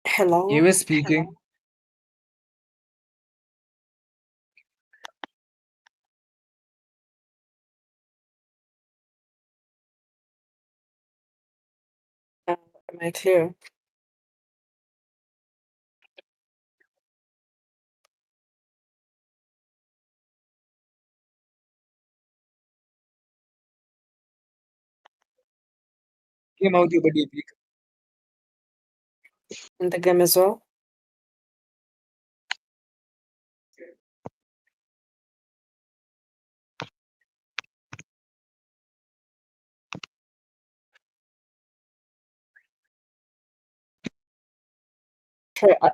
Hello. You were speaking. Uh, am I clear? Came out your body. In the game as well?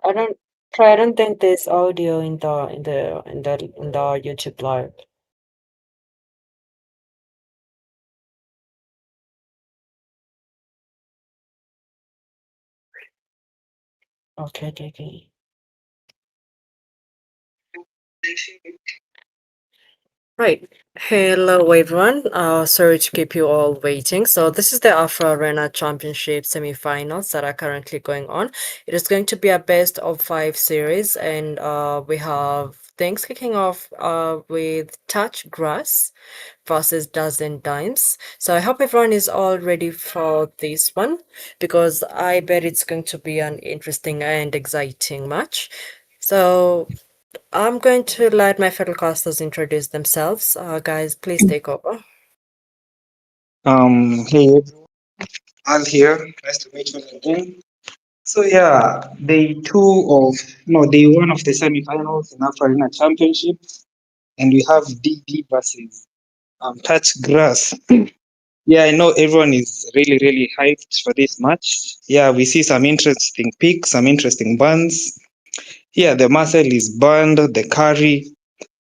I don't. I don't think there's audio in the YouTube live. Okay, okay, okay. Right. Hello, everyone. Sorry to keep you all waiting. So this is the Afro Arena Championship semifinals that are currently going on. It is going to be a best of five series, and we have things kicking off with Touch Grass versus Dozen Dimes. So I hope everyone is all ready for this one because I bet it's going to be an interesting and exciting match. So I'm going to let my fellow casters introduce themselves. Guys, please take over. Hey, everyone, Al here. Nice to meet you again. So yeah, day one of the semifinals in Afro Arena Championship, and we have DD versus Touch Grass. Yeah, I know everyone is really hyped for this match. Yeah, we see some interesting picks, some interesting buns. Yeah, the Marcel is banned, the Curry,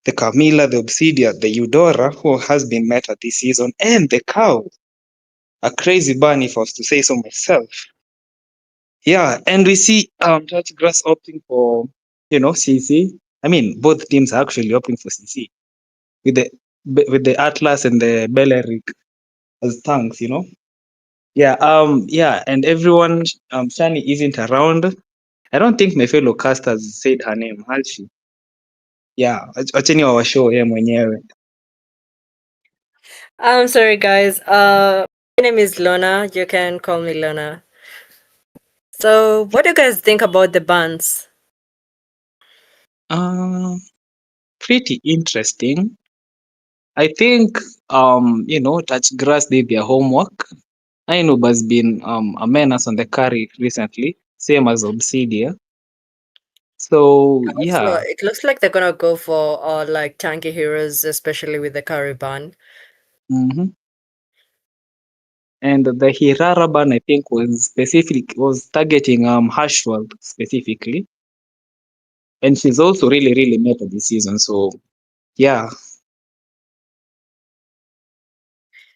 the Camila, the Obsidian, the Eudora, who has been meta this season, and the Cow. A crazy ban, if I was to say so myself. Yeah, and we see Touchgrass opting for, CC. I mean, both teams are actually opting for CC with the Atlas and the Belleric as tanks. Yeah, and everyone, Shani isn't around. I don't think my fellow casters said her name, has she? Yeah, wacheni wawashow yeye mwenyewe. I'm sorry, guys. My name is Lona. You can call me Lona. So, what do you guys think about the bands? Uh, Pretty interesting. I think Touchgrass did their homework. Ainub has been a menace on the carry recently, same as Obsidia. So Also, yeah. it looks like they're gonna go for like tanky heroes, especially with the Cariban. hmm And the Hirara ban I think was targeting Hashwald specifically. And she's also really meta this season. So yeah.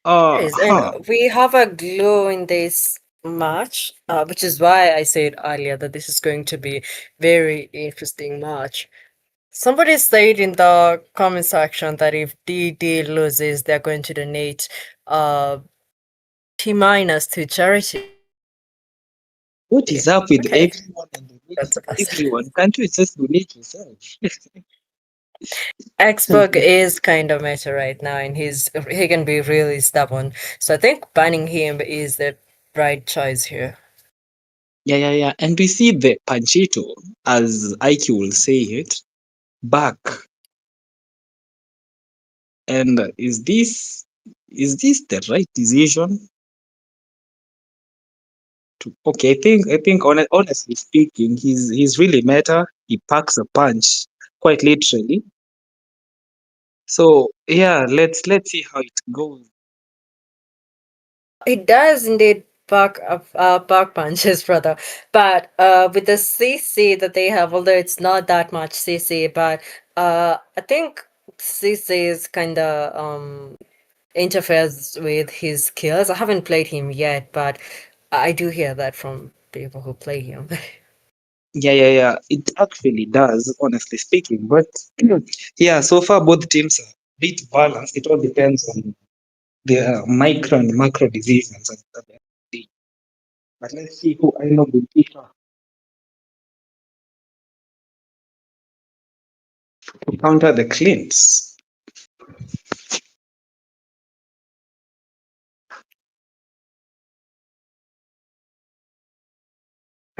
Yes, and Huh. we have a glow in this match, which is why I said earlier that this is going to be very interesting match. Somebody said in the comment section that if DD loses, they're going to donate T minus to charity. What is up with Okay, everyone and that's a pass. everyone? Can't you just donate yourself? Xbox is kind of meta right now, and he can be really stubborn. So I think banning him is the right choice here. Yeah. And we see the Panchito, as IQ will say it, back. And is this the right decision? Okay, I think honestly speaking, he's really meta. He packs a punch, quite literally. So yeah, let's see how it goes. It does indeed park punches, brother. But with the CC that they have, although it's not that much CC, but I think CC is kind of interferes with his skills. I haven't played him yet, but I do hear that from people who play him. Yeah, yeah, yeah. It actually does, honestly speaking. But yeah, so far both teams are a bit balanced. It all depends on their micro and macro decisions at the end of the day. But let's see who I know will prefer to counter the Clint's.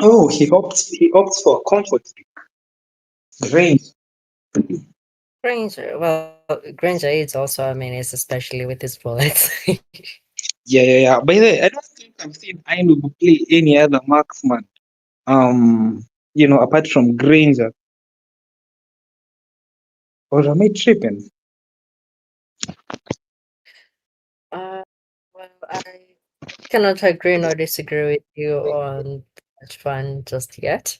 Oh, he opts for comfort range. Granger is also, I mean, is especially with his bullets. Yeah, yeah, yeah. By the way, I don't think I've seen Ainu play any other marksman. Apart from Granger. Or am I tripping? uh, well, I cannot agree nor disagree with you on that one just yet.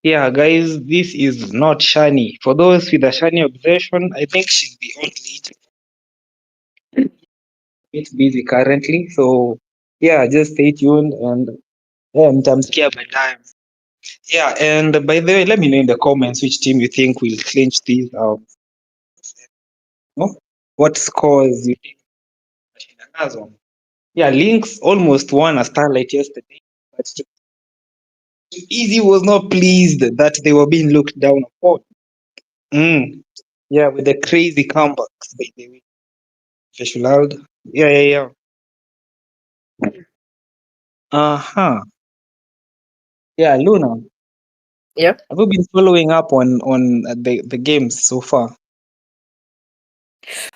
Yeah, guys, this is not Shani. For those with a Shani obsession, I think she'll be only a bit busy currently. So yeah, just stay tuned and yeah, mtamsikia baadaye. Yeah, and by the way, let me know in the comments which team you think will clinch these no? What scores you think Mashina nazo. Yeah, Lynx almost won a Starlight yesterday, but Easy was not pleased that they were being looked down upon. Mm. Yeah, with the crazy comebacks, by the way. Fish loud. Yeah, yeah, yeah. Uh-huh. Yeah, Luna, Yeah. have you been following up on the games so far?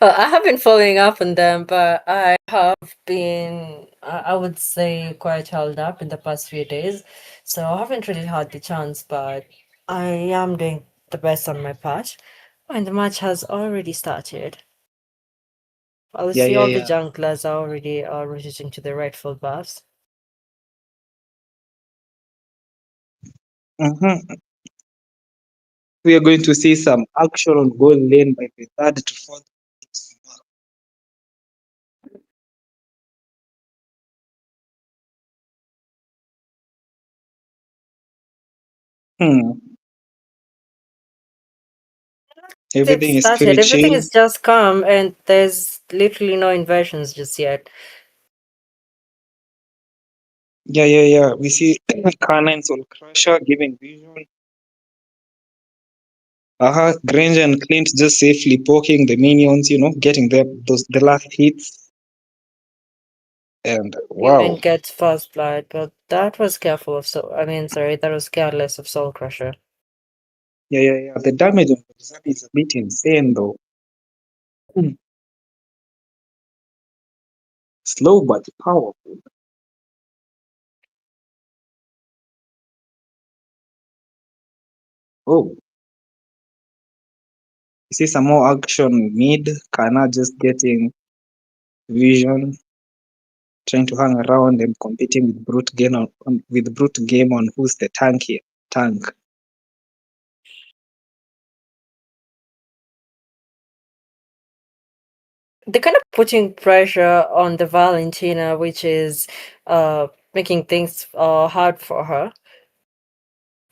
Well, I have been following up on them, but I have been, I would say, quite held up in the past few days. So I haven't really had the chance, but I am doing the best on my part. And the match has already started. I'll Yeah, see yeah, all the yeah. junglers are already rotating to the rightful buffs. Mm-hmm. We are going to see some action on goal lane by the third to fourth. Hmm. They've Everything is started. pretty Everything chill. is just calm, and there's literally no inversions just yet. Yeah, yeah, yeah. We see Kana and Soul Crusher giving vision. Granger and Clint just safely poking the minions, getting the last hits. And Even wow. gets fast blood, but that was careful of so. I mean, sorry, that was careless of Soul Crusher. Yeah, yeah, yeah. The damage on Kazami is a bit insane though. Hmm. Slow but powerful. Oh, you see some more action mid. Kana just getting vision, trying to hang around and competing with brute game on who's the tank here. Tank. They're kind of putting pressure on the Valentina, which is making things hard for her.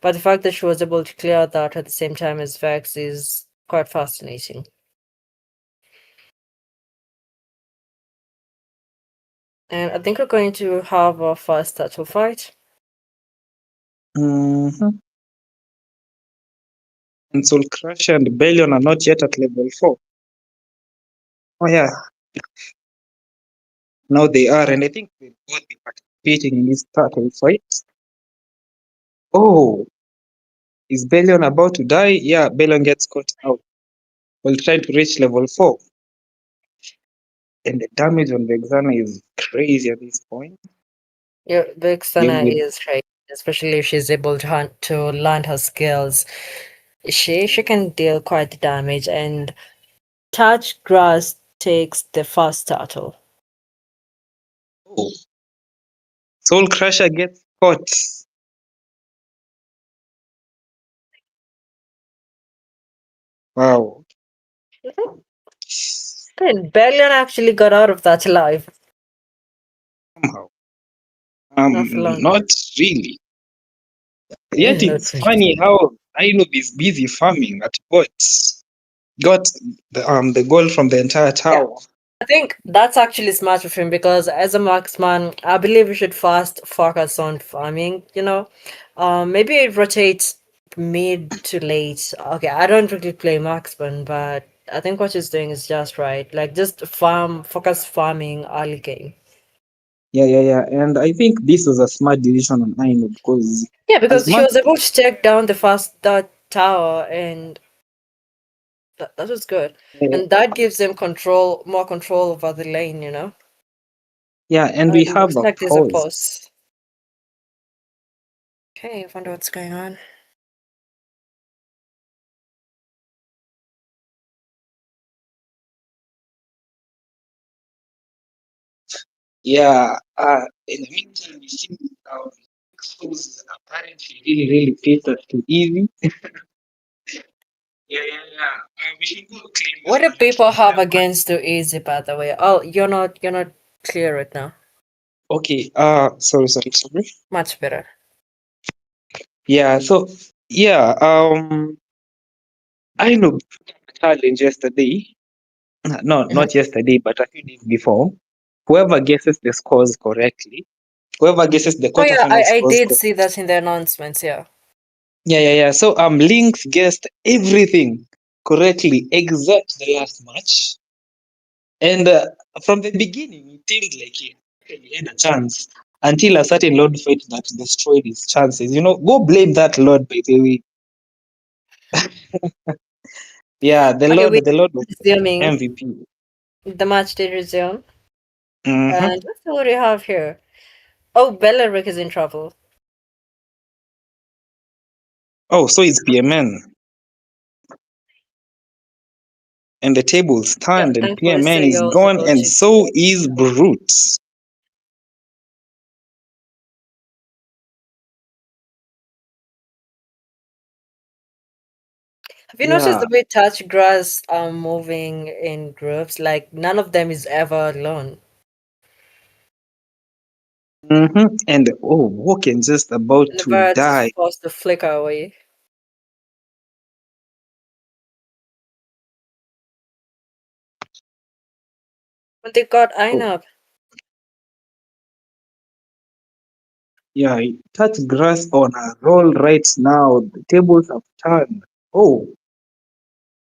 But the fact that she was able to clear that at the same time as Vex is quite fascinating. And I think we're going to have our first title fight. Mm-hmm. And Soul Crusher and Bellion are not yet at level 4. Oh yeah, now they are, and I think they'll both be participating in this turtle fight. Oh, is Bellion about to die? Yeah, Bellion gets caught out while trying to reach level 4. And the damage on Vexana is crazy at this point. Yeah, Yeah, Vexana with is right, especially if she's able to land her skills. She can deal quite the damage, and Touch Grass takes the first turtle. oh, Soul Crusher gets caught. Wow. And Bellion actually got out of that alive. somehow. Not for long. Not really. Yet Not it's really. funny how Ainob is busy farming at got the goal from the entire Yeah. tower. I think that's actually smart of him because as a marksman, I believe we should fast focus on farming, you know. Maybe rotate mid to late. Okay, I don't really play marksman, but I think what he's doing is just right. Like just focus farming early game. Yeah, yeah, yeah. And I think this was a smart decision on Ainob because Yeah, as because he much was able to take down the fast that tower, and that was good. uh, And that gives them more control over the lane, you know. yeah, and we It have looks a like there's a pause. pause. Okay, I wonder what's going on. Yeah, in the meantime, we see schools apparently really fit us too easy. Yeah, yeah, yeah. We should go claim this What do one. Let people me have grab one. against the easy, by the way? Oh, you're not clear right now. Okay, sorry. Much better. Yeah, so yeah, I know challenge yesterday. No, Hmm. not yesterday, but a few days before. Whoever guesses the scores correctly, whoever guesses the Oh yeah, quarterfinal I scores did correctly. see that in the announcements. Yeah. Yeah, yeah, yeah. So Lynx guessed everything correctly except the last match. And from the beginning, it seemed like he had a chance until a certain Lord fight that destroyed his chances. Go blame that Lord, by the way. Yeah, Okay, we The Lord was resuming. MVP. The match did resume, Mm-hmm. and what do we have here? Oh, Belleric is in trouble. Oh, so it's PMN. And the table's Yeah, turned, and thankfully, PMN is CEO is gone, able and to. so is Brute. Have you noticed Yeah. the way touch grass are moving in groups? Like none of them is ever alone. And oh, Woken just about And the to birds is die. forced to flicker away. But they got Oh, Einab. yeah, touch grass on a roll right now. The tables have turned. Oh,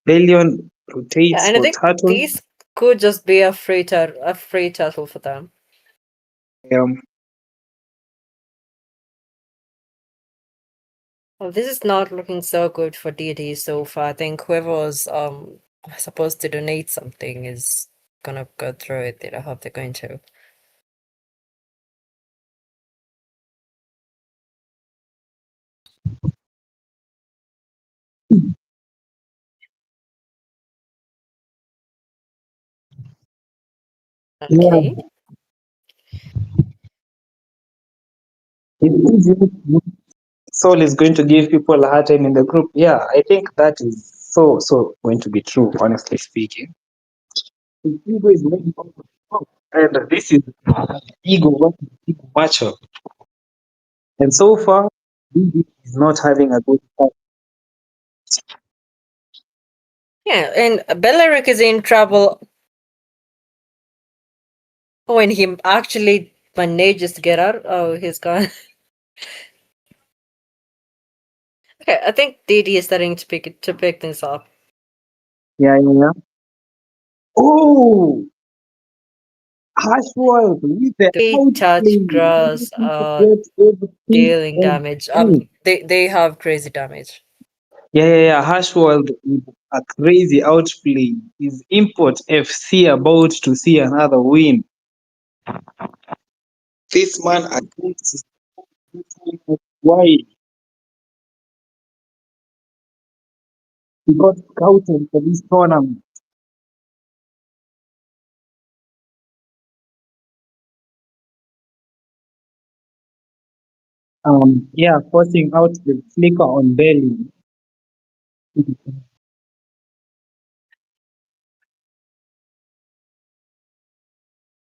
Delion Yeah, rotates and I for think turtle. these could just be a free turtle for them. Um, Well, this is not looking so good for DD so far. I think whoever was supposed to donate something is gonna go through it. I hope they're going to. Okay. yeah, it is. Soul is going to give people a hard time in the group. Yeah, I think that is so going to be true, honestly speaking. His ego is maybe and this is ego versus ego matchup. And so far, BB is not having a good time. Yeah, and Belleric is in trouble when he actually manages to get out. Oh, he's gone. Okay, I think DD is starting to pick things up. Yeah, yeah, yeah. Oh, Hashwell with the They touch outplay. grass, To get everything dealing on damage. point. They have crazy damage. Yeah, yeah, yeah. Hashwell with a crazy outplay. His import FC about to see another win. This man against why he got scouted for this tournament. Yeah, forcing out the flicker on Belly.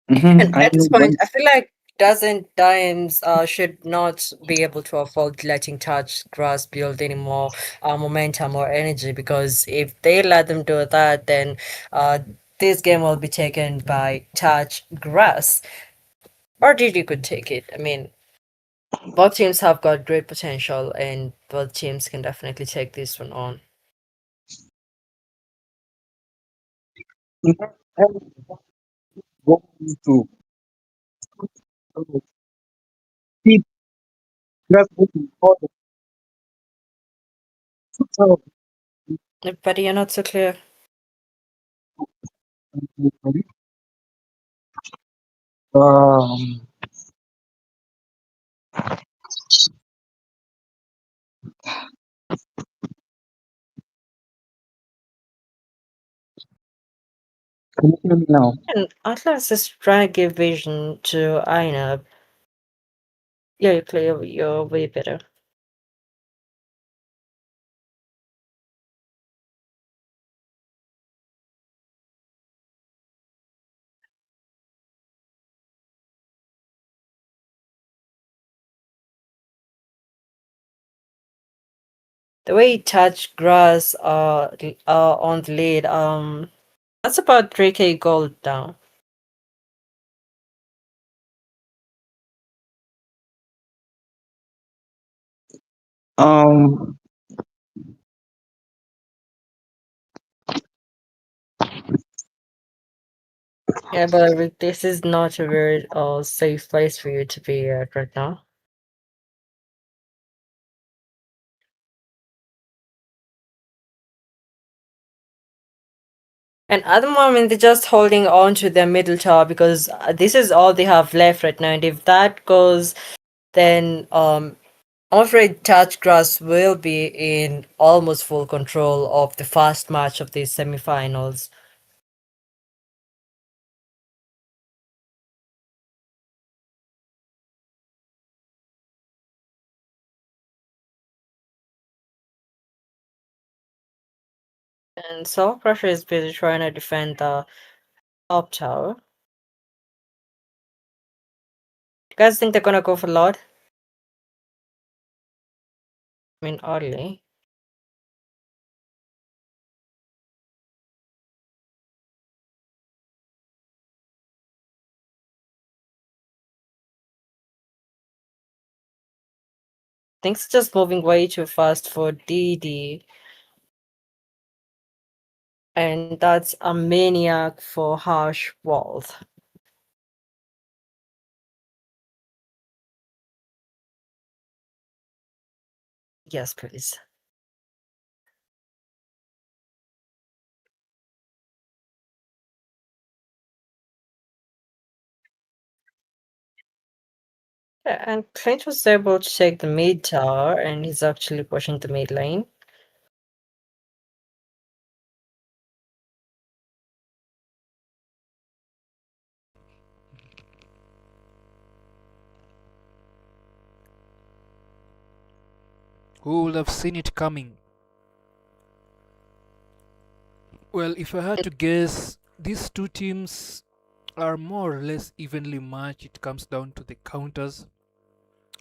Mm-hmm. And I at know this point, I once. feel like doesn't Dimes should not be able to afford letting touch grass build any more momentum or energy, because if they let them do that, then uh, this game will be taken by touch grass. Or DD could take it. I mean, both teams have got great potential, and both teams can definitely take this one on. Mhm. And go to keep grass moving forward. So, But you're not so clear. um, can you hear me now? And Atlas is trying to give vision to Aina. Yeah, you're clear. You're way better. The way he touched grass on the lead, that's about 3k gold now. Um, Yeah, but this is not a very safe place for you to be at right now. And at the moment, they're just holding on to their middle tower, because this is all they have left right now. And if that goes, then I'm afraid Touch Grass will be in almost full control of the first match of these semifinals. And Soul Crusher is busy trying to defend the top tower. You guys think they're gonna go for Lord? I mean, oddly. Things just moving way too fast for DD. And that's a maniac for Harsh Walls. Yes, please. Yeah, and Clint was able to take the mid tower, and he's actually pushing the mid lane. Who would have seen it coming? Well, if I had to guess, these two teams are more or less evenly matched. It comes down to the counters.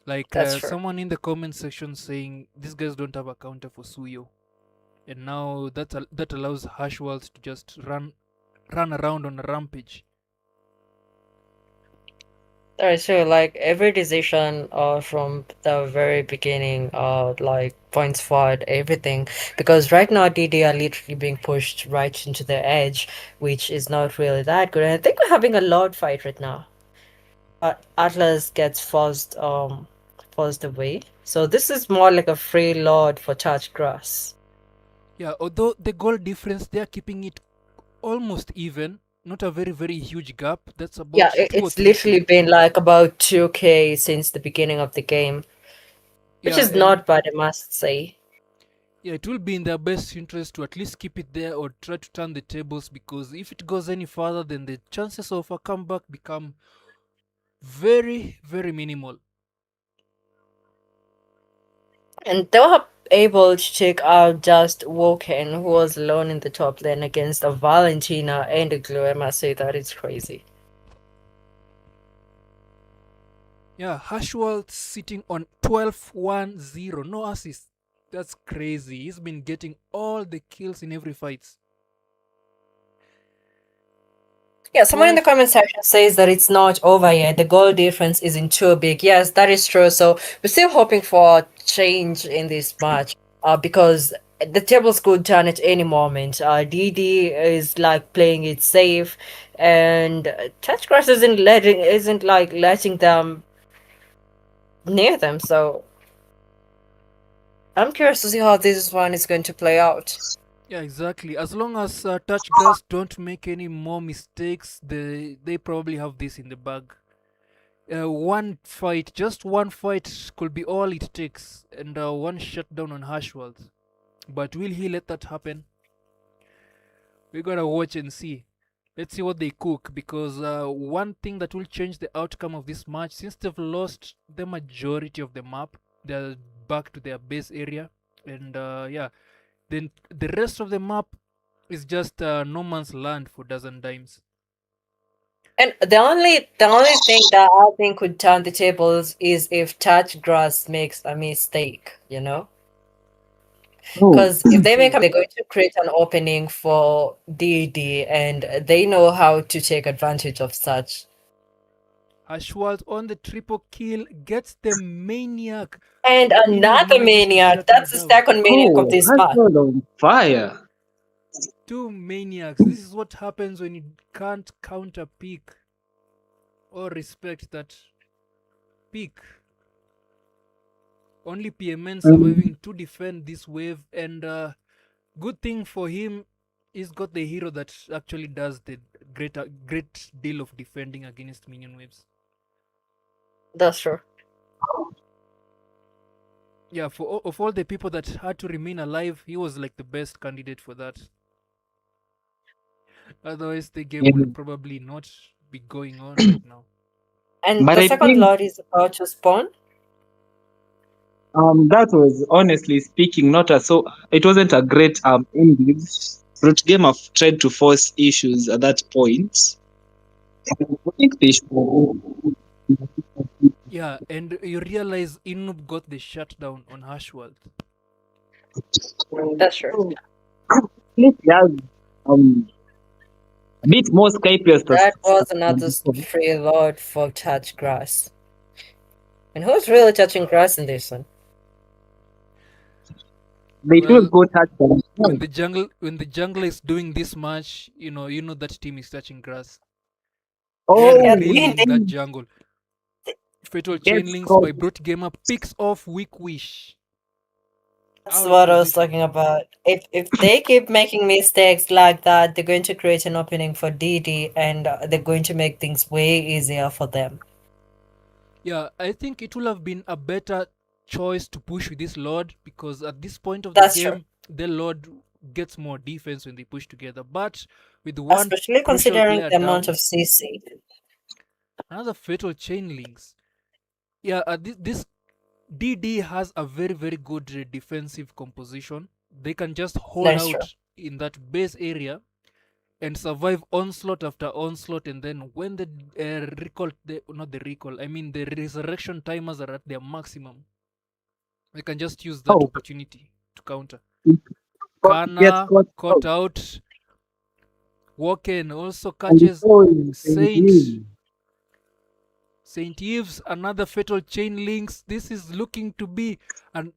Like That's true. someone in the comment section saying these guys don't have a counter for Suyo, and now that allows Hashwalls to just run around on a rampage. Alright, so like every decision from the very beginning like points forward everything, because right now DD are literally being pushed right into the edge, which is not really that good. And I think we're having a Lord fight right now. Atlas gets forced away. So this is more like a free Lord for touch grass. Yeah, although the goal difference they are keeping it almost even, not a very huge gap. That's Yeah, about two or it's three literally k. been like about 2k since the beginning of the game, which Yeah, is and not bad, I must say. yeah, it will be in their best interest to at least keep it there or try to turn the tables, because if it goes any further, then the chances of a comeback become very minimal. And they were able to take out just Woken, who was alone in the top lane against a Valentina and a Glue. I must say that is crazy. Yeah, Hashwell sitting on 12-1-0, no assists. That's crazy. He's been getting all the kills in every fight. Yeah, someone in the 12. comment section says that it's not over yet. The goal difference isn't too big. Yes, that is true. So we're still hoping for change in this match. Because the tables could turn at any moment. DD is like playing it safe, and Touchgrass isn't like letting them near them. So I'm curious to see how this one is going to play out. Yeah, exactly. As long as Touchgrass don't make any more mistakes, they probably have this in the bag. One fight, just one fight could be all it takes, and one shutdown on Hashwald. But will he let that happen? We're gonna watch and see. Let's see what they cook, because one thing that will change the outcome of this match, since they've lost the majority of the map, they're back to their base area, and yeah, then the rest of the map is just no man's land for dozen dimes. And the only thing that I think could turn the tables is if Touchgrass makes a mistake. Oh, Because if they make a True. they're going to create an opening for DD, and they know how to take advantage of such. Ashwald on the triple kill gets the maniac. And DD another manages to maniac. shut him That's the down. second maniac of oh, this match. Hashwell on fire. Two maniacs. This is what happens when you can't counter peak or respect that peak. Only PMN Mm, surviving to defend this wave, and good thing for him, he's got the hero that actually does the great deal of defending against minion waves. That's true. Yeah, of all the people that had to remain alive, he was like the best candidate for that. Otherwise, the game yeah. would probably not be going on right now. And But the I second think lord is about to spawn. that was honestly speaking not a so it wasn't a great ending. Root Game have tried to force issues at that point. I think they should. Yeah, and you realize Inub got the shutdown on Hashwald. That's true. He has um a bit more Skype That was than another before. free lord for touch grass. And who's really touching grass in this one? They should Well, go touch them. when the jungle is doing this much, you know that team is touching grass. They're Yeah, Oh, reeling that jungle. Fatal gets Chainlinks caught. by Brute Gamer picks off Weak Wish that's out of what I was position. talking about. If they keep making mistakes like that, they're going to create an opening for DD, and they're going to make things way easier for them. Yeah, I think it will have been a better choice to push with this Lord, because at this point of the That's true. game, the Lord gets more defense when they push together. But with one Especially crucial considering player the amount down, of CC. another Fatal Chainlinks. Yeah, this DD has a very, very good defensive composition. They can just hold That's true. out in that base area and survive onslaught after onslaught, and then when the recall, not the recall, I mean the resurrection timers are at their maximum, they can just use that Oh, opportunity to counter. gets Kana caught caught out. out. Woken also And catches so is Saint. Saint Eves, another fatal chain links. This is looking to be an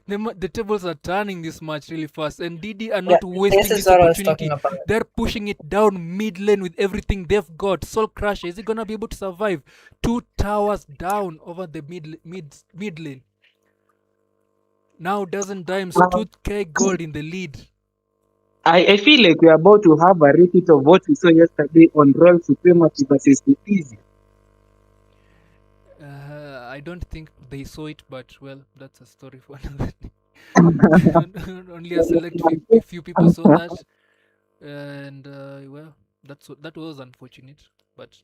the tables are turning this match really fast, and DD are Yeah, not this wasting is this what I was talking opportunity. about. They're pushing it down mid lane with everything they've got. Soul Crusher, is he gonna be able to survive? Two towers down over the mid lane. Now dozen dimes, 2k gold in the lead. I feel like we're about to have a repeat of what we saw yesterday on Royal Supremacy versus the Easy. I don't think they saw it, but well, that's a story for another day. Only a few people saw that, and well, that was unfortunate. But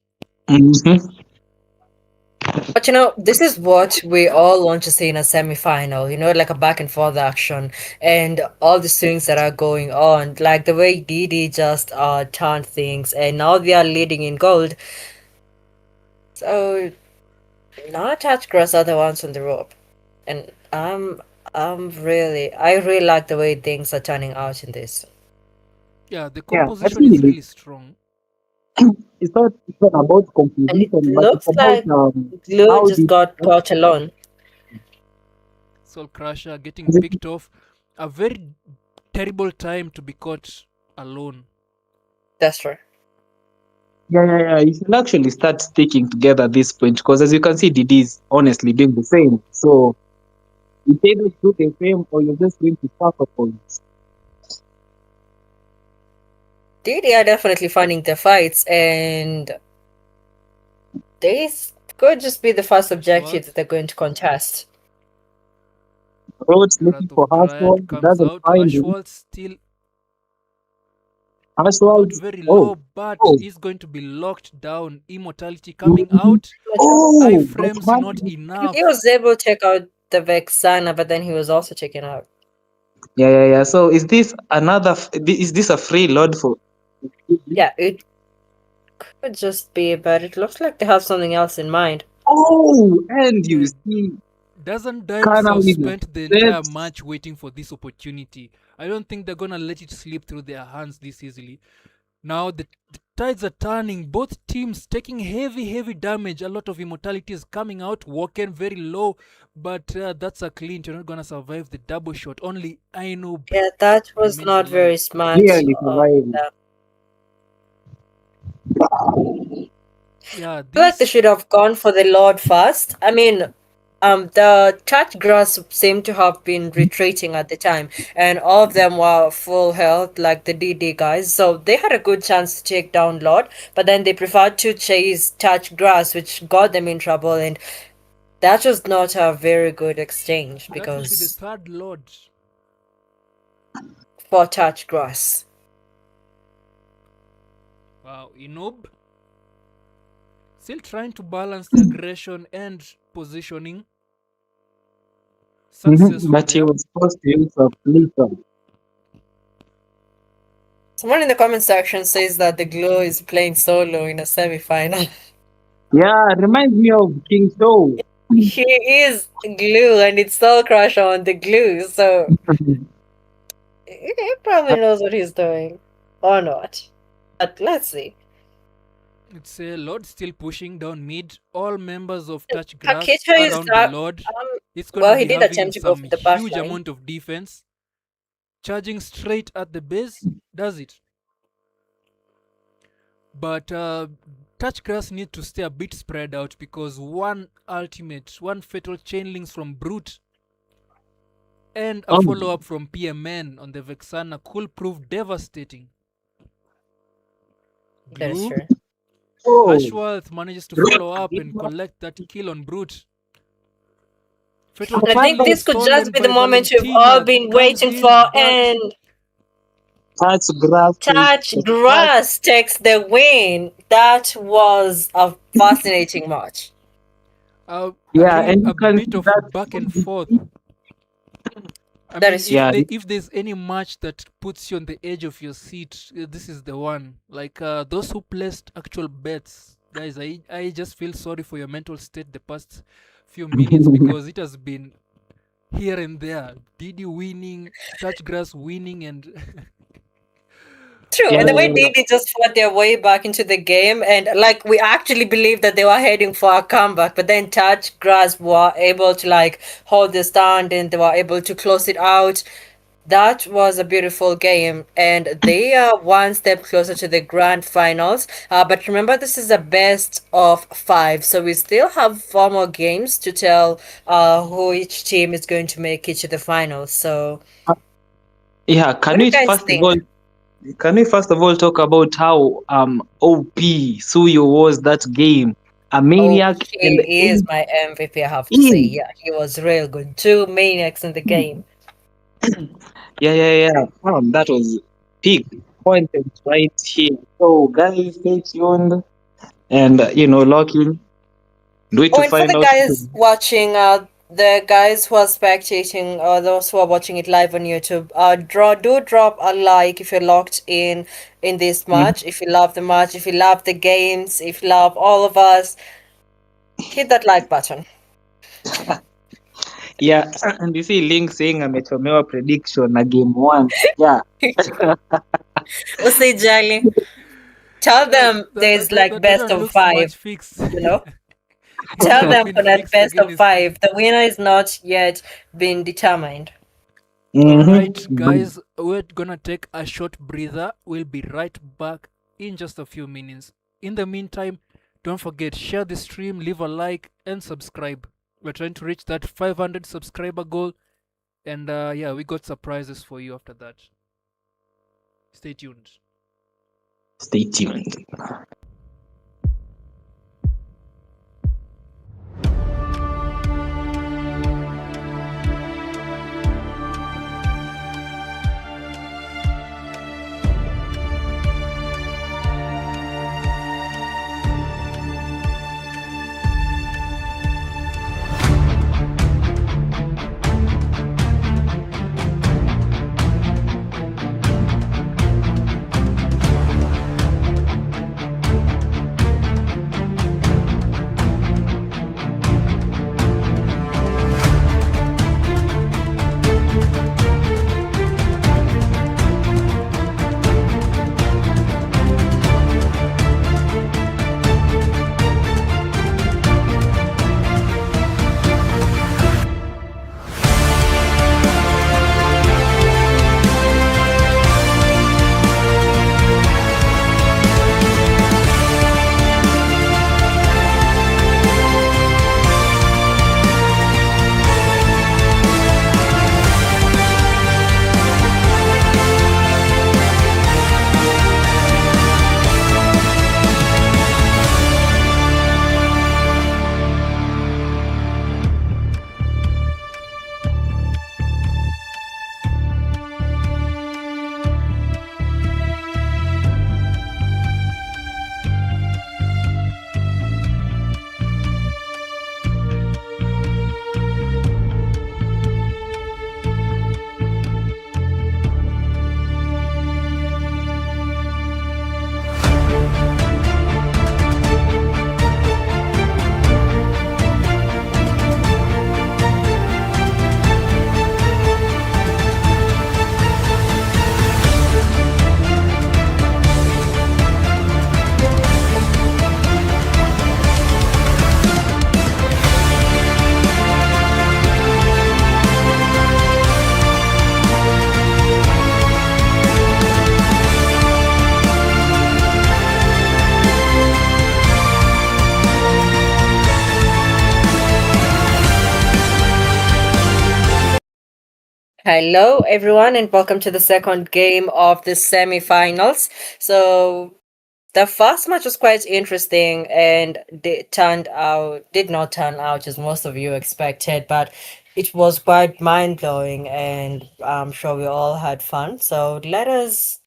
Mhm. But this is what we all want to see in a semi-final, like a back and forth action and all these things that are going on. Like the way Didi just turned things and now they are leading in gold. So Now touch grass are the ones on the rope. And I really like the way things are turning out in this. Yeah, the Yeah, I composition is feel really strong. it's not about And it composition, but it's looks about like Glue how just the got caught alone. Soul Crusher getting picked off. A very terrible time to be caught alone. That's true. yeah. You should actually start sticking together at this point because, as you can see, Didi is honestly doing the same. So you either do the same or you're just going to suffer points. They are definitely finding the fights, and this could just be the first objective that Ashworth, they're going to contest. Rhodes looking Wrath for of Dryad Ashwell, he comes doesn't out. find him. Ashworth still Ashwell, not very oh, low, but oh, is going to be locked down. Immortality coming out. but Iframes man, not He enough. was able to take out the Vexana, but then he was also taken out. yeah. So is this another? Is this a free load for? Yeah, it could just be, but it looks like they have something else in mind. Oh, and you The see, Doesn't Dykes Kana have with a spent the entire set. match waiting for this opportunity? I don't think they're gonna let it slip through their hands this easily. Now the tides are turning, both teams taking heavy damage. A lot of immortality is coming out. Woken very low, but that's a clean. You're not gonna survive the double shot. Only Ainub Yeah, that was remains not very alive. smart. Clearly surviving. Yeah. Yeah, I feel like they this should have gone for the Lord first. I mean, the touch grass seemed to have been retreating at the time, and all of them were full health, like the DD guys. So they had a good chance to take down Lord, but then they preferred to chase touch grass, which got them in trouble, and that was not a very good exchange that will be the because third lord. for touch grass. Wow, Inob still trying to balance the aggression and positioning. Successful But he there. was supposed to use a flicker. Someone in the comment section says that the Glow is playing solo in a semi-final. Yeah, reminds me of King Show. He is glue and it's Soul Crush on the glue, so he probably knows what he's doing. Or not. But let's see. It's a Lord still pushing down mid. All members of Touch Grass Kakita is around the that Lord. It's gonna well he be did having attempt to go some for the bash huge line. amount of defense. Charging straight at the base. Does it? But Touch Grass need to stay a bit spread out because one fatal chain links from Brute and a Oh, follow up from PMN on the Vexana could prove devastating. That is Glue. true. oh. Ashworth manages to Road follow up and again. collect that kill on Brute. Fatal And I chain think link this could just stolen be the by moment you've all Valentina been comes waiting in, for, but and Touch grass is Touch touch. Grass takes the win. That was a fascinating match. Yeah, and A you can bit see of that. back and forth. I That mean, is Yeah, true. if there's any match that puts you on the edge of your seat, this is the one. Like those who placed actual bets, guys, I just feel sorry for your mental state the past few minutes because it has been here and there. Didi winning, Touchgrass winning, and True, yeah, and the way yeah. they just fought their way back into the game, and like we actually believed that they were heading for a comeback, but then Touch Grass were able to like hold the stand and they were able to close it out. That was a beautiful game, and they are one step closer to the grand finals. But remember, this is a best of five, so we still have four more games to tell who each team is going to make it to the finals. So, Yeah, what do you guys think? can we first of all talk about how OP Suyo was that game? A Oh, maniac and he is my MVP, I have to say. in. Yeah, he was real good. Two maniacs in the game. Yeah. That was big content right here. So guys, stay tuned and lock in. Do it Oh, to and for find the out. guys watching, the guys who are spectating, or those who are watching it live on YouTube, drop a like if you're locked in this Mhm. match. If you love the match, if you love the games, if you love all of us, Hit that like button. Yeah, and you see Link saying amechomewa prediction na game one. Yeah. Usijali. Tell them there's like That best one of looks five, match fix. you know? Would Tell have them been for that fixed best of against me. five. The winner is not yet been determined. Alright, Mm-hmm. guys, we're gonna take a short breather. We'll be right back in just a few minutes. In the meantime, don't forget, share the stream, leave a like, and subscribe. We're trying to reach that 500 subscriber goal, and yeah, we got surprises for you after that. Stay tuned. Stay tuned. Hello, everyone, and welcome to the second game of the semi-finals. So the first match was quite interesting, and did not turn out as most of you expected, but it was quite mind-blowing, and I'm sure we all had fun. So let us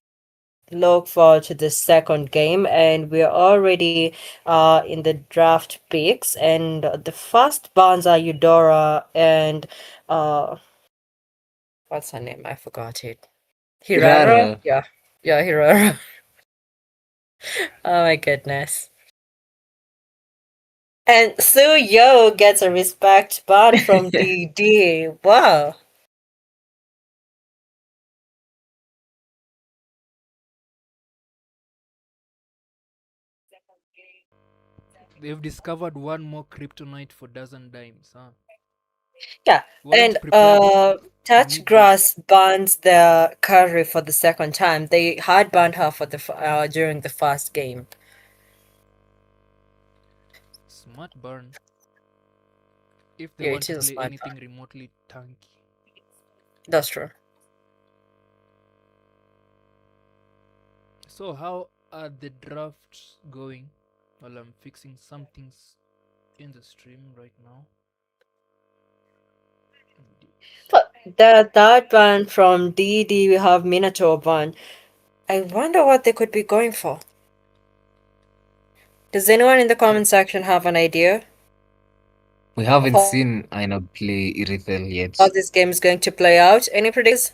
look forward to the second game, and we're already in the draft picks, and the first bonds are Eudora and uh what's her name? I forgot it. Hirara? Rara. Yeah. Yeah, Hirara. Oh my goodness. And Su Yo gets a respect bond from DD. Wow. They've discovered one more kryptonite for dozen dimes, huh? Yeah. Weren't And prepared to Touch meet this. Grass bans the Curry for the second time. They had banned her for during the first game. Smart burn. If they Yeah, want it to is a play smart anything ban. remotely tanky. That's true. So how are the drafts going? Well, I'm fixing some things in the stream right now. But the third ban from DD, we have Minato ban. I wonder what they could be going for. Does anyone in the comment section have an idea We of haven't how seen Aina play Irithel how yet. this game is going to play out? Any predictions?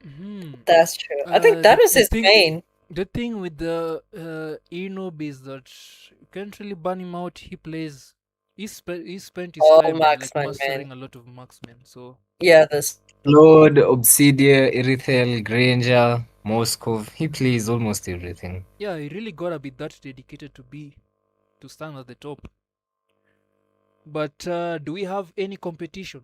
Hmm. That's true. I think that was his main. The thing with the Enob is that you can't really ban him out. He plays He spent his All time like marksman, man. mastering a lot of marksmen. So Yeah, this. Lord, Obsidia, Irithel, Granger, Moskov. He plays almost everything. yeah, he really gotta be that dedicated to stand at the top. But do we have any competition?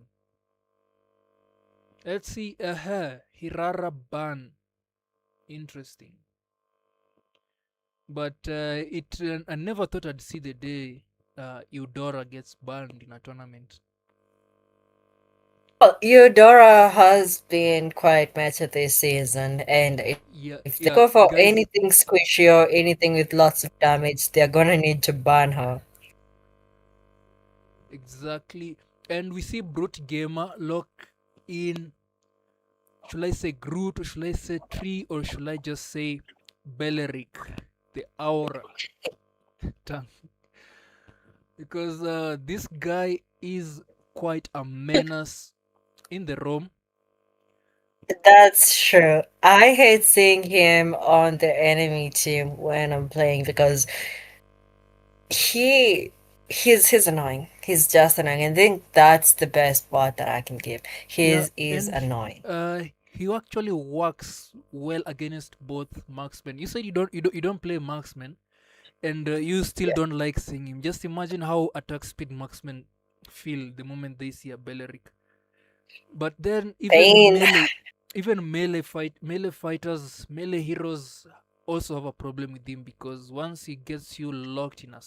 Let's see. Hirara ban. Interesting. But I never thought I'd see the day Eudora gets banned in a tournament. Well, Eudora has been quite meta this season, and if they go Yeah, for yeah, anything guys. squishy or anything with lots of damage, they're gonna need to ban her. Exactly. And we see Brute Gamer lock in. Should I say Groot, or should I say Tree, or should I just say Beleric, the Aura tank? Because this guy is quite a menace in the roam. That's true. I hate seeing him on the enemy team when I'm playing because he he's annoying. He's just annoying. I think that's the best part that I can give. Yeah, Is and annoying. he actually works well against both marksmen. You said you don't play marksman, and you still Yeah. don't like seeing him. Just imagine how attack speed marksmen feel the moment they see a Beleric. But then Pain. even melee fighters, melee heroes also have a problem with him because once he gets you locked in a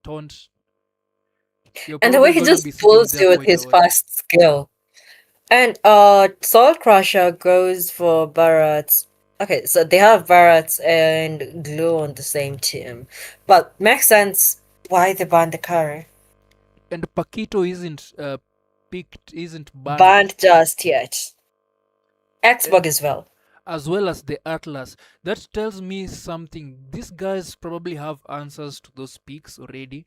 taunt, you're And the way probably he gonna be just sitting pulls there you with quite a his while. fast skill. And Soul Crusher goes for Barrett. Okay, so they have Barrett and Glue on the same team. But makes sense why they banned the carry. And Paquito isn't banned, Banned just yet. and Xbox as well. as well as the Atlas. That tells me something. These guys probably have answers to those picks already,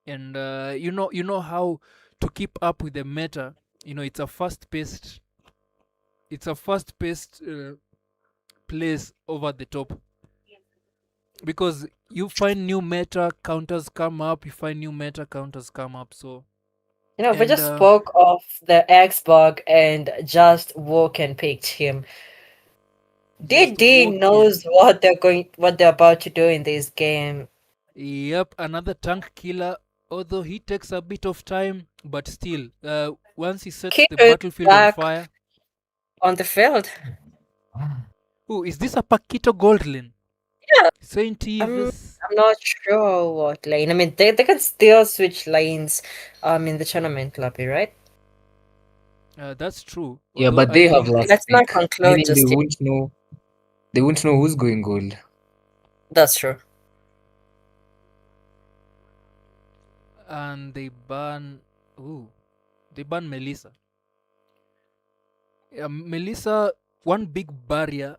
and you know how to keep up with the meta. You know, it's a fast-paced place over the top because you find new meta counters come up. You find new meta counters come up. So You know, we and just spoke of the Xbox and just woke and picked him. just DD walk in. knows what they're about to do in this game. Yep, another tank killer. Although he takes a bit of time, but still, once he sets the Kito is battlefield on back fire. on the field. Oh, is this a Paquito Goldlin? Yeah, Saint I'm Eves. I'm not sure what lane. I mean, they can still switch lanes in the tournament lobby, right? That's true. Yeah, Although but I they have think, last Let's not pick, conclude meaning just yet. they won't know who's going gold. That's true. and they ban. Ooh, they ban Melissa. Melissa, one big barrier,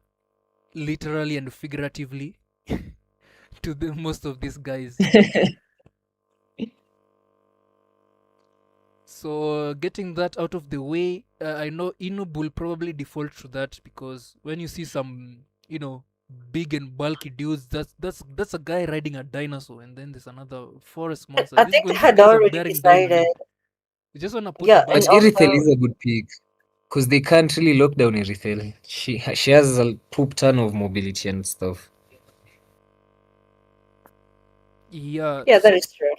literally and figuratively, to the most of these guys. So getting that out of the way, I know Inub will probably default to that because when you see some, big and bulky dudes, that's a guy riding a dinosaur, and then there's another forest monster. I This think they when these had guys are already bearing down on decided. you, you just wanna put a Yeah, and But body on Irithel them. is also a good pick because they can't really lock down Irithel. She has a poop ton of mobility and stuff. Yeah. yeah, that So is true.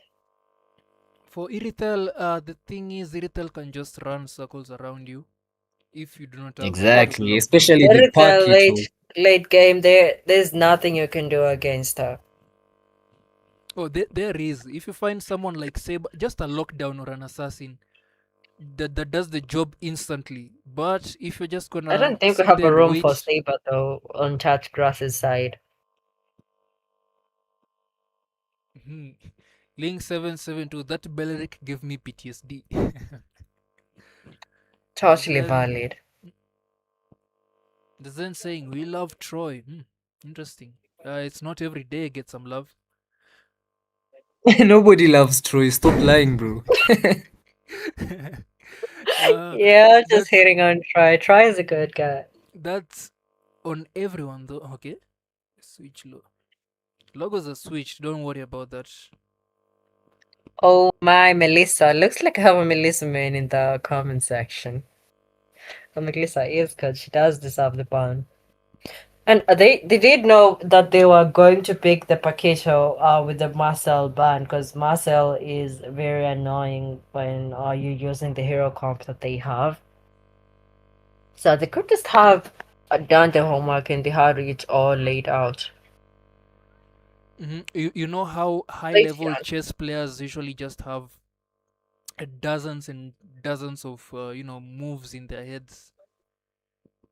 for Irithel, the thing is, Irithel can just run circles around you if you do not have a lot of Exactly, lockdown. especially There the is a Pakito. late game. There's nothing you can do against her. Oh, there is. If you find someone like Saber, just a lockdown or an assassin, that does the job instantly. But if you're just I gonna don't think we sit have there a and room for wait, Saber though on Touch Grass's side. Link 772, that Beleric gave me PTSD. the Totally Zen, valid. the Zen saying we love Troy. Interesting. It's not every day I get some love. Nobody loves Troy. Stop lying, bro. uh, Yeah, just that's hitting on Try. Try is a good guy. that's on everyone though. Okay, switch logos are switched. Don't worry about that. Oh my, Melissa. Looks like I have a Melissa man in the comment section. But Melissa is good. She does deserve the bun. And they did know that they were going to pick the Paquito with the Marcel ban because Marcel is very annoying when you're using the hero comp that they have. So they could just have done the homework and they had it all laid out. You know how high Wait, level chess players usually just have dozens and dozens of moves in their heads.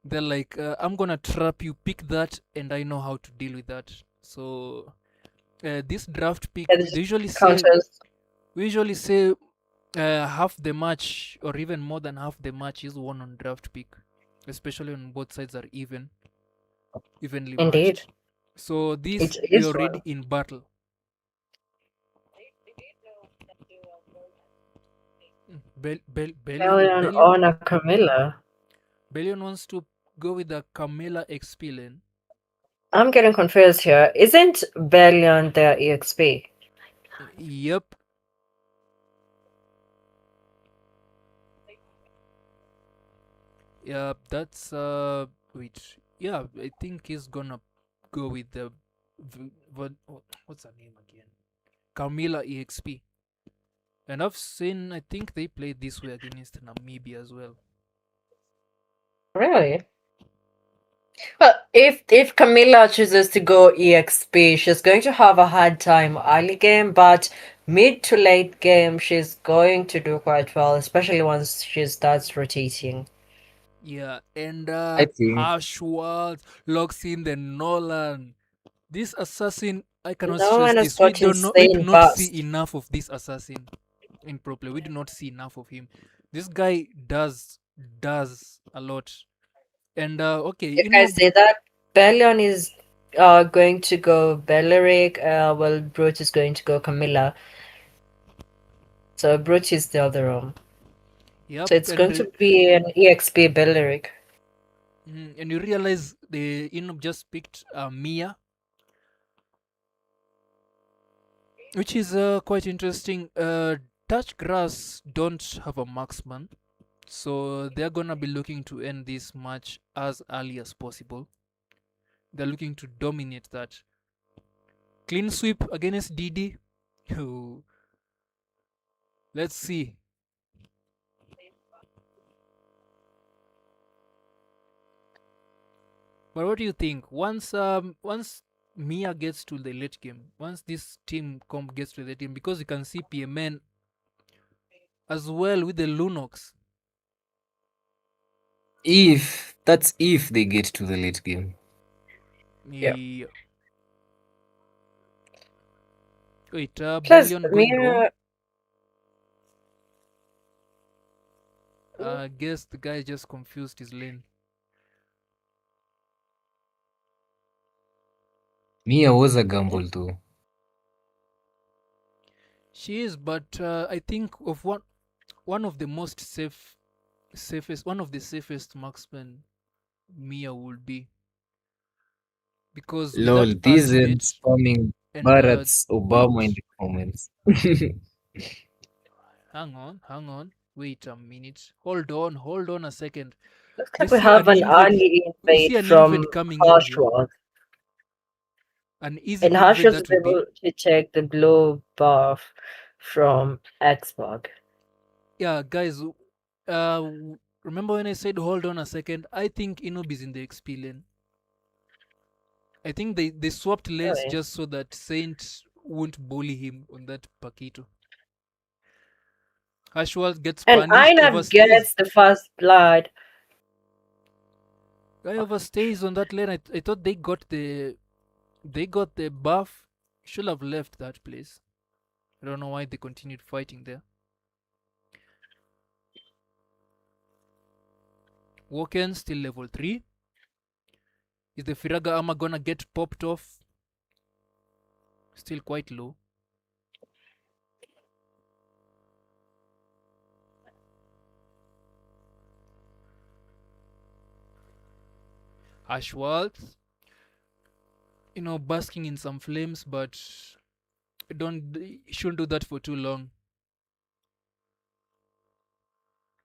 They're like, I'm gonna trap you, pick that, and I know how to deal with that. So this draft pick, yeah, they usually say counters. we usually say half the match or even more than half the match is won on draft pick, especially when both sides are evenly Indeed, matched. So this it we're is already one. in battle. Alien on a Camilla. Bellion wants to go with the Camilla XP lane. I'm getting confused here. Isn't Bellion the EXP? Yep. Yeah, that's wait. Yeah, I think he's gonna go with the what's her name again? Camilla EXP. And I've seen, I think they played this way against Namibia as well. Really? Well, if Camilla chooses to go EXP, she's going to have a hard time early game, but mid to late game, she's going to do quite well, especially once she starts rotating. Yeah, and I think Hashwald locks in the Nolan. This assassin, I cannot No stress one has this. We got do not we do insane not see burst. enough of this assassin in pro play. We do not see enough of him. This guy does a lot. And okay, If I say that, Bellion is going to go Belleric, well, Brooch is going to go Camilla. So Brooch is the other room. yep, So it's going to be an EXP Belleric. and you realize the just picked Mia, which is quite interesting. Touch Grass don't have a marksman, so they're gonna be looking to end this match as early as possible. They're looking to dominate that. Clean sweep against DD. Let's see. But what do you think? Once Mia gets to the late game, once this team comp gets to the team, because you can see PMN as well with the Lunox. if they get to the late game. Yeah. Yeah. Wait, Plus, Bellion going wrong. Mira, I guess the guy just confused his lane. Mia was a gamble too. She is, but I think of one of the most safest, one of the safest marksmen Mia would be, because with Lol, that these are ultimate spamming and Bharat's Obama in wait, the comments. hang on, wait a minute, hold on a second. looks We like we see have an an invade. early We see invade an from invade coming in here. Harshwald. An easy And invade Harshwald that is would be. able to take the blue buff from Xbox. Yeah, guys. Remember when I said hold on a second? I think Inob is in the XP lane. I think they swapped lanes Really? just so that Saint won't bully him on that Paquito. Ashwald gets And punished, Aina overstays. gets the first blood. Guy overstays on that lane. I thought they got the buff. Should have left that place. I don't know why they continued fighting there. Woken still level 3. Is the Firaga armor gonna get popped off? Still quite low. Ashwald, basking in some flames, but Don't shouldn't do that for too long.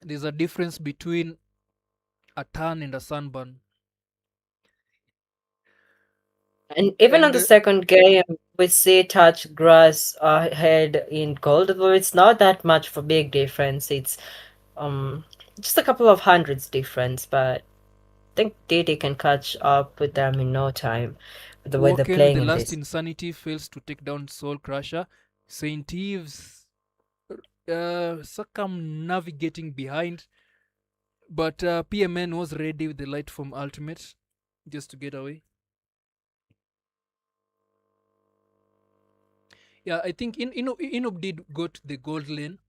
There's a difference between a tan and a sunburn. And even on And the second game, we see touch grass ahead in gold, although it's not that much of a big difference. It's um just a couple of hundreds difference, but I think Didi can catch up with them in no time with the way they're Woken with playing the in last this. insanity fails to take down Soul Crusher. Saint Eves circumnavigating behind, but PMN was ready with the light from Ultimate just to get away. Yeah, I think Inob did go to the gold lane.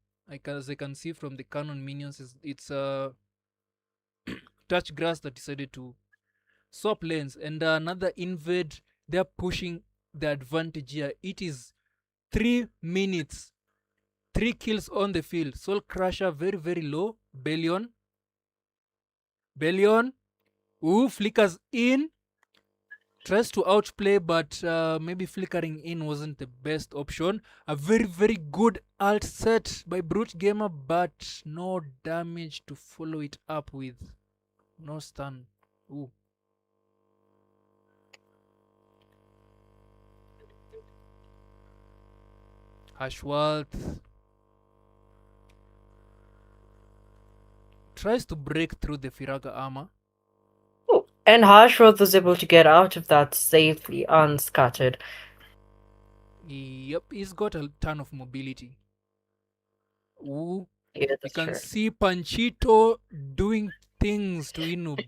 As I can see from the canon minions, it's touch grass that decided to swap lanes, and another invade. They're pushing the advantage here. It is 3 minutes, 3 kills on the field. Soul Crusher very very low. Bellion, ooh, flickers in. Tries to outplay, but maybe flickering in wasn't the best option. A very, very good alt set by Brute Gamer, but no damage to follow it up with. No stun. Ooh. Hashwalt tries to break through the Firaga armor. Oh, and Harshworth was able to get out of that safely unscattered. Yep, he's got a ton of mobility. Ooh. Yeah, You that's can true. see Panchito doing things to Inub.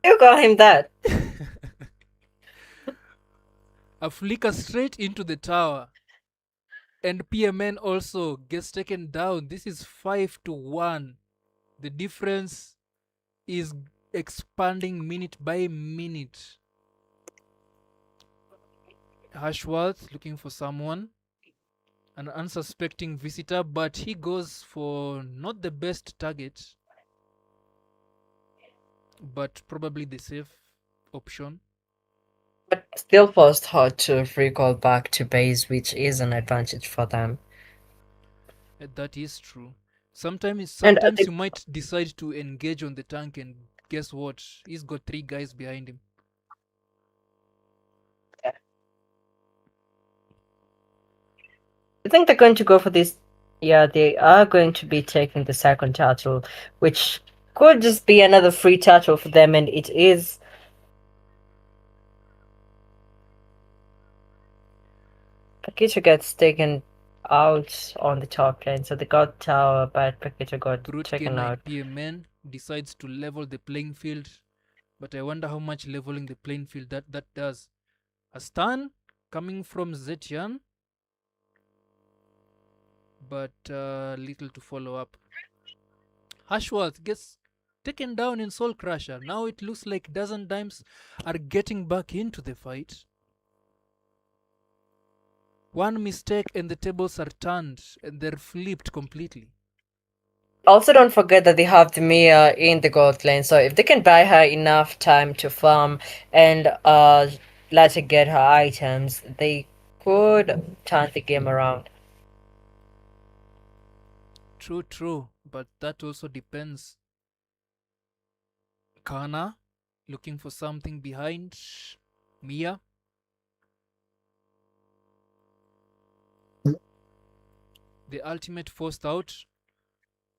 You got him that. A flicker straight into the tower. And PMN also gets taken down. This is 5-1. The difference is expanding minute by minute. Hashworth looking for someone, an unsuspecting visitor, but he goes for not the best target, but probably the safe option. But still forced her to recall back to base, which is an advantage for them. That is true. Sometimes, And sometimes you might decide to engage on the tank, and guess what? He's got 3 guys behind him. I think they're going to go for this. Yeah, they are going to be taking the second turtle, which could just be another free turtle for them, and it is. Paquito gets taken out on the top lane, so they got tower, but Paquito got Brute taken Gamer out. and PMN decides to level the playing field, but I wonder how much leveling the playing field that does. A stun coming from Zetian, but little to follow up. Hashworth gets taken down in Soul Crusher. Now it looks like Dozen Dimes are getting back into the fight. One mistake and the tables are turned and they're flipped completely. Also, don't forget that they have the Mia in the gold lane, so if they can buy her enough time to farm and let her get her items, they could turn the game around. True, but that also depends. Kana looking for something behind Mia. The ultimate forced out.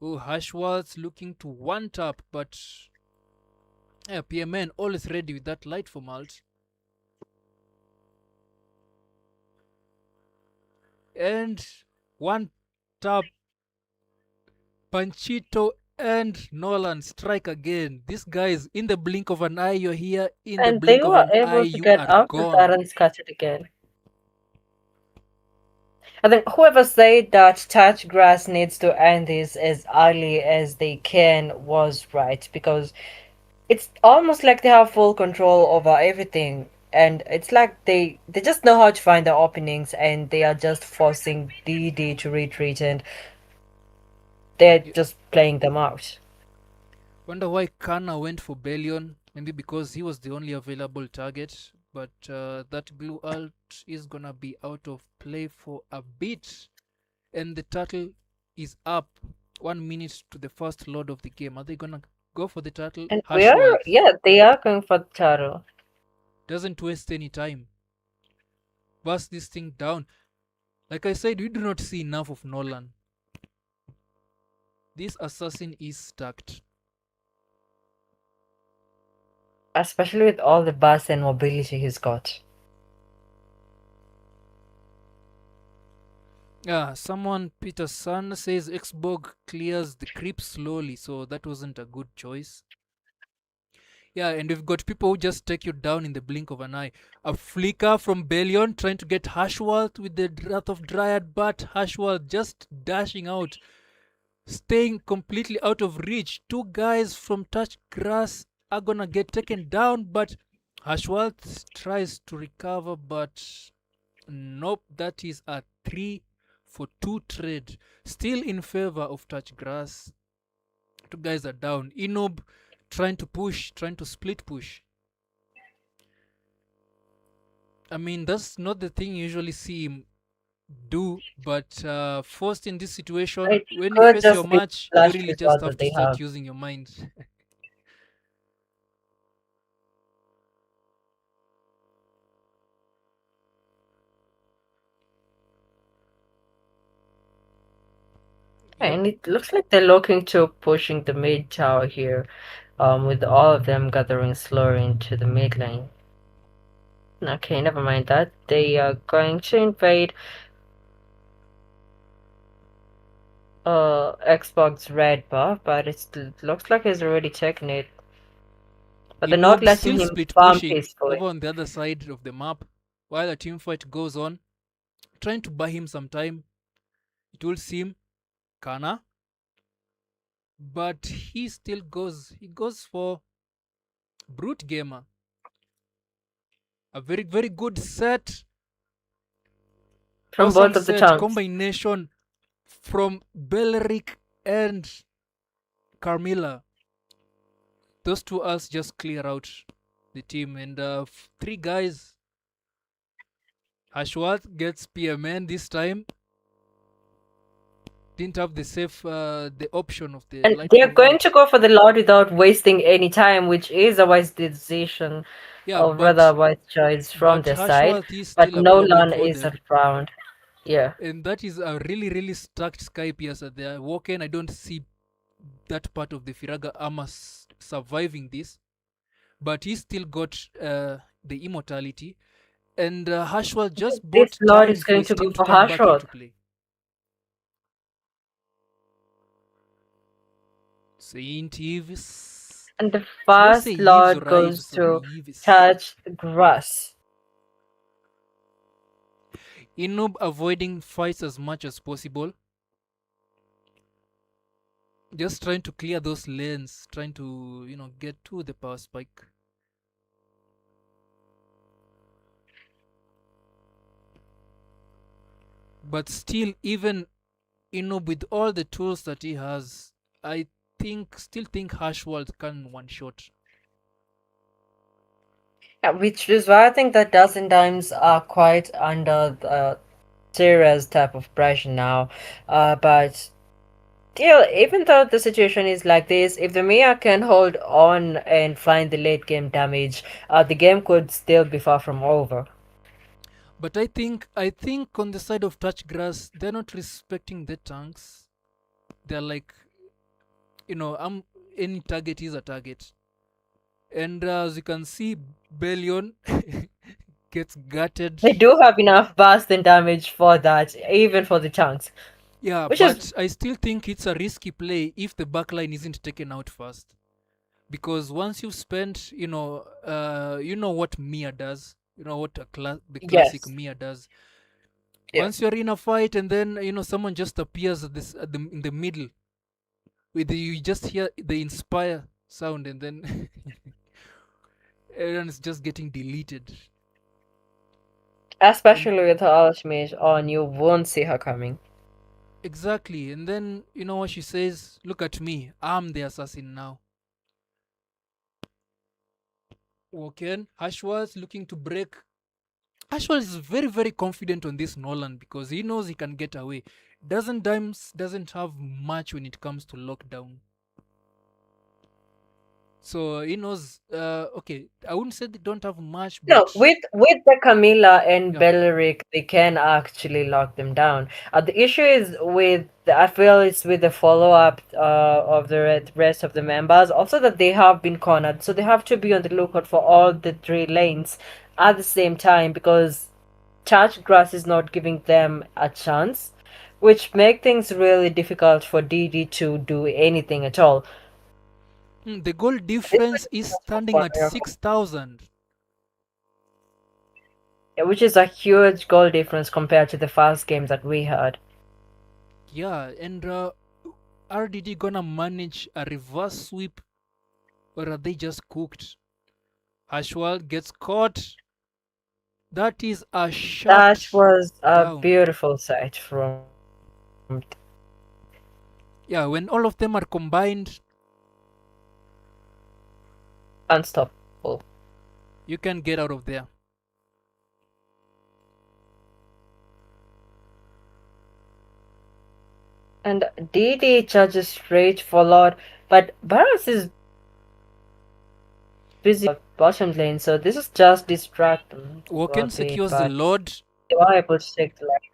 Oh, Hashworth looking to one tap, but yeah, PMN always ready with that light from alt. And one tap. Panchito and Nolan strike again. These guys, in the blink of an eye, you're here. In the And they blink of were an eye, able to you get are out of that gone. unscattered again. I think whoever said that touch grass needs to end this as early as they can was right, because it's almost like they have full control over everything, and it's like they just know how to find the openings, and they are just forcing DD to retreat, and they're You just playing them out. wonder why Kana went for Bellion. Maybe because he was the only available target. but that glue alt is gonna be out of play for a bit, and the turtle is up 1 minute to the first load of the game. Are they gonna go for the turtle? And Hashworth yeah, they are going for the title. doesn't waste any time. Bust this thing down. Like I said, we do not see enough of Nolan. This assassin is stacked. Especially with all the buzz and mobility he's got. Yeah, someone, Peter Sun, says Xborg clears the creep slowly, so that wasn't a good choice. Yeah, and we've got people who just take you down in the blink of an eye. A flicker from Bellion trying to get Hashworth with the Wrath of Dryad, but Hashworth just dashing out, staying completely out of reach. Two guys from Touch Grass are gonna get taken down, but Hashworth tries to recover, but nope, that is a 3-for-2 trade. Still in favor of Touch Grass. Two guys are down. Inob trying to push, trying to split push. I mean, that's not the thing you usually see him do, but forced in this situation, It when you could face your just be match, you last really just result have that to they start have. using your mind. Yep. And it looks like they're looking to pushing the mid tower here, with all of them gathering slower into the mid lane. Okay, never mind that. They are going to invade Xbox red buff, but it looks like he's already taken it. But they're not Inob letting still him split farm pushing peacefully. over on the other side of the map while the team fight goes on, trying to buy him some time. It will seem Kana, but he still goes. He goes for Brute Gamer. A very, very good set. From Awesome both of the set chunks. combination from Belric and Carmilla. Those two us just clear out the team, and three guys. Hashworth gets PMN this time. Didn't have the safe, the option of the And they're Lightning going ult. to go for the Lord without wasting any time, which is a wise decision, Yeah, or rather a wise choice from but their side. Hashworth is But still a problem Nolan for is them. around. Yeah. And that is a really, really stacked Sky Piercer there. Woken, I don't see that part of the Firaga armor surviving this. But he still got the immortality. And Hashworth just This bought Lord time is for going his to go team to for come back Hashroth. into play. Saint Yves. And the Should I say first Yves Lord or Ives? goes Sorry, to Yves. touch grass. Inub avoiding fights as much as possible. Just trying to clear those lanes, trying to, get to the power spike. But still, even Inub with all the tools that he has, I still think Hashworld can one shot. Yeah, which is why I think that dozen times are quite under the serious type of pressure now. But still, even though the situation is like this, if the Mia can hold on and find the late game damage, the game could still be far from over. But I think on the side of Touchgrass, they're not respecting the tanks. They're like, any target is a target. And as you can see, Bellion gets gutted. They do have enough burst and damage for that, even for the chunks. Yeah, Which is but I still think it's a risky play if the backline isn't taken out first. Because once you've spent, you know what Mia does. You know what the classic yes, Mia does. yeah. Once you're in a fight and then someone just appears in the middle, you just hear the inspire sound and then everyone's just getting deleted. And Especially with her ultimate on, you won't see her coming. exactly, and then you know what she says? Look at me, I'm the assassin now. Woken. Hashwell's looking to break. Hashwell is very, very confident on this Nolan because he knows he can get away. Doesn't have much when it comes to lockdown. So he knows. Okay, I wouldn't say they don't have much, No, but with the Camilla and yeah. Belleric, they can actually lock them down. The issue is I feel it's with the follow up of the rest of the members. Also, that they have been cornered, so they have to be on the lookout for all the three lanes at the same time because touch grass is not giving them a chance, which make things really difficult for DD to do anything at all. The goal This difference is is just for standing fun, at yeah. 6,000. Yeah, which is a huge goal difference compared to the first games that we had. Yeah, and RDD gonna manage a reverse sweep, or are they just cooked? Hashwell gets caught. That is a That shut was a down. beautiful sight from Yeah, when all of them are combined, unstoppable. you can get out of there. And DD charges straight for Lord, but Barras is busy bottom lane, so this is just distract them a Woken bit, secures the but Lord, they were able to take the lane.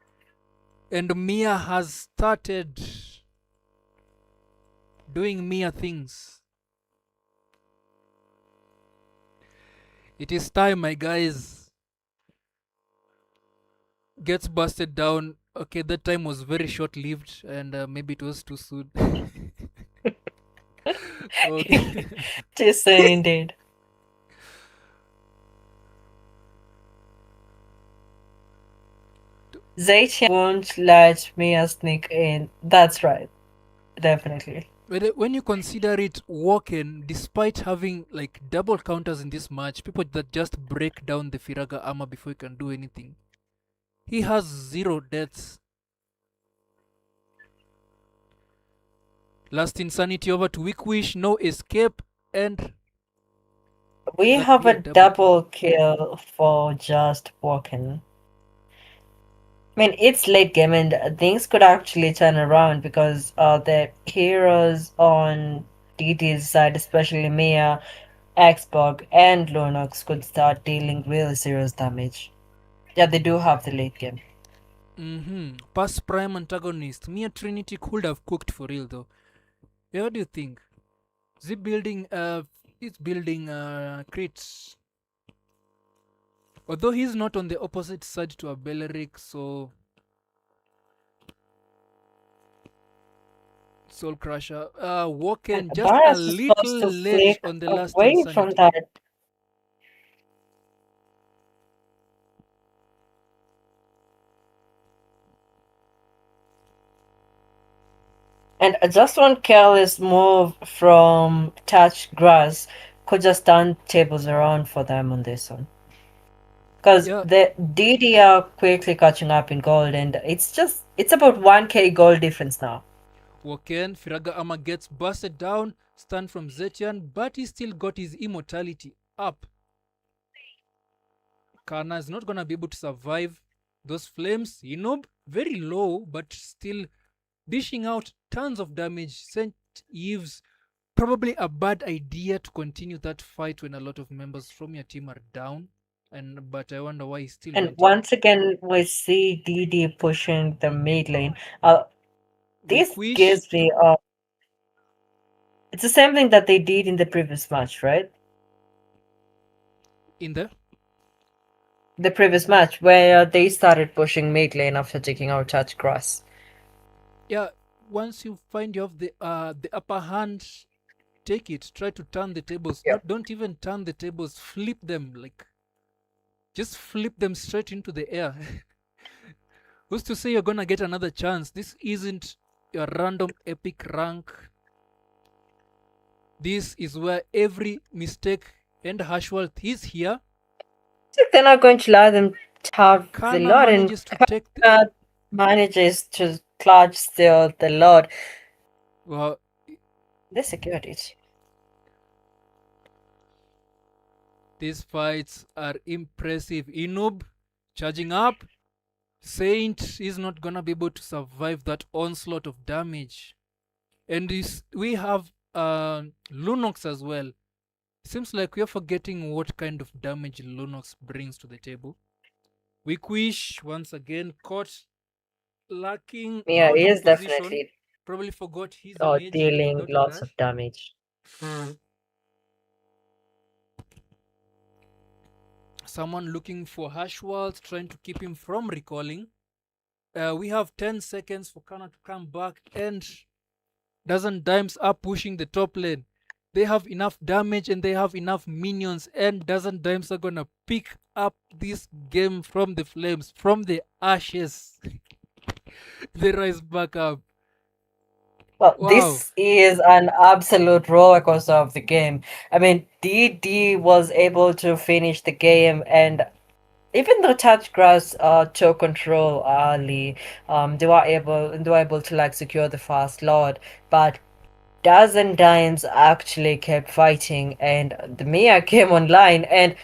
and Mia has started doing Mia things. It is time, my guys. Gets busted down. Okay, that time was very short lived, and maybe it was too soon. Okay. Just saying, indeed. Zaytian won't let Mia sneak in. That's right, definitely. When you consider it, Woken, despite having like double counters in this match, people that just break down the Firaga armor before he can do anything, he has 0 deaths. Last Insanity over to Weak Wish, no escape, and We that have a clear double kill. double kill for just walking. I mean, it's late game and things could actually turn around because the heroes on DD's side, especially Mia, Xbox, and Lunox, could start dealing really serious damage. Yeah, they do have the late game. Past Prime antagonist. Mia Trinity could have cooked for real though. Yeah, what do you think? Is he building he's building crits. Although he's not on the opposite side to a Beleric, so Soul Crusher. And Woken just a Barras is little supposed to ledge flick on the last away from Insanity. that. And just one careless move from Touch Grass could just turn tables around for them on this one. Because Yeah, the DD are quickly catching up in gold, and it's about 1k gold difference now. Woken, Firaga Ama gets busted down, stun from Zetian, but he still got his immortality up. Kana is not gonna be able to survive those flames. Inob, very low, but still dishing out tons of damage. Sent Eves, probably a bad idea to continue that fight when a lot of members from your team are down. But I wonder why he still And went in. once again, we see DD pushing the mid lane. Weak This Wish gives me it's the same thing that they did in the previous match, right? in there. The previous match where they started pushing mid lane after taking out Touch Grass. Yeah, once you find you have the upper hand, take it. Try to turn the tables. Yeah. Not don't even turn the tables. Flip them, like just flip them straight into the air. Who's to say you're gonna get another chance? This isn't your random epic rank. This is where every mistake, and Hashworth is here. They're not going to allow them to have the Kana Lord, and manages to take the. Kana manages to clutch still the Lord. Well, They secured it. These fights are impressive. Inub charging up. Saint is not gonna be able to survive that onslaught of damage. And we have Lunox as well. Seems like we are forgetting what kind of damage Lunox brings to the table. Wickwish once again caught lacking Yeah, out he of is position. definitely Probably forgot his mage dealing without a lots of dash. damage. Hmm. Someone looking for Hashwald, trying to keep him from recalling. We have 10 seconds for Kana to come back, and Dozen Dimes are pushing the top lane. They have enough damage and they have enough minions, and Dozen Dimes are gonna pick up this game from the flames, from the ashes. They rise back up. Well, Wow. this is an absolute roller coaster of the game. I mean, DD was able to finish the game, and even though touch grass took control early, they were able to like secure the fast lord, but dozen times actually kept fighting, and the Mia came online, and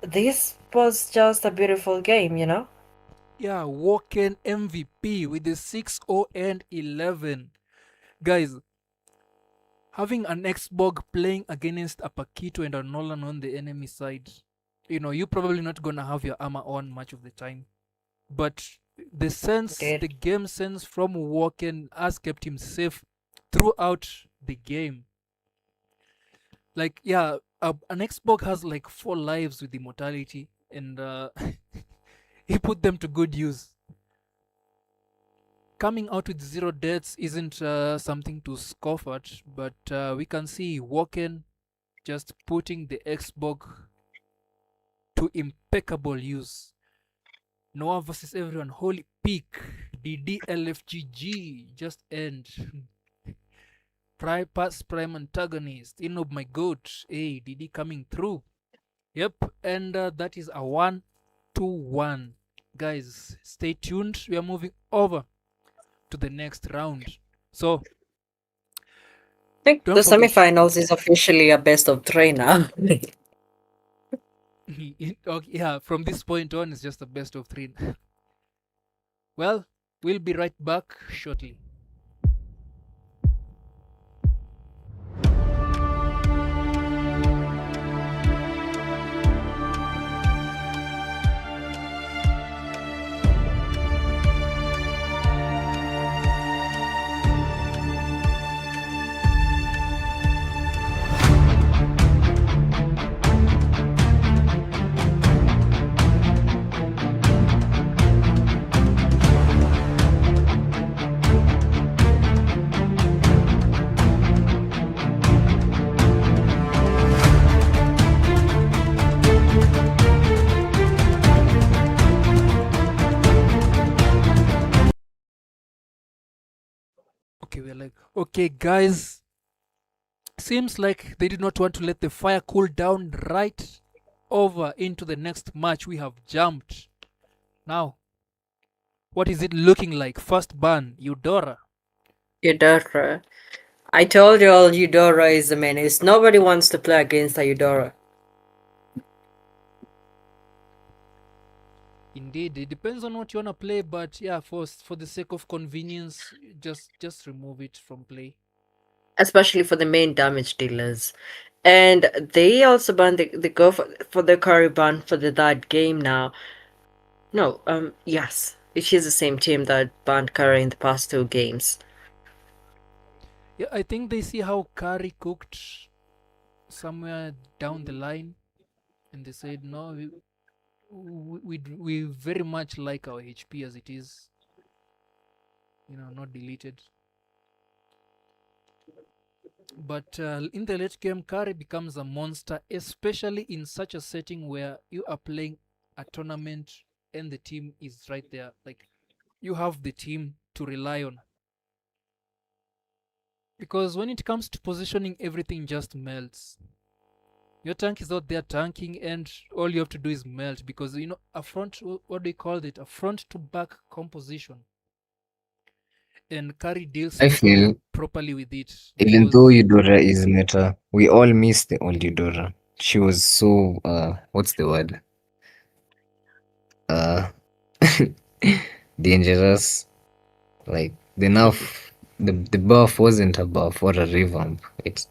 this was just a beautiful game, you know. Yeah, Woken MVP with the 6-0 and 11. Guys, having an Xbog playing against a Paquito and a Nolan on the enemy side, you're probably not gonna have your armor on much of the time. But the Did game sense from Woken has kept him safe throughout the game. Like, yeah, an Xbog has like 4 lives with immortality, and he put them to good use. Coming out with 0 deaths isn't something to scoff at, but we can see Woken just putting the Xbox to impeccable use. Noah versus everyone, holy peak. DDLFGG just end. Past prime antagonist, Inob my goat. Hey, DD coming through. Yep, and that is a 1-1. Guys, stay tuned. We are moving over to the next round. So I think the don't forget. semifinals is officially a best of three now. Okay, yeah, from this point on, it's just the best of three. Well, we'll be right back shortly. Okay, we're like, okay, guys. Seems like they did not want to let the fire cool down. Right over into the next match, we have jumped. Now, what is it looking like? First ban, Eudora. Eudora. I told you all Eudora is the menace. Nobody wants to play against a Eudora. Indeed, it depends on what you wanna play, but yeah, for the sake of convenience, just remove it from play. Especially for the main damage dealers. And they also ban they go for the curry ban for that game now. No, yes. It is the same team that banned curry in the past two games. Yeah, I think they see how Curry cooked somewhere down the line, and they said, no, we very much like our HP as it is, not deleted. But in the late game, Curry becomes a monster, especially in such a setting where you are playing a tournament and the team is right there. Like, you have the team to rely on. Because when it comes to positioning, everything just melts. Your tank is out there tanking, and all you have to do is melt because a front. What do you call it? A front to back composition, and Curry deals I feel properly with it even though because Eudora is meta, we all miss the old Eudora. She was so what's the word? Uh dangerous. Like the nerf, the buff wasn't a buff or a revamp. It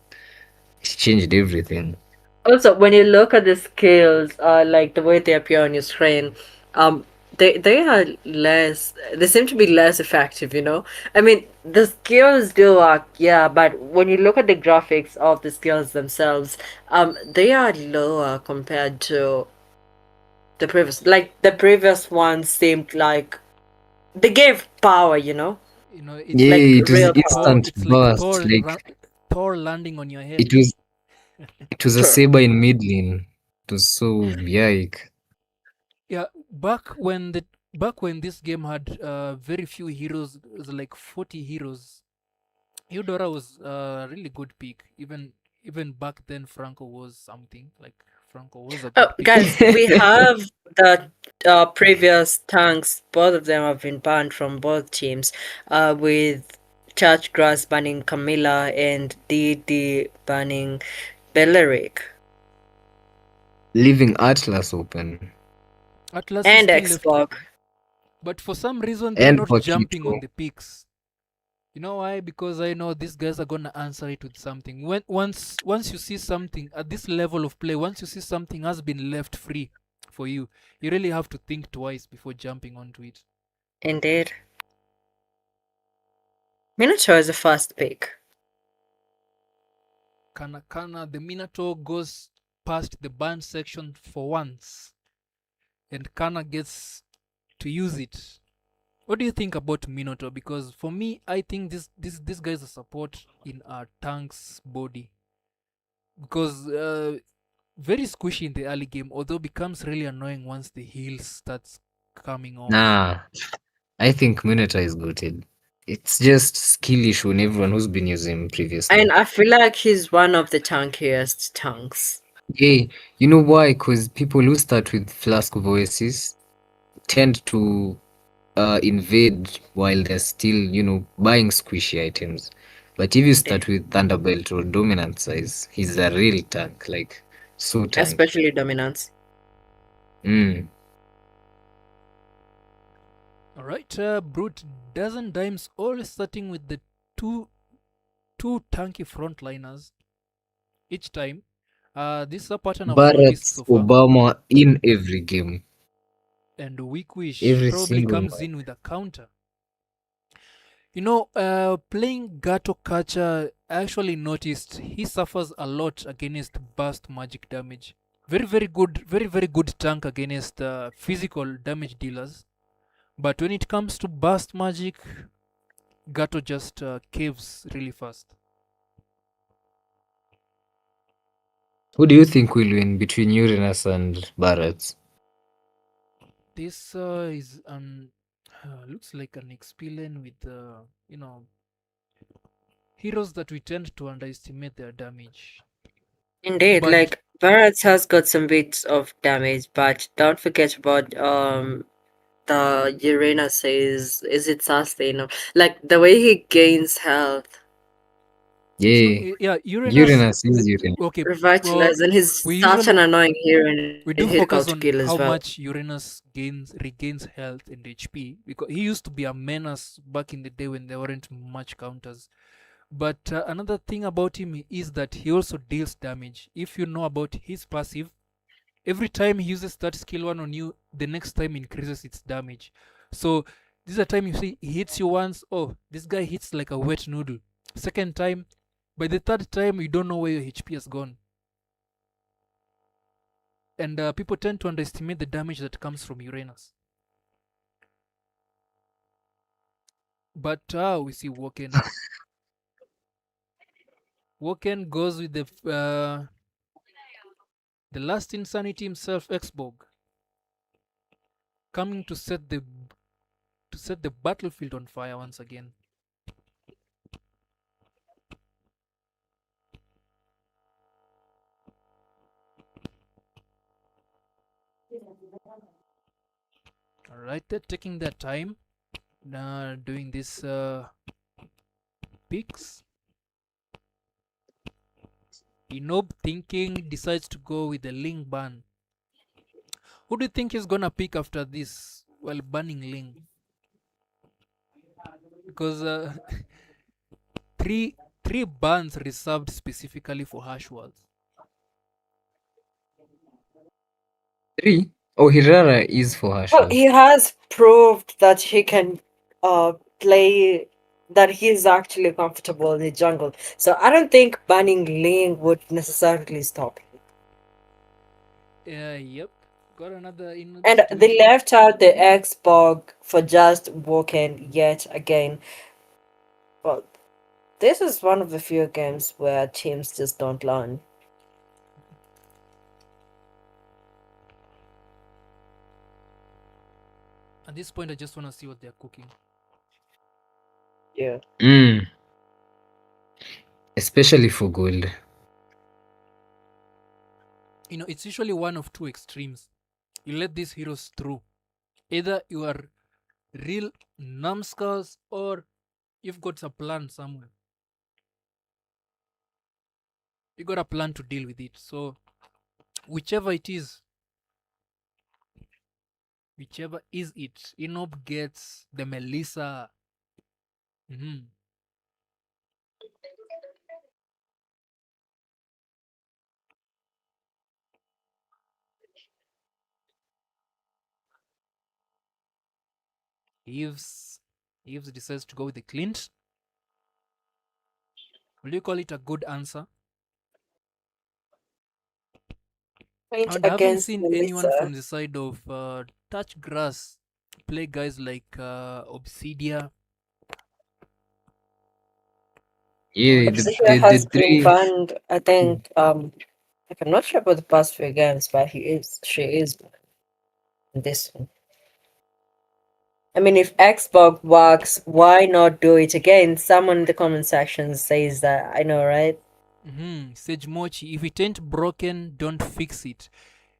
changed everything. Also, when you look at the skills, like the way they appear on your screen, um, they are less. They seem to be less effective. I mean, the skills do work, yeah, but when you look at the graphics of the skills themselves, they are lower compared to the previous. Like the previous ones seemed like they gave power. It's Yeah, Like like it was real power. instant burst. Like Thor landing on your it head. was it was a True. saber in mid lane. It was so yike. Yeah, back when this game had very few heroes, it was like 40 heroes. Eudora was a really good pick. Even back then, Franco was something. Like Franco was a Oh, good pick guys, back then. we have the previous tanks. Both of them have been banned from both teams, with Church Grass banning Camilla and DD banning Belleric Leaving Atlas open. Atlas is and still left Xbox. open, but for some reason they're And not jumping on Paquito. the picks. You know why? Because I know these guys are gonna answer it with something. Once you see something at this level of play, once you see something has been left free for you, you really have to think twice before jumping onto it. Indeed. Minotaur is a first pick. Kana, the Minotaur goes past the ban section for once, and Kana gets to use it. What do you think about Minotaur? Because for me, I think this guy is a support in our tank's body, because very squishy in the early game, although becomes really annoying once the heal starts coming off. Nah, I think Minotaur is goated. It's just skill issue in everyone who's been using him previously. And I feel like he's one of the tankiest tanks. Yeah, you know why? Because people who start with Flask voices tend to invade while they're still, buying squishy items. But if you Indeed. start with Thunderbolt or Dominant Size, he's a real tank, like so tanky. Especially dominance. Mm. All right, Brute doesn't dimes always starting with the two tanky frontliners each time. This is a pattern I've noticed Barrett's so far. Obama in every game, And Weak Wish every probably single comes one. in with a counter. Playing Gato Kacha, I actually noticed he suffers a lot against burst magic damage. Very good tank against physical damage dealers. But when it comes to burst magic, Gato just caves really fast. Who do you think will win between Uranus and Barrett's? This is looks like an XP lane with heroes that we tend to underestimate their damage. Indeed, But like Barrett has got some bits of damage, but don't forget about the Uranus is it sustainable? Like the way he gains health, so Yeah, yeah, Uranus. Uranus is Uranus. Okay, well, revitalize, and he's we such an usually annoying hero and we do difficult to focus kill on as how well. much Uranus regains health and HP, because he used to be a menace back in the day when there weren't much counters. But another thing about him is that he also deals damage. If you know about his passive, every time he uses that skill one on you, the next time increases its damage. So this is a time you see he hits you once. Oh, this guy hits like a wet noodle. Second time, by the third time, you don't know where your HP has gone. And people tend to underestimate the damage that comes from Uranus. But we see Woken. Woken goes with the last insanity himself, Xbog, coming to set the battlefield on fire once again. All right, they're taking their time, doing this picks. Inob thinking decides to go with the Ling ban. Who do you think he's gonna pick after this while banning Ling? Because three bans reserved specifically for Hashwalls. 3? Oh, Hirara is for Well, Herschel. he has proved that he can play, that he's actually comfortable in the jungle. So I don't think banning Ling would necessarily stop him. Yep. Got another in And they situation. left out the Xbox for just walking yet again. Well, this is one of the few games where teams just don't learn. At this point, I just want to see what they're cooking. Yeah. Mm. Especially for gold. It's usually one of two extremes. You let these heroes through. Either you are real numbskulls or you've got a plan somewhere. You got a plan to deal with it. So whichever it is, Inob gets the Melissa. Mhm. Eves decides to go with the Clint. Will you call it a good answer? Point And I haven't against seen anyone Melissa. from the side of Touch Grass play guys like Obsidia or Yeah, even Obsidia the has Kari. been 3. banned, I think, like, I'm not sure about the past few games, but she is in this one. I mean, if Xbox works, why not do it again? Someone in the comment section says that. I know, right? Sage Mochi, if it ain't broken, don't fix it.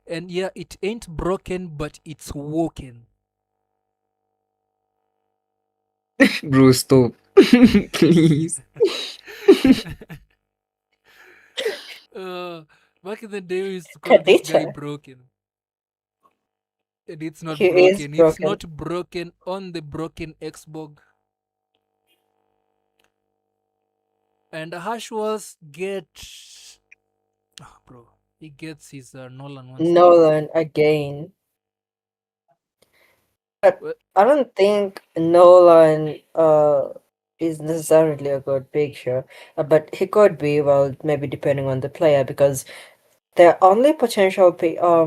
And yeah, it ain't broken, but it's woken. Bro, stop. Please. uh, Back in the day, we used to call this guy Kadita. broken. And it's not He is broken. It's broken. not broken on the broken Xbox. And Hashwas get. Oh, bro. He gets his Nolan once again. Nolan again. But Well, I don't think Nolan is necessarily a good picture. But he could be, well, maybe depending on the player, because the only potential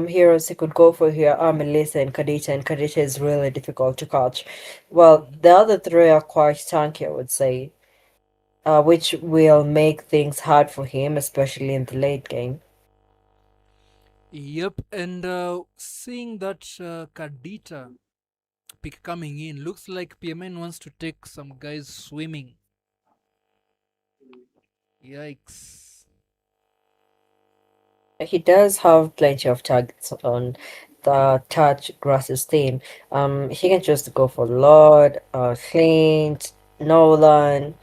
heroes he could go for here are Melissa and Kadita is really difficult to catch. Well, mhm. the other three are quite tanky, I would say, which will make things hard for him, especially in the late game. Yep, and seeing that Kadita pick coming in, looks like PMN wants to take some guys swimming. Yikes. He does have plenty of targets on the touch grasses team. He can just go for Lord, Clint, Nolan.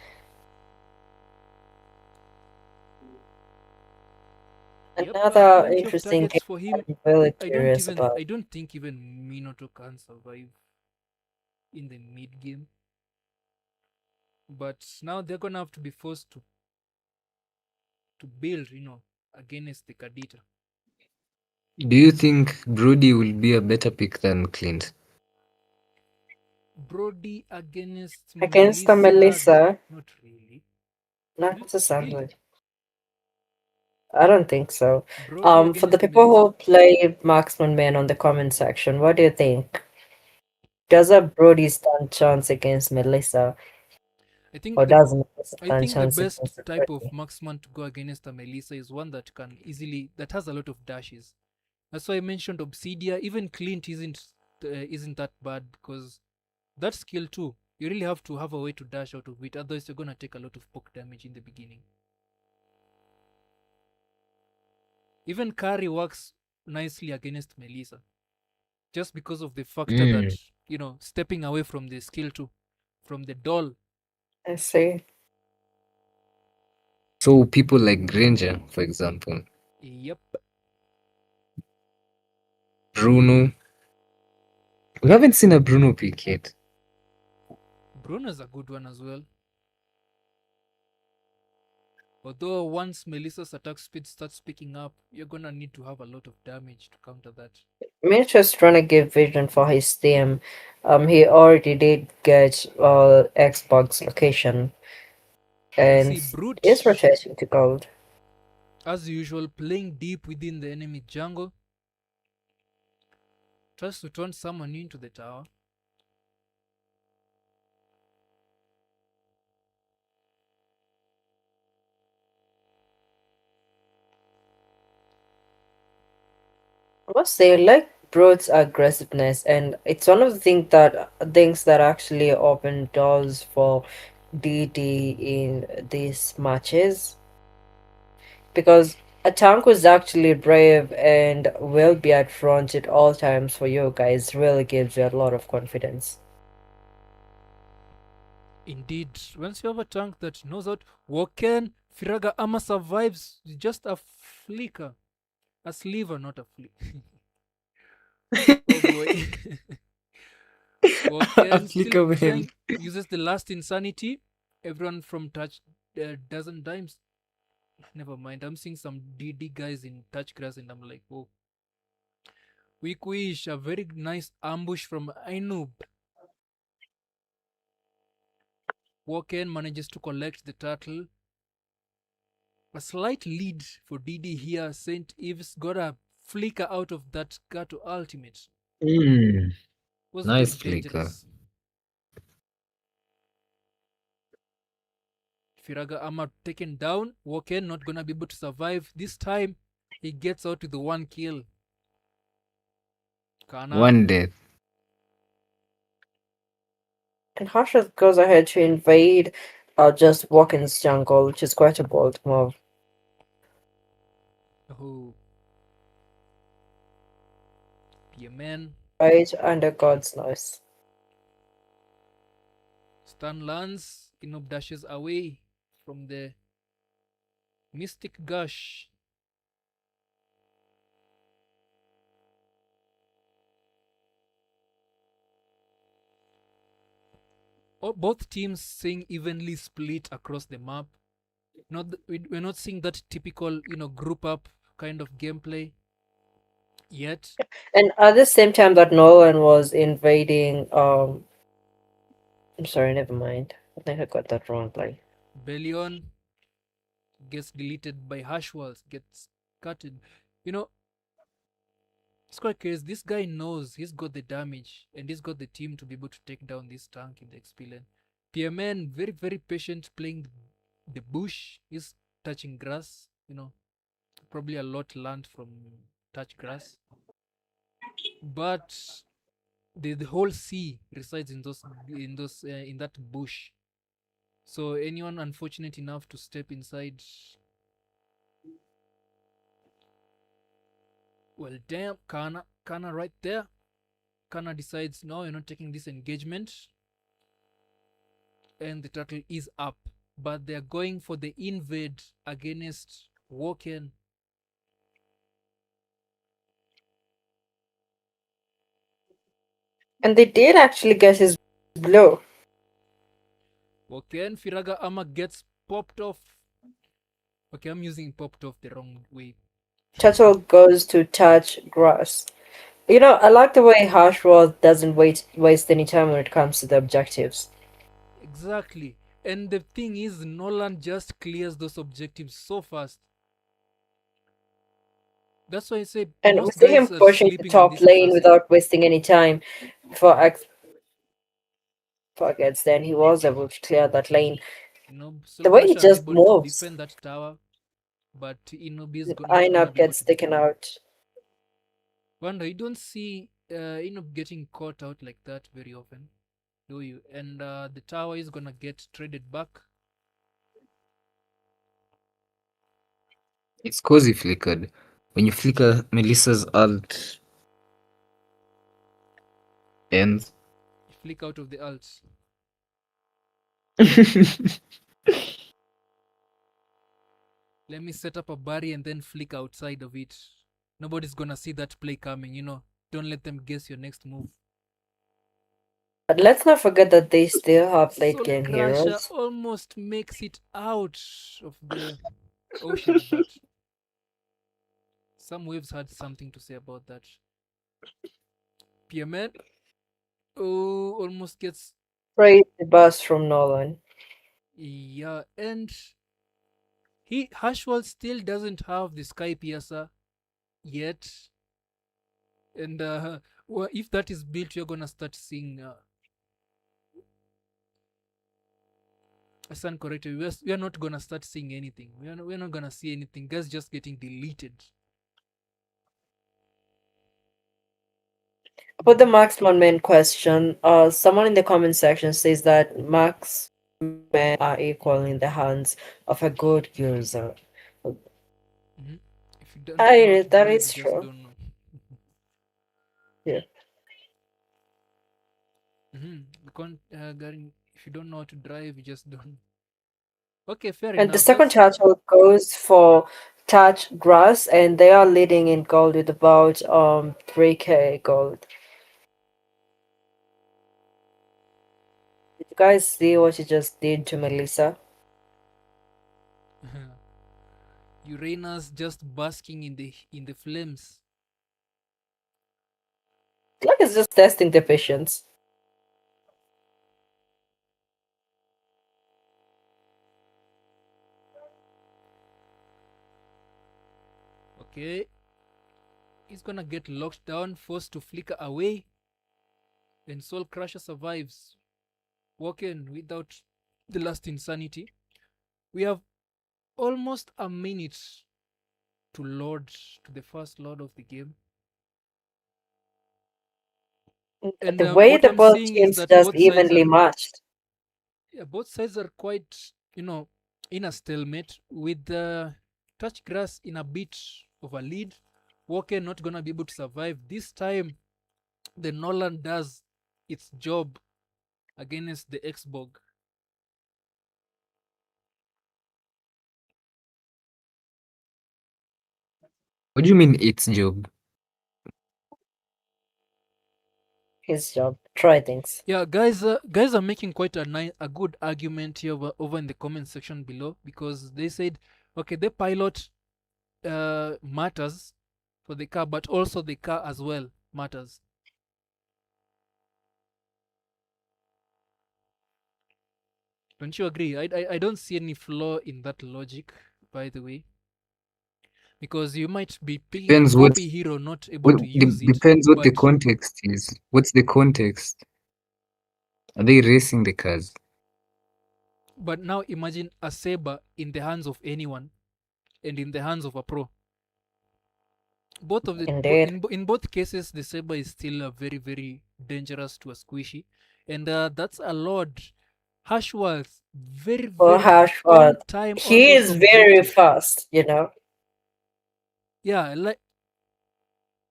Yep, Another plenty of interesting game targets for him. I'm really I don't curious even about. I don't think even Minato can survive in the mid game. But now they're gonna have to be forced to build, against the Kadita. Do you think Brody will be a better pick than Clint? Brody against Against the Melissa, Melissa, not really. not Really? necessarily. I don't think so. Brody For the against people Melissa? who play Marksman Man on the comment section, what do you think? Does a Brody stand chance against Melissa, I think or the does Melissa I stand think the chance best against the type of Brody? marksman to go against a Melissa is one that has a lot of dashes. That's why I mentioned Obsidia. Even Clint isn't that bad because that skill too. You really have to have a way to dash out of it. Otherwise, you're gonna take a lot of poke damage in the beginning. Even Kari works nicely against Melissa, just because of the factor that Mm. stepping away from the skill too, from the doll. I see. So people like Granger, for example, Yep. Bruno. We haven't seen a Bruno pick yet. Bruno's a good one as well. Although once Melissa's attack speed starts picking up, you're gonna need to have a lot of damage to counter that. Mitch is trying to give vision for his team. He already did get Xbox location You and see, is Brute, rotating to gold. as usual, playing deep within the enemy jungle, tries to turn someone into the tower. I must say, I like Broad's aggressiveness, and it's one of the things that actually open doors for DD in these matches because a tank was actually brave and will be at front at all times for you guys. Really gives you a lot of confidence. Indeed, once you have a tank that knows how to walk in, Firaga Ama survives just a flicker. A sliver, not a flick. Oh boy. Woken still Flicker man. trying, uses the last insanity. Everyone from touch doesn't dimes. Never mind. I'm seeing some DD guys in touch grass and I'm like, oh. Weak wish, a very nice ambush from Ainub. Woken manages to collect the turtle. A slight lead for DD here. St. Eve's got a flicker out of that Gato ultimate. Mm, Was very nice flicker. dangerous. Firaga Ama taken down. Woken not gonna be able to survive. This time he gets out with the one kill. Kana. One death. And Harsha goes ahead to invade just Walken's jungle, which is quite a bold move. Oh, be a man. Right under God's nose. Stun lands. Inob dashes away from the mystic gush. Both teams seeing evenly split across the map. We're not seeing that typical, group up kind of gameplay yet. And at the same time that Nolan was invading, I'm sorry, never mind. I think I got that wrong. Like, Bellion gets deleted by Hashwalls, gets cutted. You know, it's quite curious. This guy knows he's got the damage and he's got the team to be able to take down this tank in the XP lane. PMN, very, very patient playing the bush. He's touching grass, probably a lot learned from touch grass. But the whole sea resides in that bush. So anyone unfortunate enough to step inside, well, damn, Kana right there. Kana decides, no, you're not taking this engagement, and the turtle is up. But they're going for the invade against Woken. and they did actually get his blow. Woken, Firaga Ama gets popped off. Okay, I'm using popped off the wrong way. Turtle goes to touch grass. I like the way Harshworld doesn't waste any time when it comes to the objectives. Exactly. And the thing is, Nolan just clears those objectives so fast. That's why I say And we most see him guys are pushing the sleeping on top this lane assassin. without wasting any time before X forgets. Then he was able to clear that lane. So The way he Basha just unable to moves, defend that tower, but Inobi is not gonna Einab be able gets to taken defend. out. Wonder, you don't see Inob getting caught out like that very often, do you? And the tower is gonna get traded back. It's cause he flickered. When you flicker, Melissa's ult ends. Flick out of the ults. Let me set up a barrier and then flick outside of it. Nobody's gonna see that play coming, you know. Don't let them guess your next move. But let's not forget that they still have late Soul game Crusher heroes. almost makes it out of the ocean, but some waves had something to say about that. PMN, oh, almost gets. Praise the bus from Nolan. Yeah, and Hashwell still doesn't have the Sky Piercer yet. And well, if that is built, you're gonna start seeing. I stand corrected. We are not gonna start seeing anything. We're not gonna see anything. Guys just getting deleted. About the marksman question, someone in the comment section says that marksmen are equal in the hands of a good user. Mhm. If you don't know how to That drive, you is just true. don't know. Yeah. If you don't know how to drive, you just don't. Okay, fair And the enough. second That's title goes for Touch Grass, and they are leading in gold with about 3k gold. Did you guys see what you just did to Melissa? Uranus just basking in the flames. Like it's just testing the patience. Okay, he's gonna get locked down, forced to flicker away, and Soul Crusher survives, walking without the last insanity. We have almost a minute to load to the first load of the game. And The way what the I'm both seeing is teams that just evenly matched. both sides are quite, in a stalemate, with the touch grass in a bit of a lead. Walker not gonna be able to survive this time. The Nolan does its job against the Xbog. What do you mean its job? His job. Try things. Yeah, guys are making quite a good argument here over in the comment section below, because they said, okay, the pilot matters for the car, but also the car as well matters. Don't you agree? I don't see any flaw in that logic, by the way, because you might be picking an Depends OP what, hero, not able to use it, depends what the but context is. What's the context? Are they racing the cars? now imagine a saber in the hands of anyone and in the hands of a pro. Both of the Indeed. in both cases, the saber is still very very dangerous to a squishy, and that's a lot. Hashworth very For very on Hashford, time, on he those is very objectives. fast, you know. Yeah, like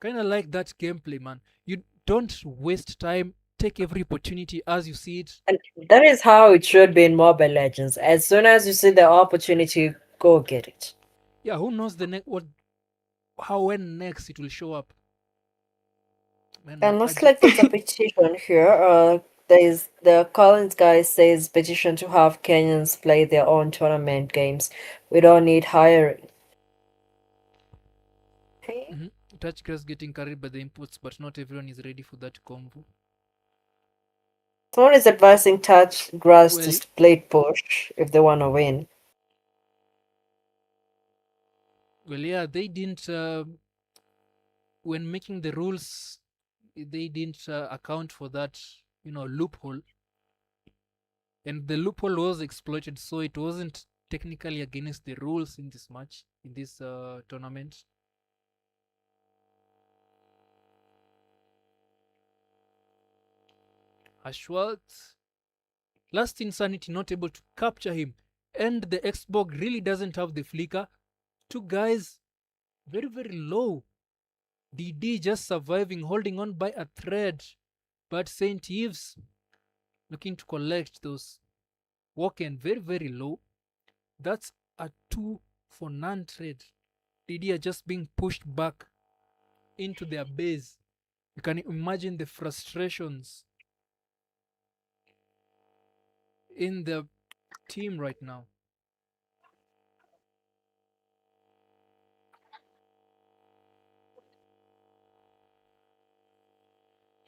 kind of like that gameplay, man. You don't waste time. Take every opportunity as you see it. And that is how it should be in Mobile Legends. As soon as you see the opportunity, go get it. Yeah, who knows the next what how when next it will show up. Man, And I looks just like there's a petition here. There's the Collins guy says petition to have Kenyans play their own tournament games. We don't need hiring. Okay. Touch grass getting carried by the inputs, but not everyone is ready for that convo. Someone is advising Touch Grass to Well, split push if they want to win. yeah, they didn't. When making the rules, they didn't account for that, loophole, and the loophole was exploited. So it wasn't technically against the rules in this match, in this tournament. Ashworth, last insanity, not able to capture him, and the Xbog really doesn't have the flicker. Two guys very very low. DD just surviving, holding on by a thread, but Saint Yves looking to collect those. Walking very very low. That's a 2 for non-trade. DD are just being pushed back into their base. You can imagine the frustrations in the team right now.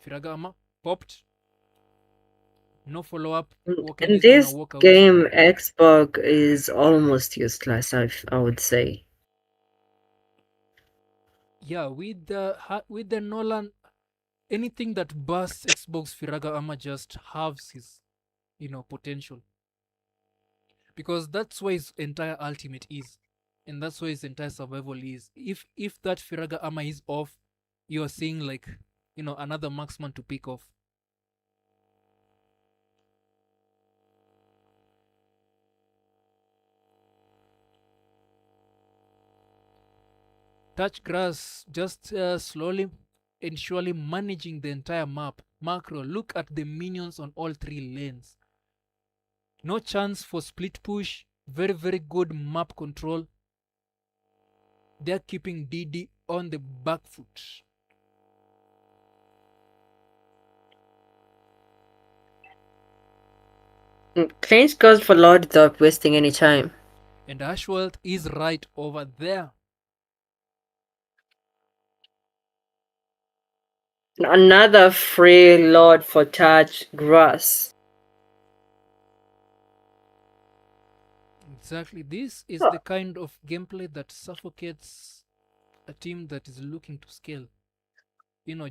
Firagama popped. No follow-up. Woken In is gonna this walk out. game, Xbox is almost useless, I would say. Yeah, with the Nolan, anything that bursts Xbox Firagama just halves his potential. Because that's why his entire ultimate is. And that's why his entire survival is. If that Firagama is off, you're seeing like another marksman to pick off. Touch grass just slowly and surely managing the entire map. Macro, look at the minions on all three lanes. No chance for split push. Very, very good map control. They're keeping DD on the back foot. Cleanse goes for Lord without wasting any time. And Ashworth is right over there. Another free Lord for touch grass. Exactly. This is Oh, the kind of gameplay that suffocates a team that is looking to scale.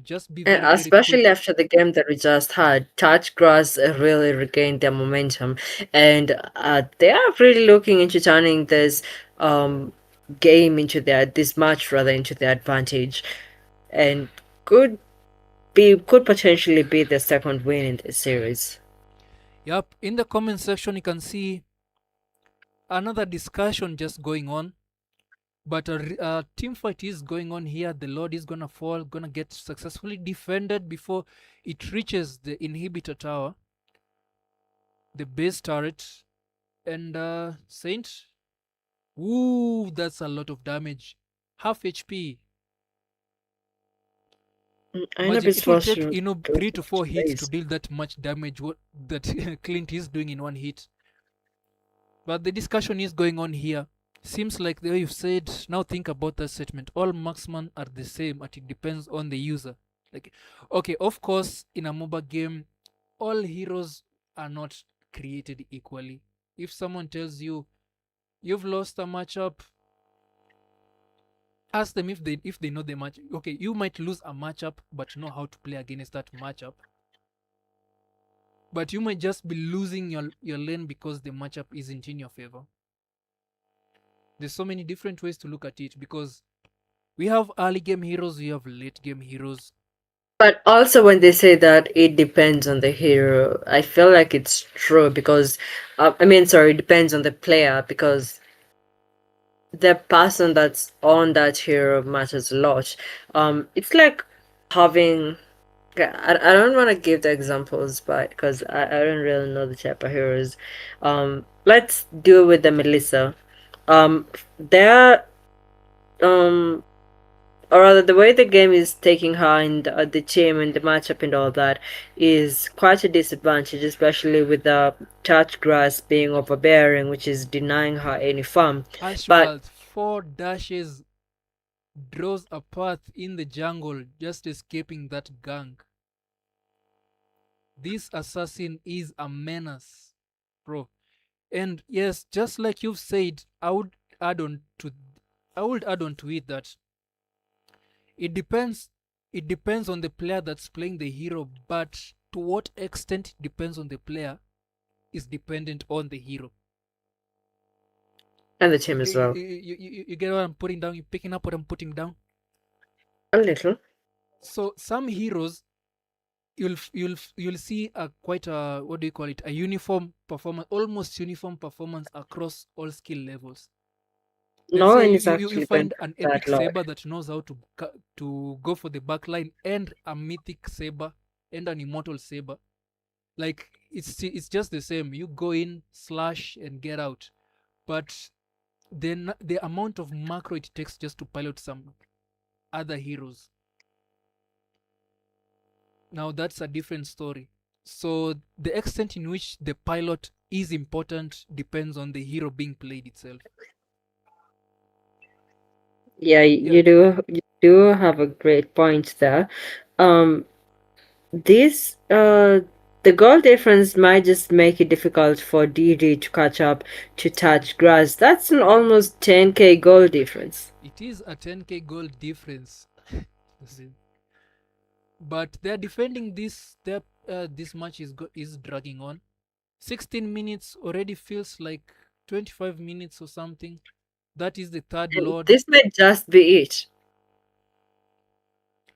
Just be and very, very especially quick. after the game that we just had, touch grass really regained their momentum, and they are really looking into turning this game into this match rather into their advantage, and could potentially be the second win in this series. Yup. In the comment section, you can see another discussion just going on. But a team fight is going on here. The Lord is gonna fall, gonna get successfully defended before it reaches the inhibitor tower, the base turret, and Saint. Ooh, that's a lot of damage. Half HP. I know Imagine it's it will supposed take to go 3 to 4 hits to space. deal that much damage. What that Clint is doing in one hit. But the discussion is going on here. Seems like the way you've said, now think about that statement. All marksmen are the same, but it depends on the user. Like, okay, of course, in a MOBA game, all heroes are not created equally. If someone tells you you've lost a matchup, ask them if they know the match. Okay, you might lose a matchup, but know how to play against that matchup. But you might just be losing your lane because the matchup isn't in your favor. There's so many different ways to look at it because we have early game heroes, we have late game heroes. But also, when they say that it depends on the hero, I feel like it's true because, sorry, it depends on the player because the person that's on that hero matters a lot. It's like having. I don't want to give the examples, but because I don't really know the type of heroes. Let's do with the Melissa. There, um, or rather the way the game is taking her and the team and the matchup and all that is quite a disadvantage, especially with the touch grass being overbearing, which is denying her any farm. But Ashwald 4 dashes, draws a path in the jungle, just escaping that gang. This assassin is a menace, bro. And yes, just like you've said, add on to I would add on to it that it depends on the player that's playing the hero, but to what extent it depends on the player is dependent on the hero. and the team as well, You get what I'm putting down? You're picking up what I'm putting down? a little. So some heroes you'll see a quite a, what do you call it, a uniform performance, almost uniform performance across all skill levels. Let's No say one you, is you, you actually going find to an that epic lot. saber that knows how to go for the backline, and a mythic saber and an immortal saber. Like it's just the same. You go in, slash, and get out. But the amount of macro it takes just to pilot some other heroes. Now that's a different story. So the extent in which the pilot is important depends on the hero being played itself. Yeah, Yeah, you do have a great point there. Um, this the goal difference might just make it difficult for DD to catch up to touch grass. That's an almost 10k goal difference. it is a 10k goal difference. But they're defending this. This match is dragging on. 16 minutes already feels like 25 minutes or something. That is the third And Lord. this might just be it.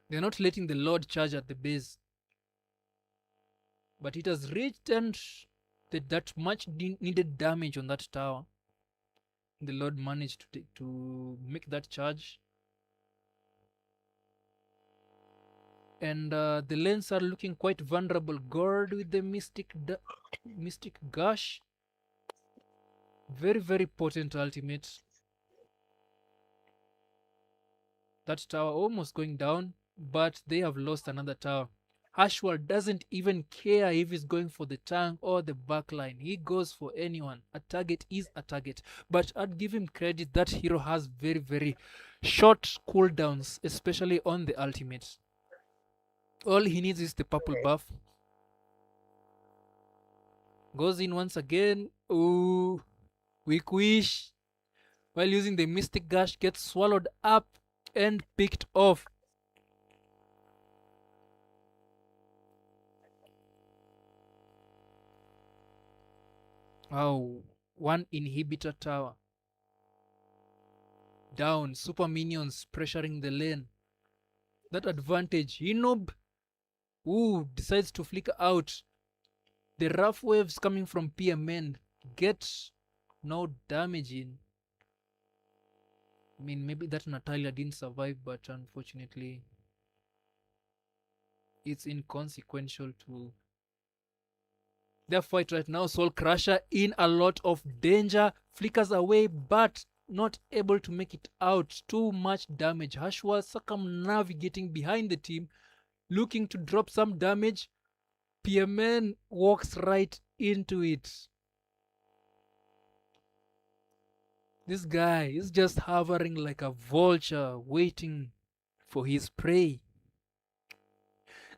They're not letting the Lord charge at the base. But it has reached and that much needed damage on that tower. The Lord managed to make that charge. And the lanes are looking quite vulnerable. Gord with the mystic gush. Very, very potent ultimate. That tower almost going down, but they have lost another tower. Ashwell doesn't even care if he's going for the tank or the backline. He goes for anyone. A target is a target. But I'd give him credit that hero has very, very short cooldowns, especially on the ultimate. All he needs is the purple buff. Goes in once again. Ooh, weak wish. While using the mystic gush, gets swallowed up and picked off. Oh, one inhibitor tower. Down, super minions pressuring the lane. That advantage, Inob, ooh, decides to flicker out. The rough waves coming from PMN get no damage in. I mean, maybe that Natalia didn't survive, but unfortunately, it's inconsequential to their fight right now. Soul Crusher in a lot of danger, flickers away, but not able to make it out. Too much damage. Hashwa circumnavigating behind the team, looking to drop some damage. PMN walks right into it. This guy is just hovering like a vulture, waiting for his prey.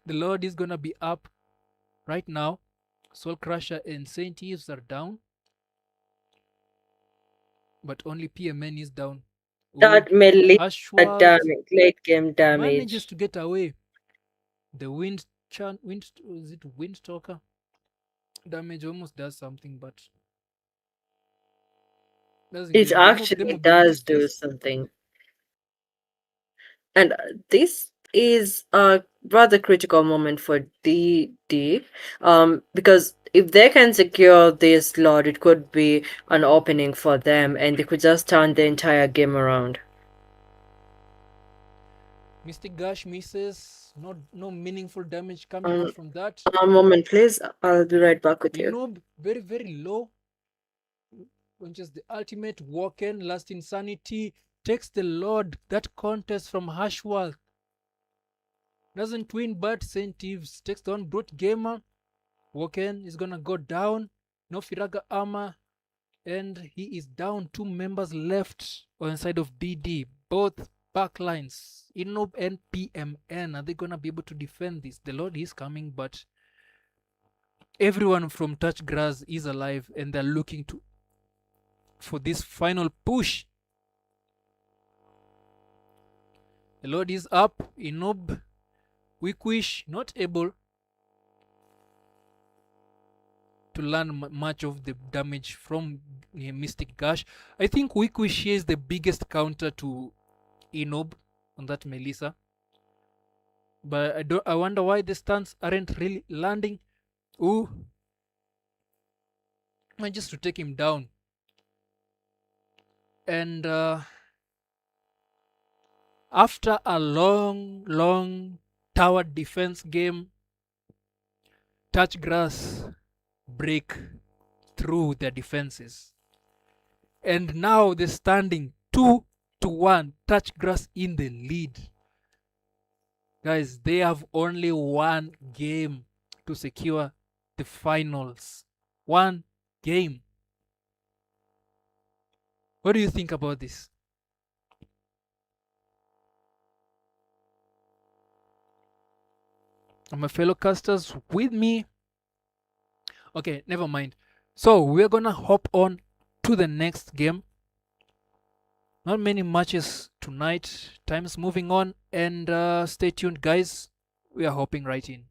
The Lord is gonna be up right now. Soul Crusher and Saint Eves are down, but only PMN is down. Ooh, That may lead to Ashworth damage, late game manages damage. to get away. The is it Windstalker? Damage almost does something, but doesn't It get the actually mobility does is do just something. And this is a rather critical moment for DD, because if they can secure this slot, it could be an opening for them, and they could just turn the entire game around. Mystic Gush misses. No meaningful damage coming out from that. A moment, please. I'll be right back with you. Inob very, very low. Launches the ultimate. Walken, Last Insanity, takes the Lord. That contest from Hashwal. Doesn't win, but Saint Eves takes down Brute Gamer. Walken is gonna go down. No Firaga armor. And he is down. 2 members left on the side of DD. Both backlines, Inob and PMN. Are they gonna be able to defend this? The Lord is coming, but everyone from Touch Grass is alive, and they're looking for this final push. The Lord is up. Inob, Weak Wish, not able to learn much of the damage from Mystic Gush. I think Weak Wish here is the biggest counter to Inob on that Melissa. But I wonder why the stunts aren't really landing. Ooh. Just to take him down. And after a long tower defense game, Touch Grass break through their defenses. And now they're standing 2-1. Touch grass in the lead. Guys, they have only one game to secure the finals. One game. What do you think about this? And my fellow casters with me. Okay, never mind. So we're gonna hop on to the next game. Not many matches tonight. Time's moving on, and stay tuned, guys. We are hopping right in.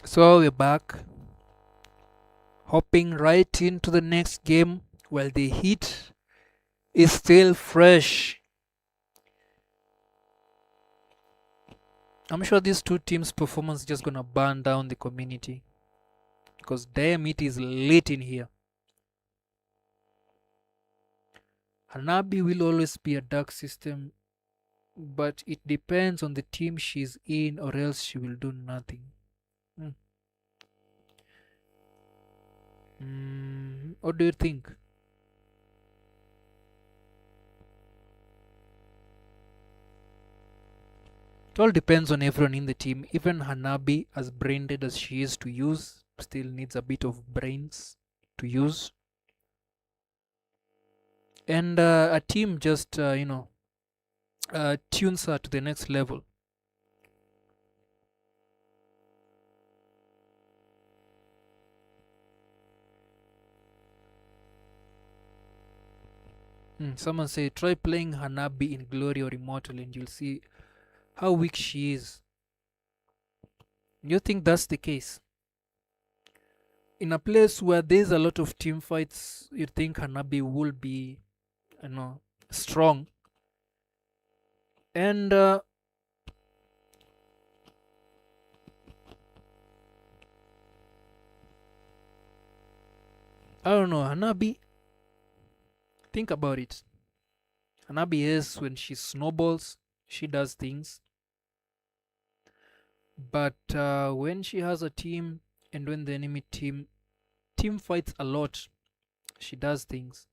So we're back, hopping right into the next game while the heat is still fresh. I'm sure these two teams' performance is just gonna burn down the community because damn, it is late in here. Hanabi will always be a dark system, but it depends on the team she's in, or else she will do nothing. What do you think? It all depends on everyone in the team. Even Hanabi, as brain dead as she is to use, still needs a bit of brains to use. And a team just, tunes her to the next level. Someone say, try playing Hanabi in Glory or Immortal and you'll see how weak she is. You think that's the case? In a place where there's a lot of team fights, you'd think Hanabi will be, strong. And I don't know, Hanabi, think about it. Hanabi is, when she snowballs, she does things. But when she has a team and when the enemy team fights a lot, she does things.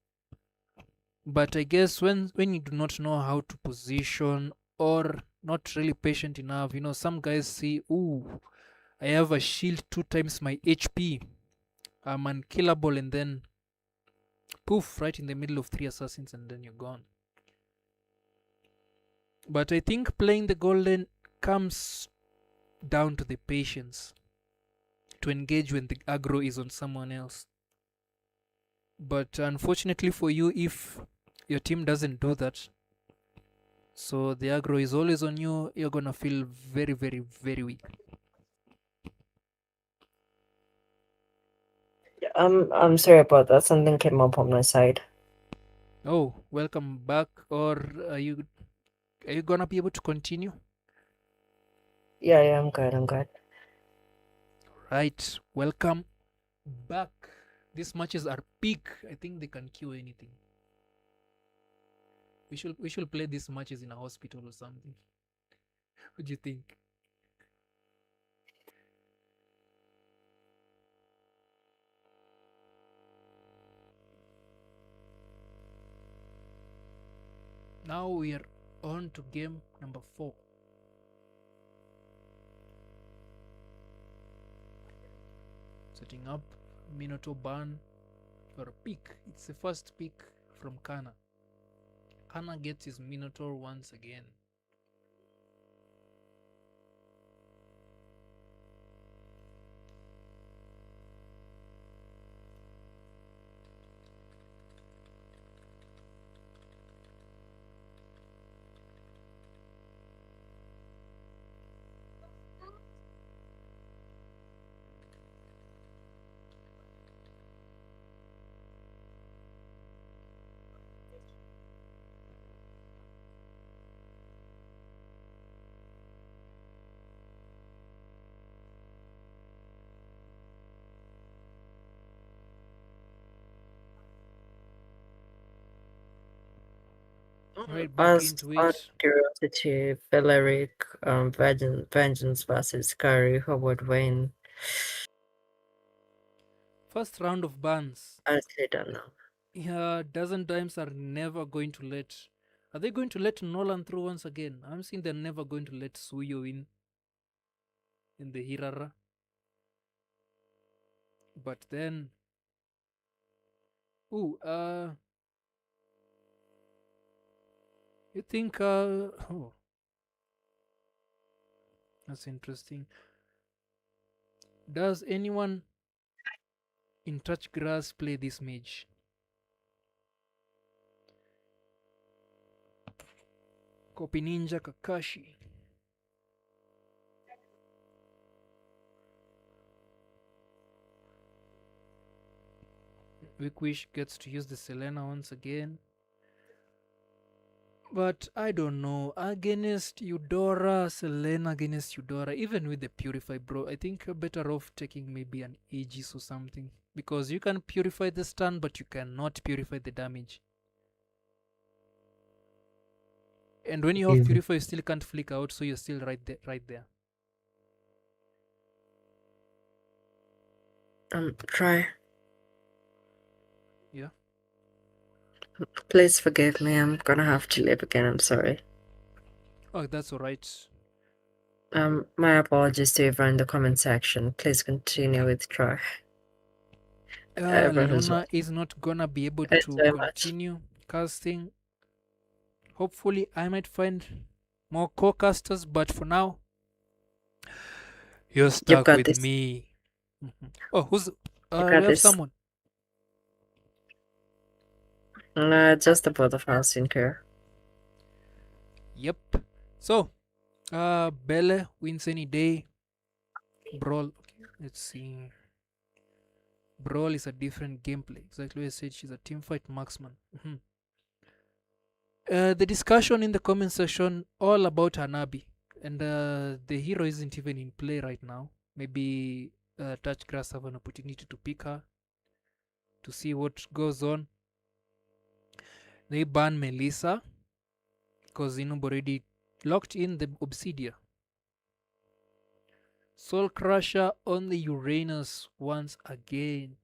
But I guess when you do not know how to position or not really patient enough, some guys see, ooh, I have a shield 2 times my HP, I'm unkillable, and then poof, right in the middle of 3 assassins, and then you're gone. But I think playing the golden comes down to the patience to engage when the aggro is on someone else. But unfortunately for you, if your team doesn't do that, so the aggro is always on you, you're gonna feel very, very, very weak. I'm sorry about that. Something came up on my side. Oh, welcome back. Or are you gonna be able to continue? Yeah, I'm good. I'm good. Right, welcome back. These matches are peak. I think they can cure anything. We should play these matches in a hospital or something. What do you think? Now we are on to game number 4. Setting up Minotaur ban for a pick. It's the first pick from Kana. Kana gets his Minotaur once again. Right back As into out it. of curiosity, Belleric, Vengeance versus Curry, who would win? First round of bans. I honestly don't know. Yeah, dozen times are never going to let. Are they going to let Nolan through once again? I'm seeing they're never going to let Suyo in the Hirara. But then, ooh, you think? Oh, that's interesting. Does anyone in touch grass play this mage? Copy Ninja Kakashi. Wickwish gets to use the Selena once again. But I don't know. Against Eudora, Selena against Eudora, even with the Purify, bro, I think you're better off taking maybe an Aegis or something. Because you can purify the stun, but you cannot purify the damage. And when you have Easy. Purify, you still can't flick out, so you're still right there. Try. Yeah. Please forgive me. I'm gonna have to leave again. I'm sorry. Oh, that's alright. My apologies to everyone in the comment section. Please continue with try. Everyone who's Luna watching. is not gonna be able Thanks to very much. continue casting. Hopefully, I might find more co-casters, but for now, you're You've stuck got with this. me. Oh, who's? You We got have this. someone. Just the both of us in here. Yep. So, Belle wins any day. Brawl. Okay, let's see. Brawl is a different gameplay. Exactly what I said. She's a teamfight marksman. The discussion in the comment section all about Hanabi, and the hero isn't even in play right now. Maybe Touch Grass have an opportunity to pick her to see what goes on. They ban Melissa because Inub already locked in the Obsidia. Soul Crusher on the Uranus once again.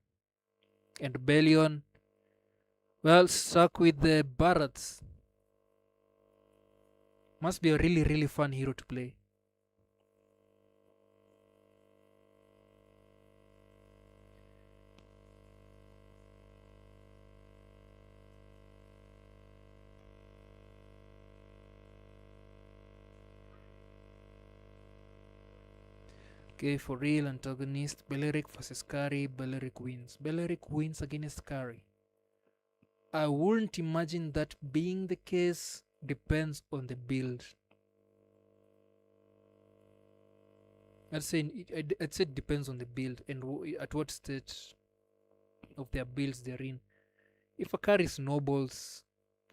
And Bellion, well, stuck with the Barretts. Must be a really, really fun hero to play. Okay, for real, antagonist, Belleric versus Kari, Belleric wins. Belleric wins against Kari. I wouldn't imagine that being the case. Depends on the build. I'd say it depends on the build and at what stage of their builds they're in. If a Kari snowballs,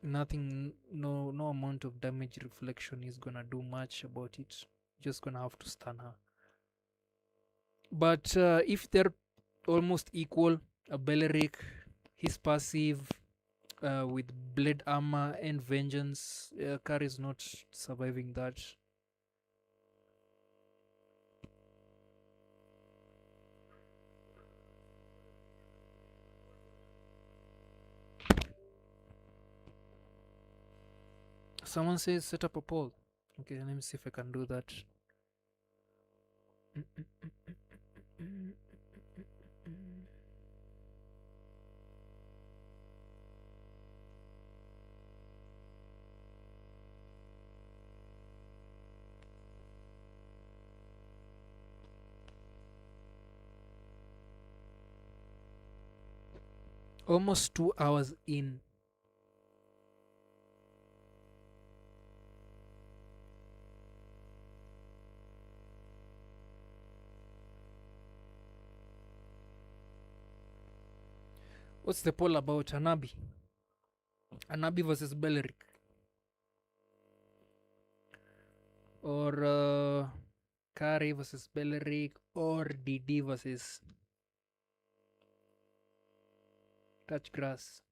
nothing, no amount of damage reflection is gonna do much about it. Just gonna have to stun her. But if they're almost equal, a Belleric, his passive with blade armor and vengeance, Kari is not surviving that. Someone says set up a poll. Okay, let me see if I can do that. Almost 2 hours in. What's the poll about? Anabi versus Belleric, or Kari versus Belleric, or DD versus Touch Grass.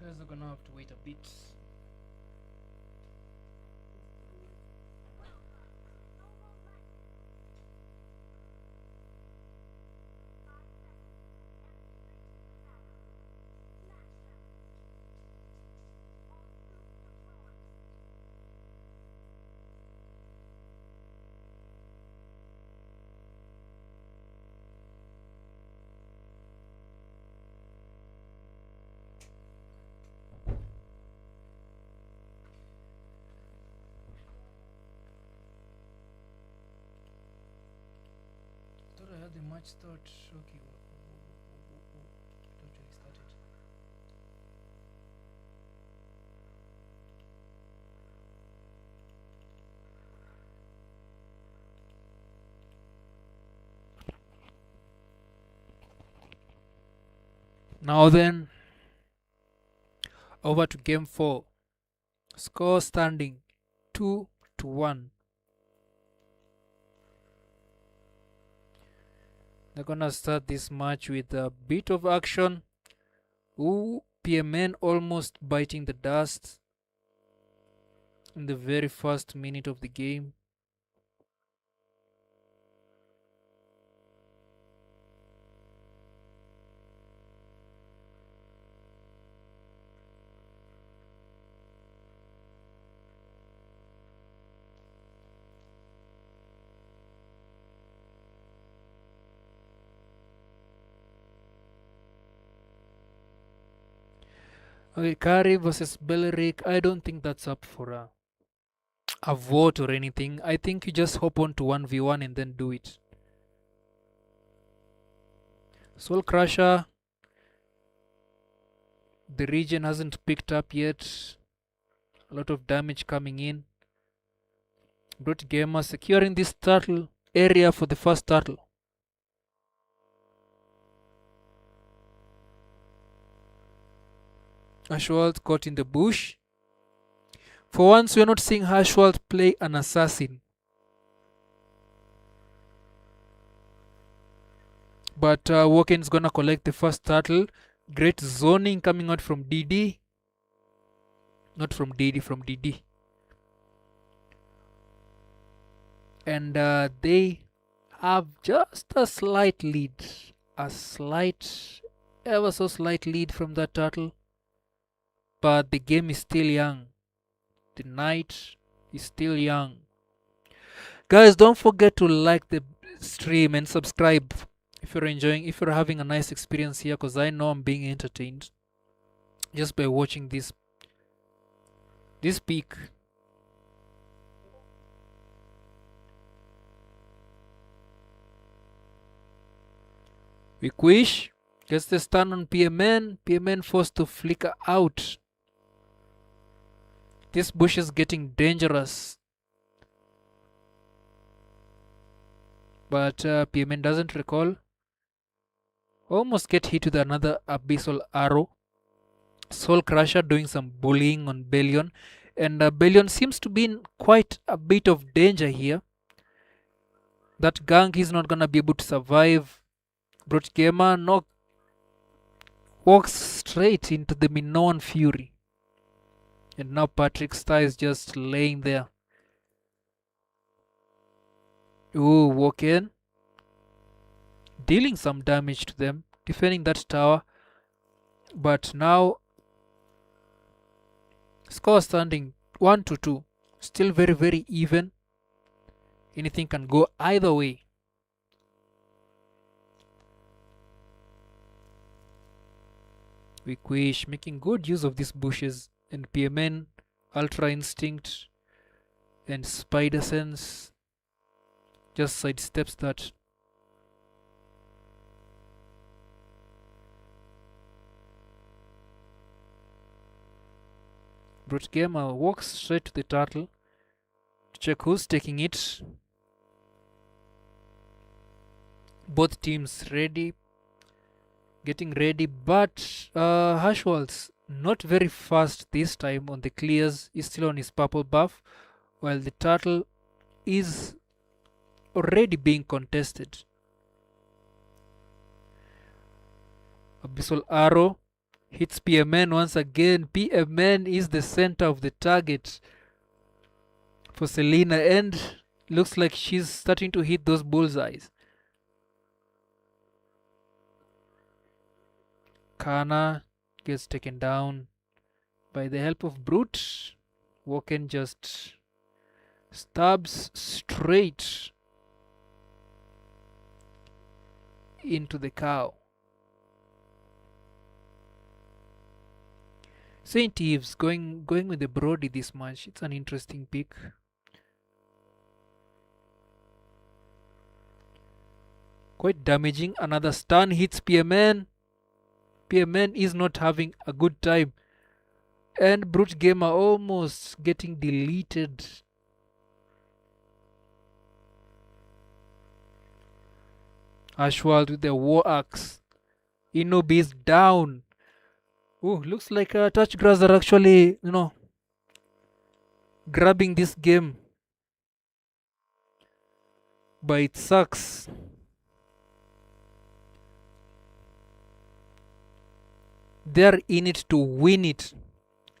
Guys are gonna have to wait a bit. Thought I had the match start. Okay, it actually started. Now then, over to game 4. Score standing 2-1. They're gonna start this match with a bit of action. Ooh, PMN almost biting the dust in the very first minute of the game. Okay, Kari versus Belleric. I don't think that's up for a vote or anything. I think you just hop on to 1v1 and then do it. Soul Crusher. The region hasn't picked up yet. A lot of damage coming in. Brute Gamer securing this turtle area for the first turtle. Ashwald caught in the bush. For once, we're not seeing Ashwald play an assassin. But Woken's gonna collect the first turtle. Great zoning coming out from DD. Not from DD, from DD. And they have just a slight lead. A slight, ever so slight lead from that turtle. But the game is still young. The night is still young. Guys, don't forget to like the stream and subscribe if you're enjoying, if you're having a nice experience here, because I know I'm being entertained just by watching this peak. Wish gets the stun on PMN. PMN forced to flicker out. This bush is getting dangerous. But PMN doesn't recall. Almost get hit with another abyssal arrow. Soul Crusher doing some bullying on Bellion. And Bellion seems to be in quite a bit of danger here. That gang is not gonna be able to survive. Brute Gamer walks straight into the Minoan Fury. And now Patrick Star is just laying there. Ooh, walk in. Dealing some damage to them. Defending that tower. But now score standing 1-2. Still very, very even. Anything can go either way. Wish making good use of these bushes. And PMN, Ultra Instinct, and Spider Sense just sidesteps that. Brute Gamer walks straight to the turtle to check who's taking it. Both teams ready, getting ready, but Hashwalds not very fast this time on the clears. Is still on his purple buff, while the turtle is already being contested. Abyssal Arrow Hits PMN once again. PMN is the center of the target for Selena, and looks like she's starting to hit those bullseyes. Kana gets taken down by the help of Brute. Woken just stabs straight into the cow. Saint Eves going with the Brody this match. It's an interesting pick. Quite damaging. Another stun hits PMN. PMN is not having a good time. And Brute Gamer almost getting deleted. Ashwald with the War Axe. Inobi is down. Oh, looks like Touch Grass are actually, grabbing this game. But it sucks. They're in it to win it.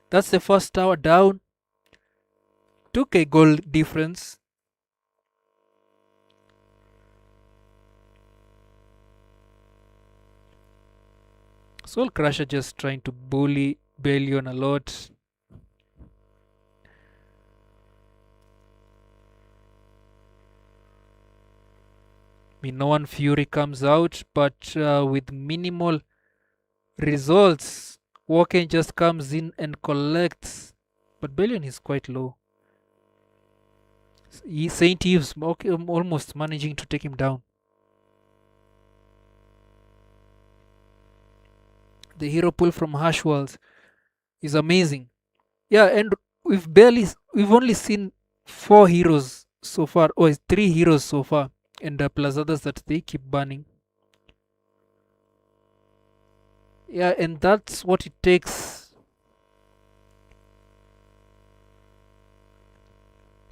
That's the first tower down. Took a goal difference. Soul Crusher just trying to bully Bellion a lot. Minoan Fury comes out, but with minimal results. Woken just comes in and collects, but Bellion is quite low. Saint Eves almost managing to take him down. The hero pull from Hashwalls is amazing. Yeah, and we've only seen 4 heroes so far, or 3 heroes so far, and plus others that they keep banning. Yeah, and that's what it takes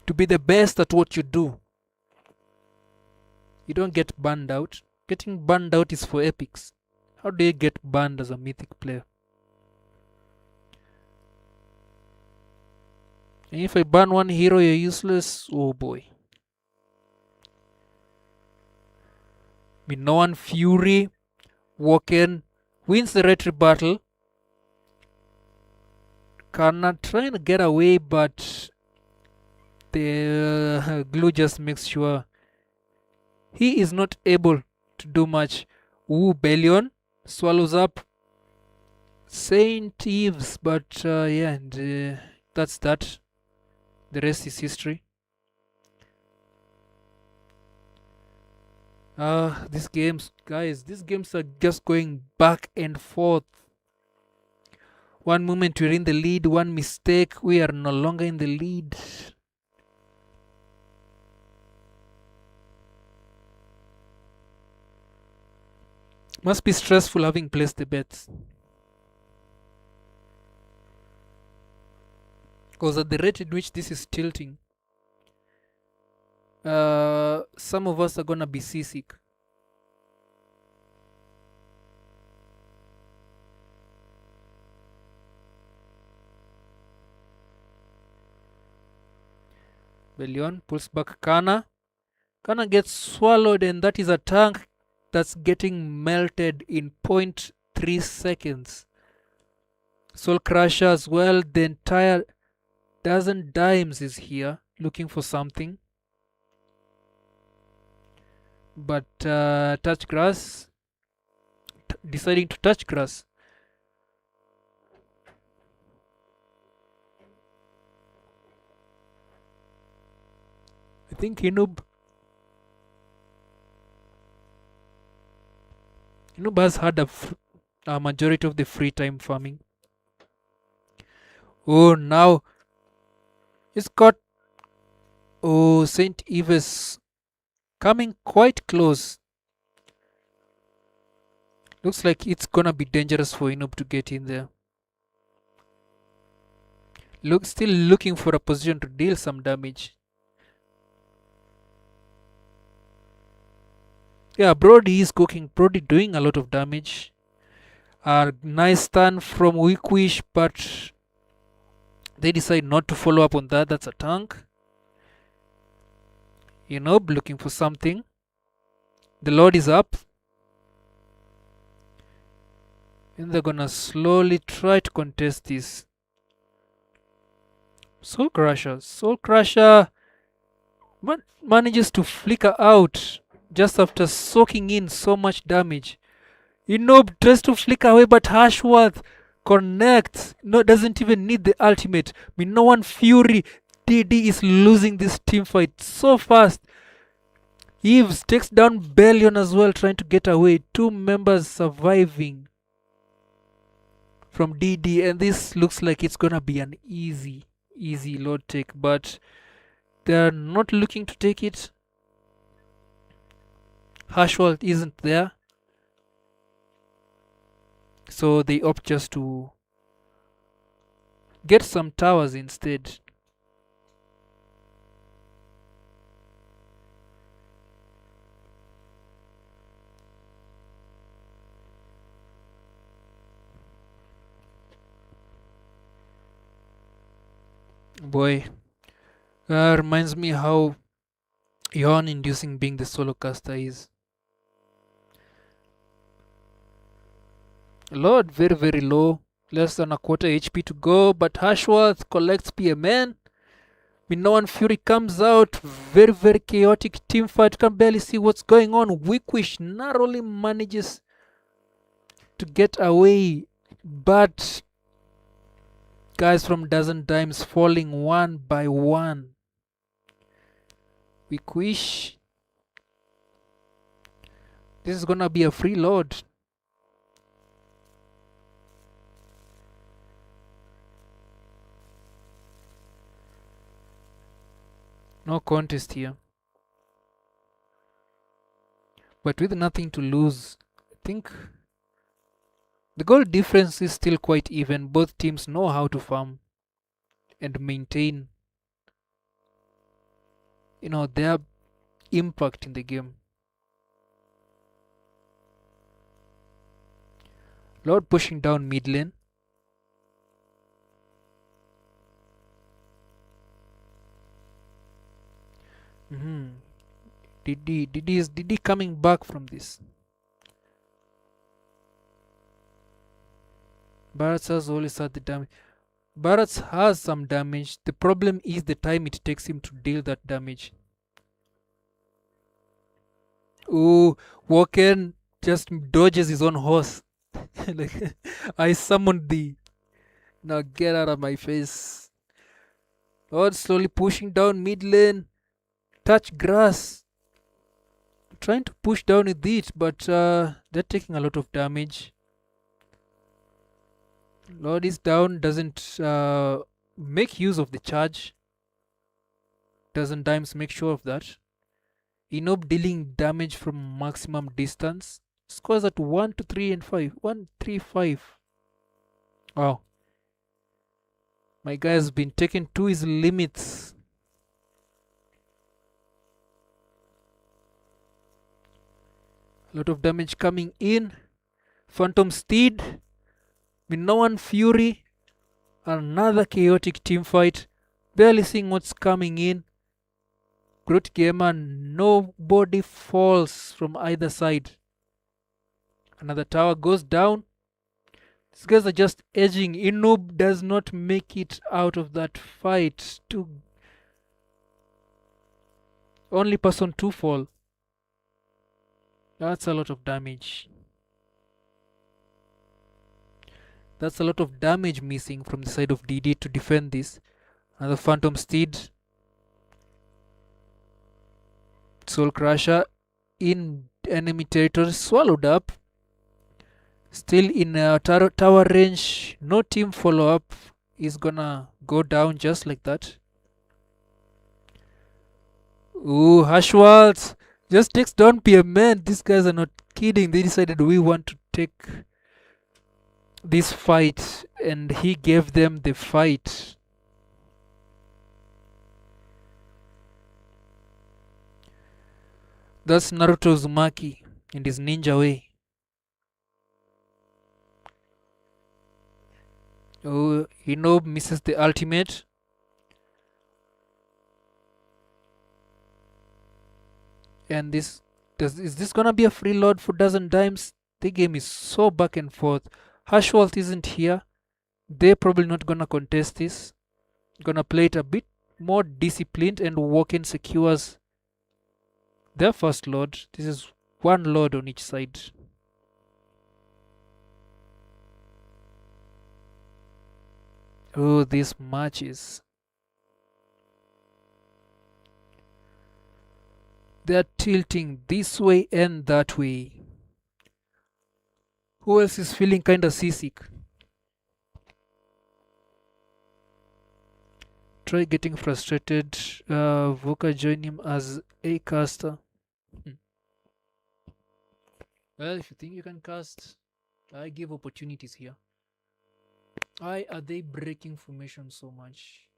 to be the best at what you do. You don't get banned out. Getting banned out is for epics. How do you get banned as a mythic player? And if I ban one hero, you're useless. Oh boy. Minoan Fury. Woken wins the retry battle. Kana trying to get away, but the glue just makes sure he is not able to do much. Ooh, Bellion swallows up Saint Eves, but yeah, and that's that. The rest is history. These games, guys, these games are just going back and forth. One moment we're in the lead, one mistake, we are no longer in the lead. Must be stressful having placed the bets. Because at the rate in which this is tilting, some of us are gonna be seasick. Bellion pulls back Kana. Kana gets swallowed, and that is a tank that's getting melted in 0.3 seconds. Soul Crusher as well. The entire dozen dimes is here looking for something. But touch grass. Deciding to touch grass. I think Inub has had a majority of the free time farming. Oh, now it's got Saint Eves coming quite close. Looks like it's gonna be dangerous for Inub to get in there. Still looking for a position to deal some damage. Yeah, Brody is cooking. Brody doing a lot of damage. A nice turn from Weakwish, but they decide not to follow up on that. That's a tank. Looking for something. The Lord is up. And they're gonna slowly try to contest this. Soul Crusher manages to flicker out just after soaking in so much damage. Enob tries to flicker away, but Ashworth connects. No, doesn't even need the ultimate. Minoan Fury. DD is losing this team fight so fast. Eves takes down Bellion as well, trying to get away. 2 members surviving from DD, and this looks like it's gonna be an easy load take, but they're not looking to take it. Hashwald isn't there, so they opt just to get some towers instead. Boy, reminds me how yawn inducing being the solo caster is. Lord very, very low, less than a quarter HP to go, but Hashworth collects PMN. Minoan Fury comes out, very, very chaotic team fight, can barely see what's going on. Weakwish narrowly manages to get away, but guys from Dozen Dimes falling one by one. Weakwish, this is gonna be a free load. No contest here. But with nothing to lose, I think the goal difference is still quite even. Both teams know how to farm and maintain, their impact in the game. Lord pushing down mid lane. Did he coming back from this? Barats has always had the damage. Barats has some damage. The problem is the time it takes him to deal that damage. Ooh, Woken just dodges his own horse. Like, I summoned thee. Now get out of my face. Lord slowly pushing down mid lane. Touch grass. Trying to push down with it, but they're taking a lot of damage. Lord is down, doesn't make use of the charge. Doesn't Dimes make sure of that. Enob dealing damage from maximum distance. Scores at 1 to 3 and 5. 1, 3, 5. Wow. My guy has been taken to his limits. A lot of damage coming in. Phantom Steed. Minoan Fury. Another chaotic team fight. Barely seeing what's coming in. Groot Gamer. Nobody falls from either side. Another tower goes down. These guys are just edging. Inub does not make it out of that fight. Only person to fall. That's a lot of damage. That's a lot of damage missing from the side of DD to defend this. Another Phantom Steed. Soul Crusher in enemy territory, swallowed up. Still in tower range. No team follow up. Is gonna go down just like that. Ooh, Hashwald just takes down PMN. These guys are not kidding. They decided we want to take this fight, and he gave them the fight. That's Naruto Uzumaki in his ninja way. Oh, Inob misses the ultimate. And is this gonna be a free load for dozen dimes? The game is so back and forth. Hashwalt isn't here. They're probably not gonna contest this. Gonna play it a bit more disciplined and walk in secures their first load. This is one load on each side. Oh, these matches. They're tilting this way and that way. Who else is feeling kinda seasick? Try getting frustrated. Voka join him as a caster. Well, if you think you can cast, I give opportunities here. Why are they breaking formation so much?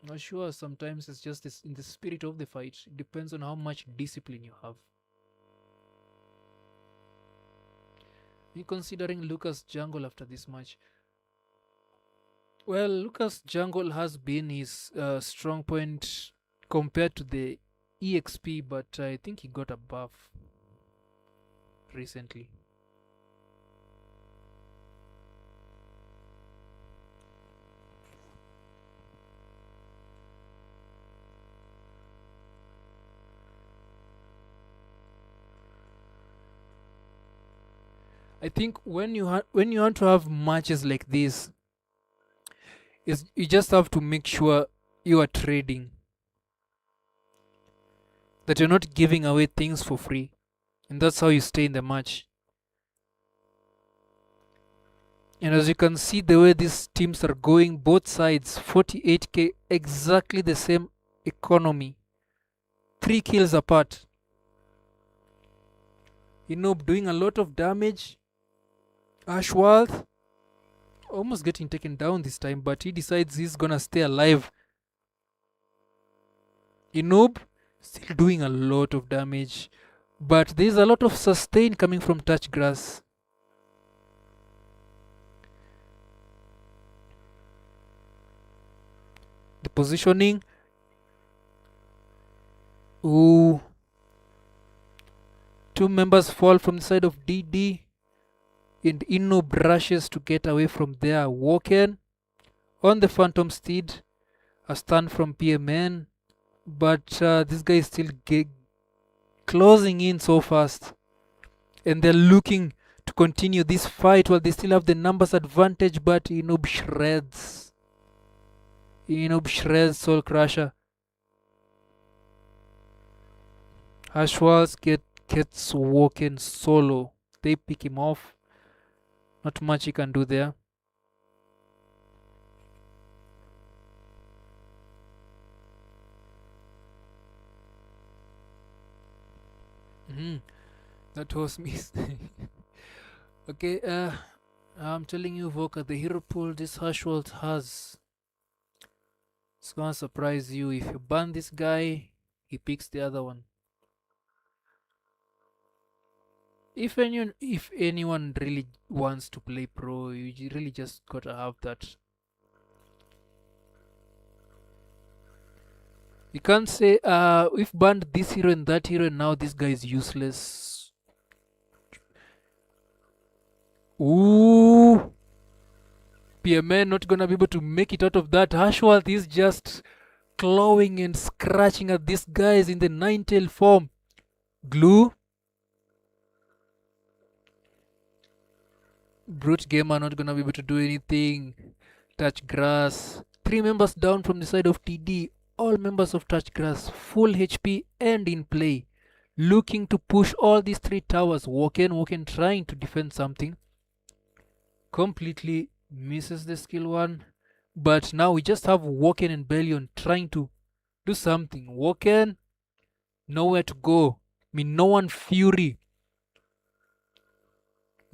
Not sure. Sometimes it's just in the spirit of the fight. It depends on how much discipline you have. Me considering Lucas jungle after this match. Well, Lucas jungle has been his strong point compared to the EXP, but I think he got a buff recently. I think when you want to have matches like this, is you just have to make sure you are trading, that you're not giving away things for free, and that's how you stay in the match. And as you can see, the way these teams are going, both sides 48k, exactly the same economy, 3 kills apart. Doing a lot of damage. Ashworth almost getting taken down this time, but he decides he's gonna stay alive. Inob still doing a lot of damage, but there's a lot of sustain coming from touch grass. The positioning. Ooh. 2 members fall from the side of DD. And Inob rushes to get away from there. Walken on the Phantom Steed. A stun from PMN. But this guy is still closing in so fast. And they're looking to continue this fight while they still have the numbers advantage. But Inob shreds. Soul Crusher. Ashwals gets Walken solo. They pick him off. Not much he can do there. That was miss. Okay, I'm telling you, Voka, the hero pool this Hashwald has, it's gonna surprise you. If you ban this guy, he picks the other one. If anyone really wants to play pro, you really just gotta have that. You can't say we've banned this hero and that hero and now this guy is useless. Ooh, PMN not gonna be able to make it out of that. Ashworth is just clawing and scratching at these guys in the nine-tail form. Glue. Brute Gamer not gonna be able to do anything. Touch grass. 3 members down from the side of TD. All members of Touch Grass, full HP and in play. Looking to push all these 3 towers. Walken trying to defend something. Completely misses the skill one. But now we just have Walken and Bellion trying to do something. Walken, nowhere to go. No one Fury.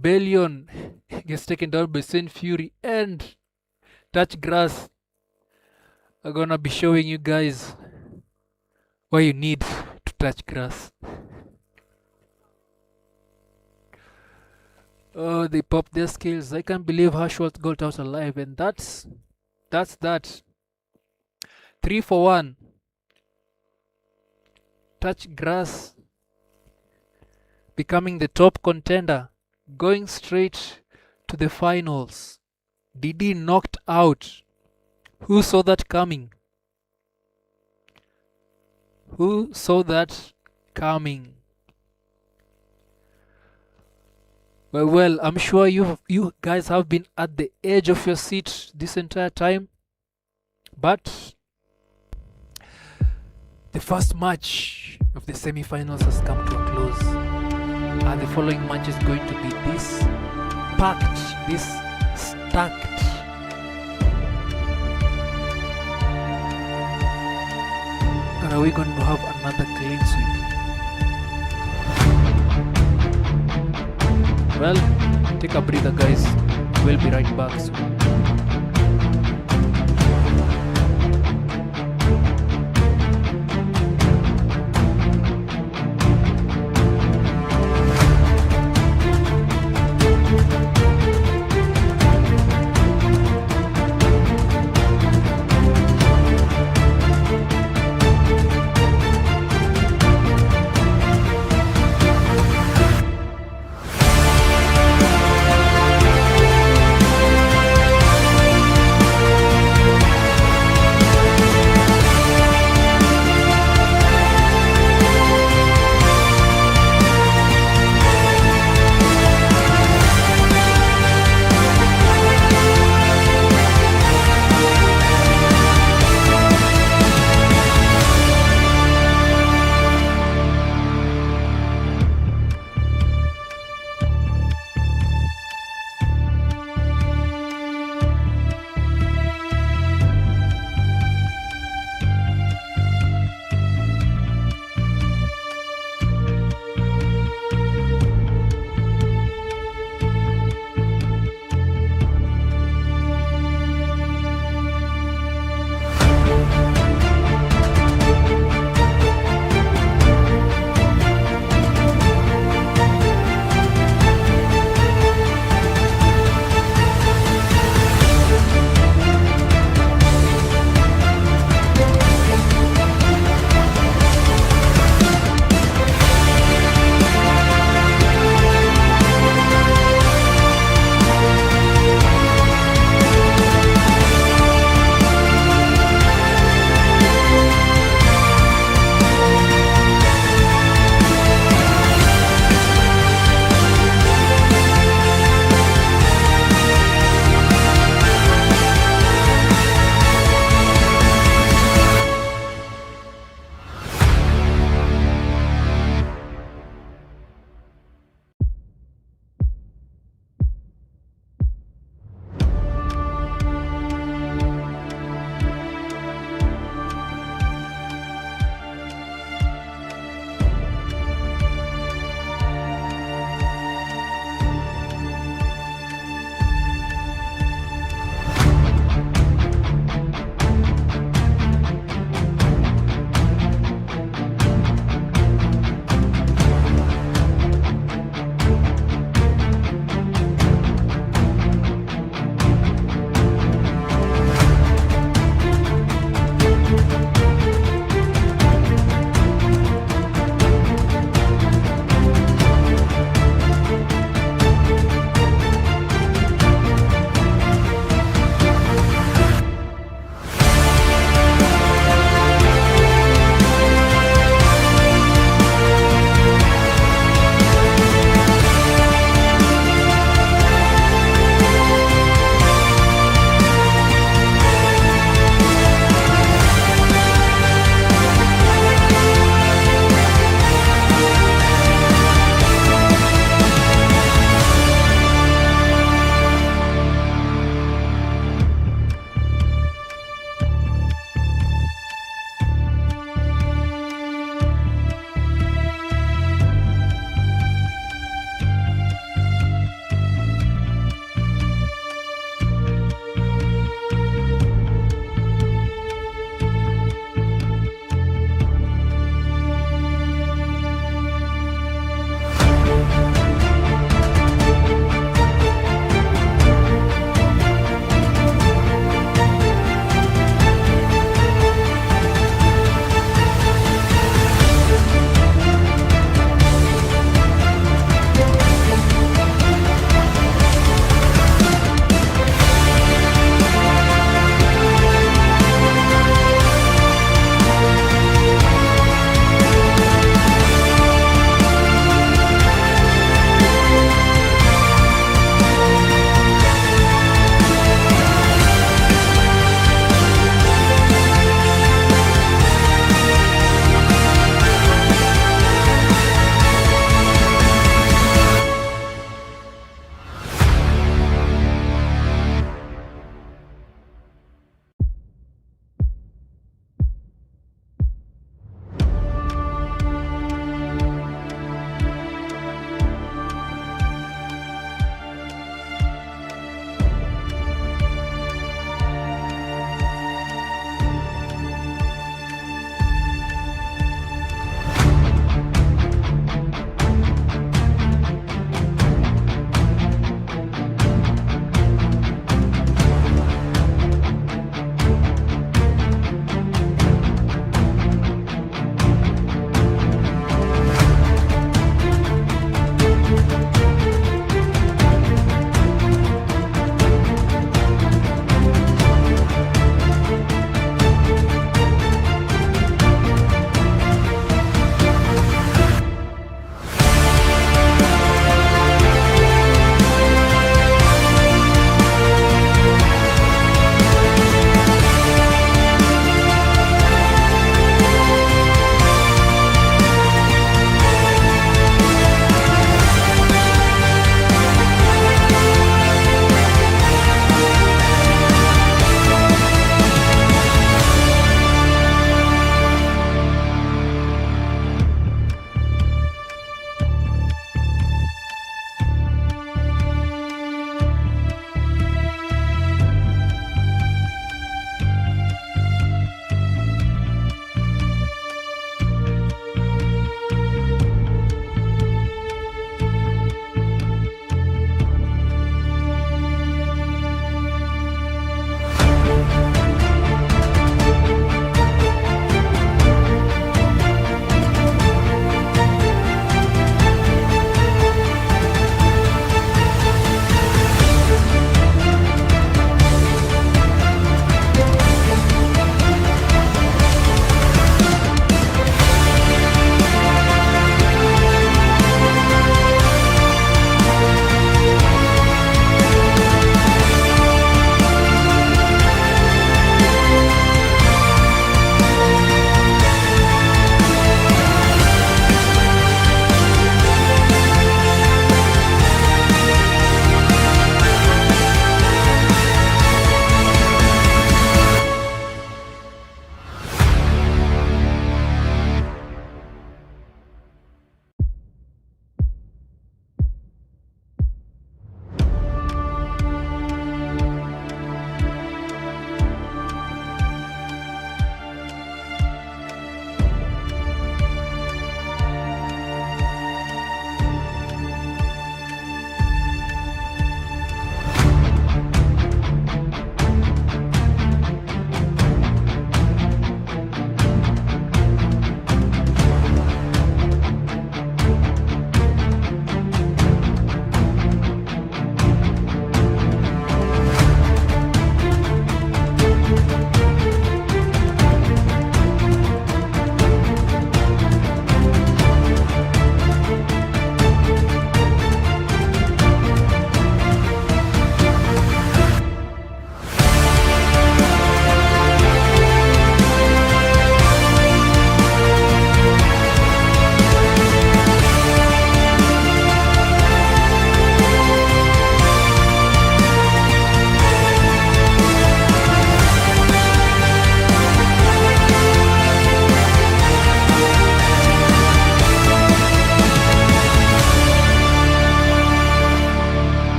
Bellion gets taken down by Saint Fury, and Touch Grass are gonna be showing you guys why you need to touch grass. Oh, they popped their skills. I can't believe Harshwald got out alive, and that's that. 3 for 1. Touch grass, becoming the top contender, going straight to the finals. Didi knocked out. Who saw that coming? Who saw that coming? Well, I'm sure you guys have been at the edge of your seat this entire time, but the first match of the semi-finals has come to a close, and the following match is going to be this packed, this stacked. And are we going to have another clean sweep? Well, take a breather, guys. We'll be right back soon.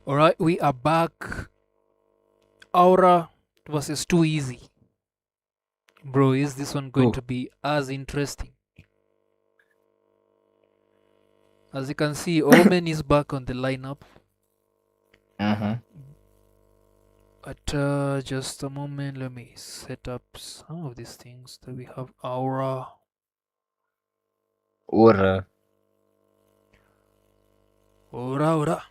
Alright, we are back. Aura versus Too Easy. Bro, is this one going Oh. to be as interesting? As you can see, Omen is back on the lineup. But just a moment, let me set up some of these things that we have. Aura. Or Aura.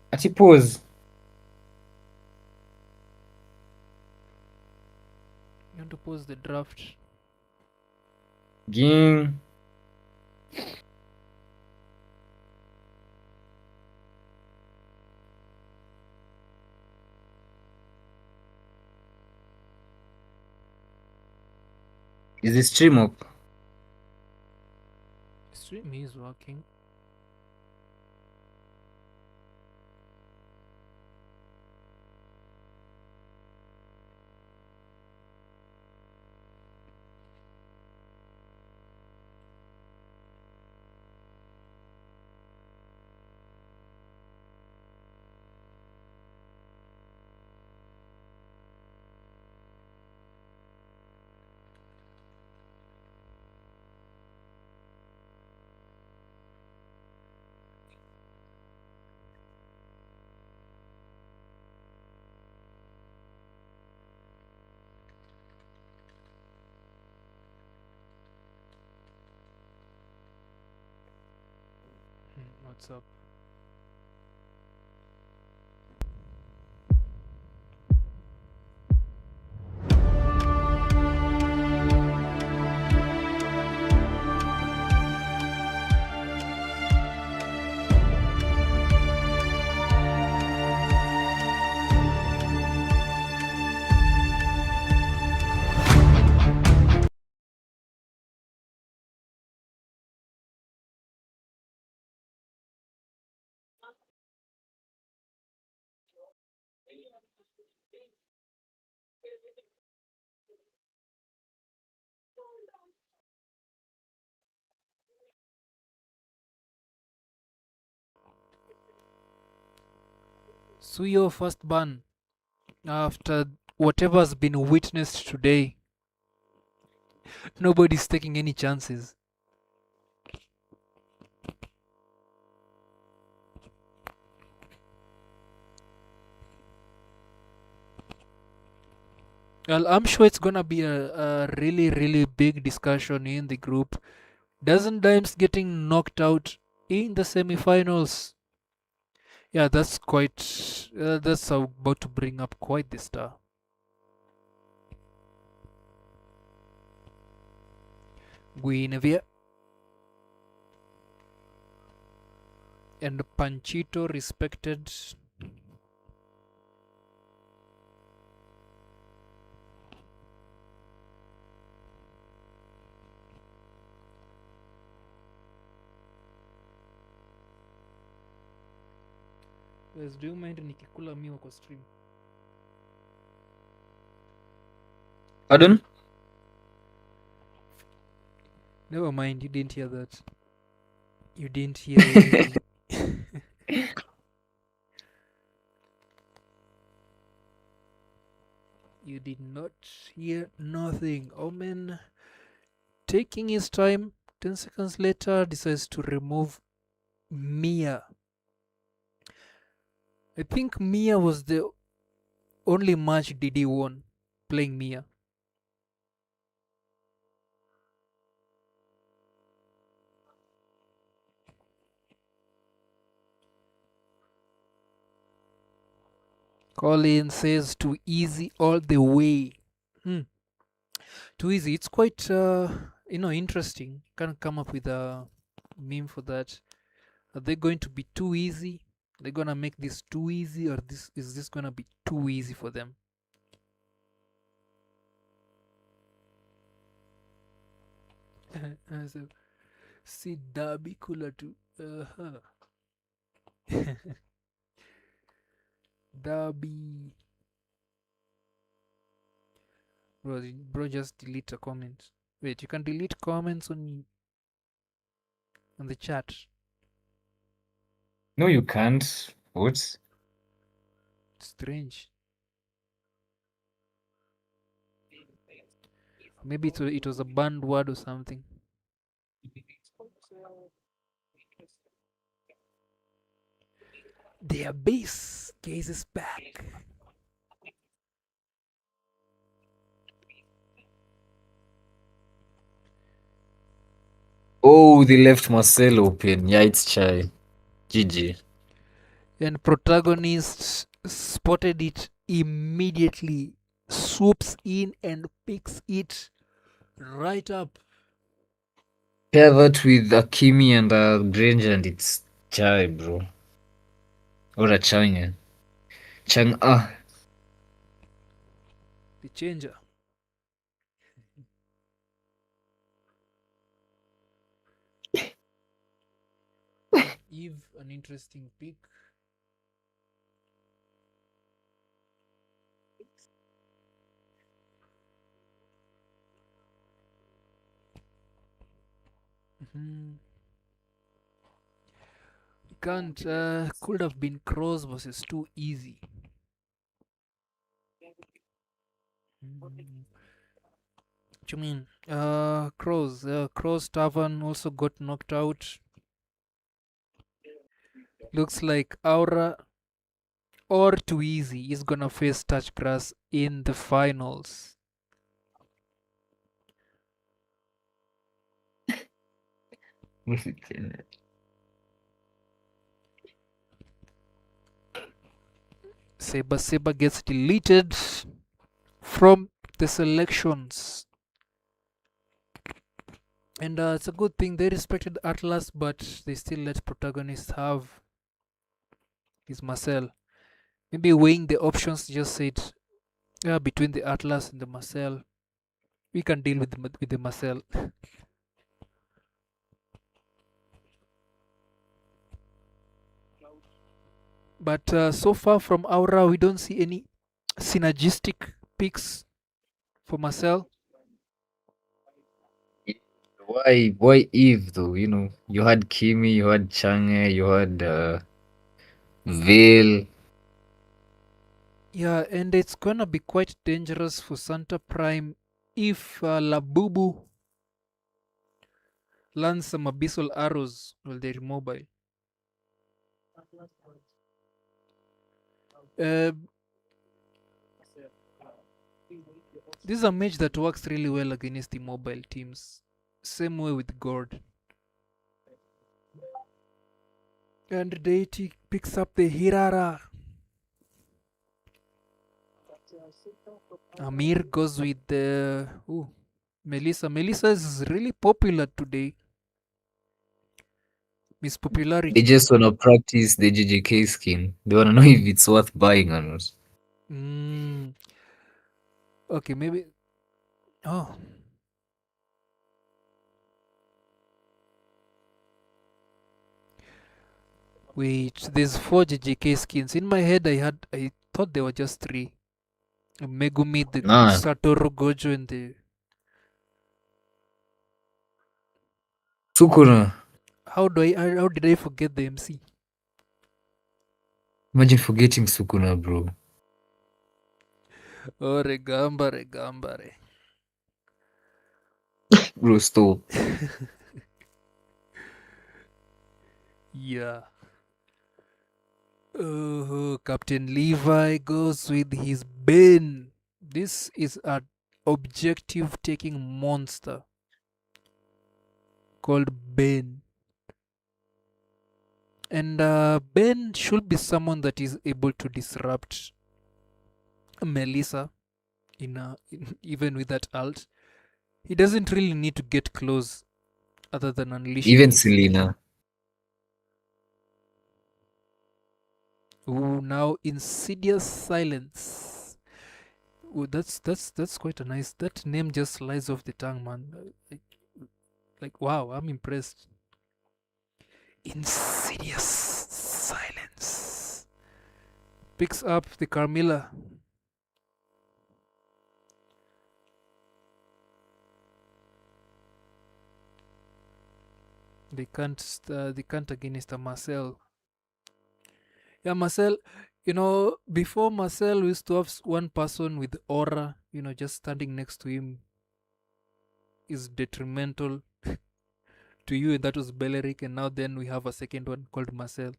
ati pause. You want to pause the draft? Ging. Is the stream up? Stream is working. What's up? Suyo first ban after whatever's been witnessed today. Nobody's taking any chances. Well, I'm sure it's gonna be a really big discussion in the group. Doesn't Dimes getting knocked out in the semi-finals? Yeah, that's quite. That's about to bring up quite the star. Guinevere and Panchito respected. Guys, do you mind nikikula miwa kwa stream? Pardon? Never mind, you didn't hear that. You didn't hear anything. You did not hear nothing. Omen, taking his time, 10 seconds later, decides to remove Mia. I think Mia was the only match Didi won playing Mia. Colin says too easy all the way. Too easy. It's quite interesting. Can't come up with a meme for that. Are they going to be too easy? They're gonna make this too easy, or is this gonna be too easy for them? So, see Derby cooler too. Derby. Bro, just delete a comment. Wait, you can delete comments on the chat. No, you can't. What? Strange. Maybe it was a banned word or something. Their base case is back. Oh, they left Marcel open. Yeah, it's Chai. GG. And protagonist spotted it immediately, swoops in and picks it right up. Pair that with Akimi and Granger, and it's Chai, bro. Or a Chang. Chang, The changer. Eve, an interesting pick. Mhm. Can't could have been Crows versus Too Easy. What you mean? Crows Tavern also got knocked out. Looks like Aura or Too Easy is gonna face Touch Grass in the finals. Seba gets deleted from the selections. And it's a good thing they respected Atlas, but they still let protagonist have his Marcel. Maybe weighing the options, just said between the Atlas and the Marcel, we can deal with the Marcel. But so far from Aura, we don't see any synergistic picks for Marcel. Why Eve though? You know, you had Kimi, you had Change, you had Vale. Yeah, and it's gonna be quite dangerous for Santa Prime if Labubu lands some abyssal arrows while they're immobile. Uh, this is a match that works really well against the mobile teams. Same way with Gord. And Deity picks up the Hirara. Amir goes with the Melissa. Melissa is really popular today. Miss They Popularity. just wanna practice the JJK skin. They wanna know if it's worth buying or not. Mm, okay, maybe. Oh, wait. There's 4 JJK skins. In my head, I thought there were just 3. Megumi, the Nah, Satoru Gojo, and the. Sukuna. How did I forget the MC? Imagine forgetting Sukuna, bro. Oh, Regambare. Bro, stop. Yeah. Oh, Captain Levi goes with his Ben. This is an objective taking monster called Ben. And Ben should be someone that is able to disrupt Melissa even with that ult. He doesn't really need to get close other than unleashing Even his. Selena. Ooh, now Insidious Silence. Ooh, that's quite a nice. That name just slides off the tongue, man. Like wow, I'm impressed. Insidious Silence picks up the Carmilla. . They can't against a Marcel. Yeah, Marcel. Before Marcel, we used to have one person with aura. Just standing next to him is detrimental to you, and that was Belleric. And now then we have a second one called Marcel.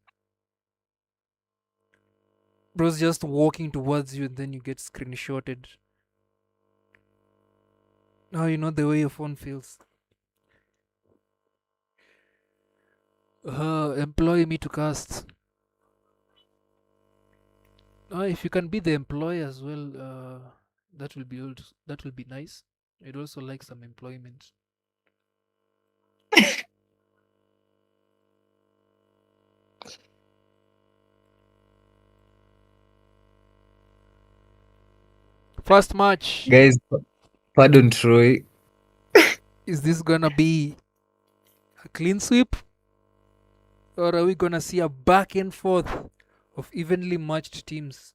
Bro's just walking towards you, and then you get screenshotted. Now you know the way your phone feels. Employ me to cast. If you can be the employee as well, that will be that will be nice. I'd also like some employment. First match. Guys, pardon Troy. Is this gonna be a clean sweep? Or are we gonna see a back and forth of evenly matched teams?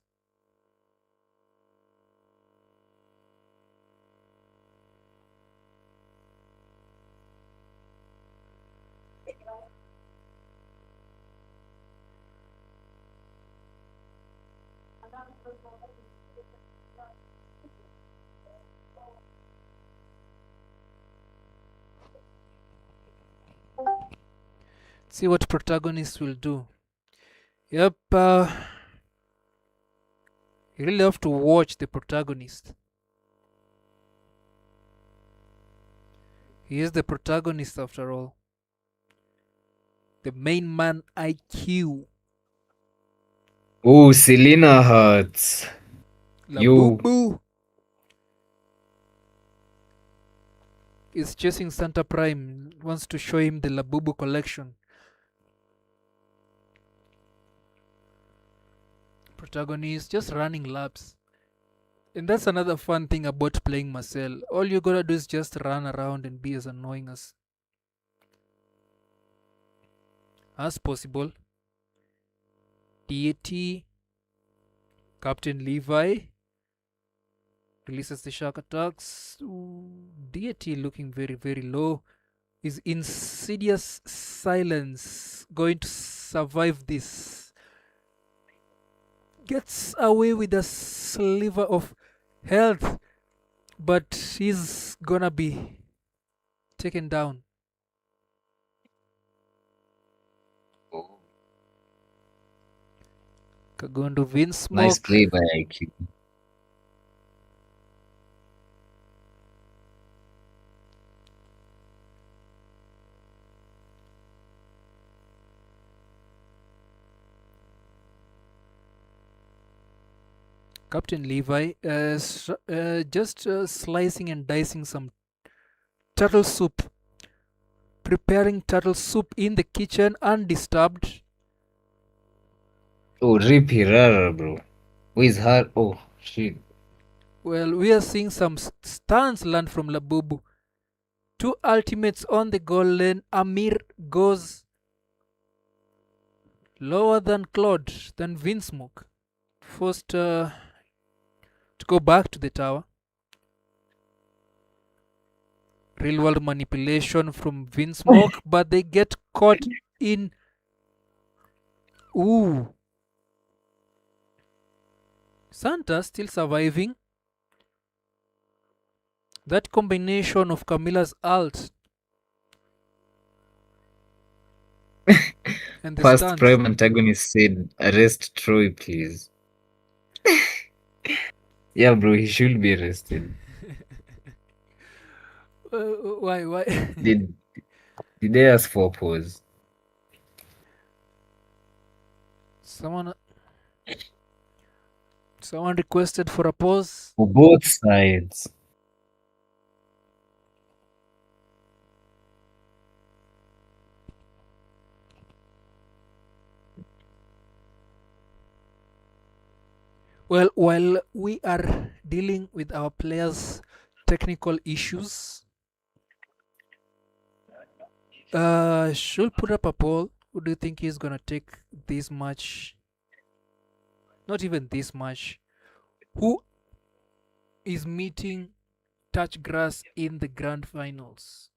See what protagonists will do. Yep, you really have to watch the protagonist. He is the protagonist after all. The main man IQ. Oh, Selena hurts. You. Labubu is chasing Santa Prime. Wants to show him the Labubu collection. Protagonist just running laps. And that's another fun thing about playing Marcel. All you gotta do is just run around and be as annoying as possible. Deity, Captain Levi releases the shark attacks. Ooh, Deity looking very, very low. Is Insidious Silence going to survive this? Gets away with a sliver of health, but he's gonna be taken down. Kagondo Vinsmoke. Nice play by IQ. Captain Levi just slicing and dicing some turtle soup. Preparing turtle soup in the kitchen undisturbed. Oh, Rip Hirara, bro. Who is her? Oh, shit. Well, we are seeing some stunts land from Labubu. Two ultimates on the goal lane. Amir goes lower than Claude, than Vinsmoke. Forced to go back to the tower. Real world manipulation from Vinsmoke, but they get caught in. Ooh. Santa still surviving. That combination of Camilla's ult and the First stuns. Prime antagonist said, arrest Troy, please. Yeah, bro, he should be arrested. Why? Did they ask for a pause? Someone requested for a pause. For both sides. Well, while we are dealing with our players' technical issues, should put up a poll. Who do you think is gonna take this match? Not even this match. Who is meeting Touch Grass in the grand finals?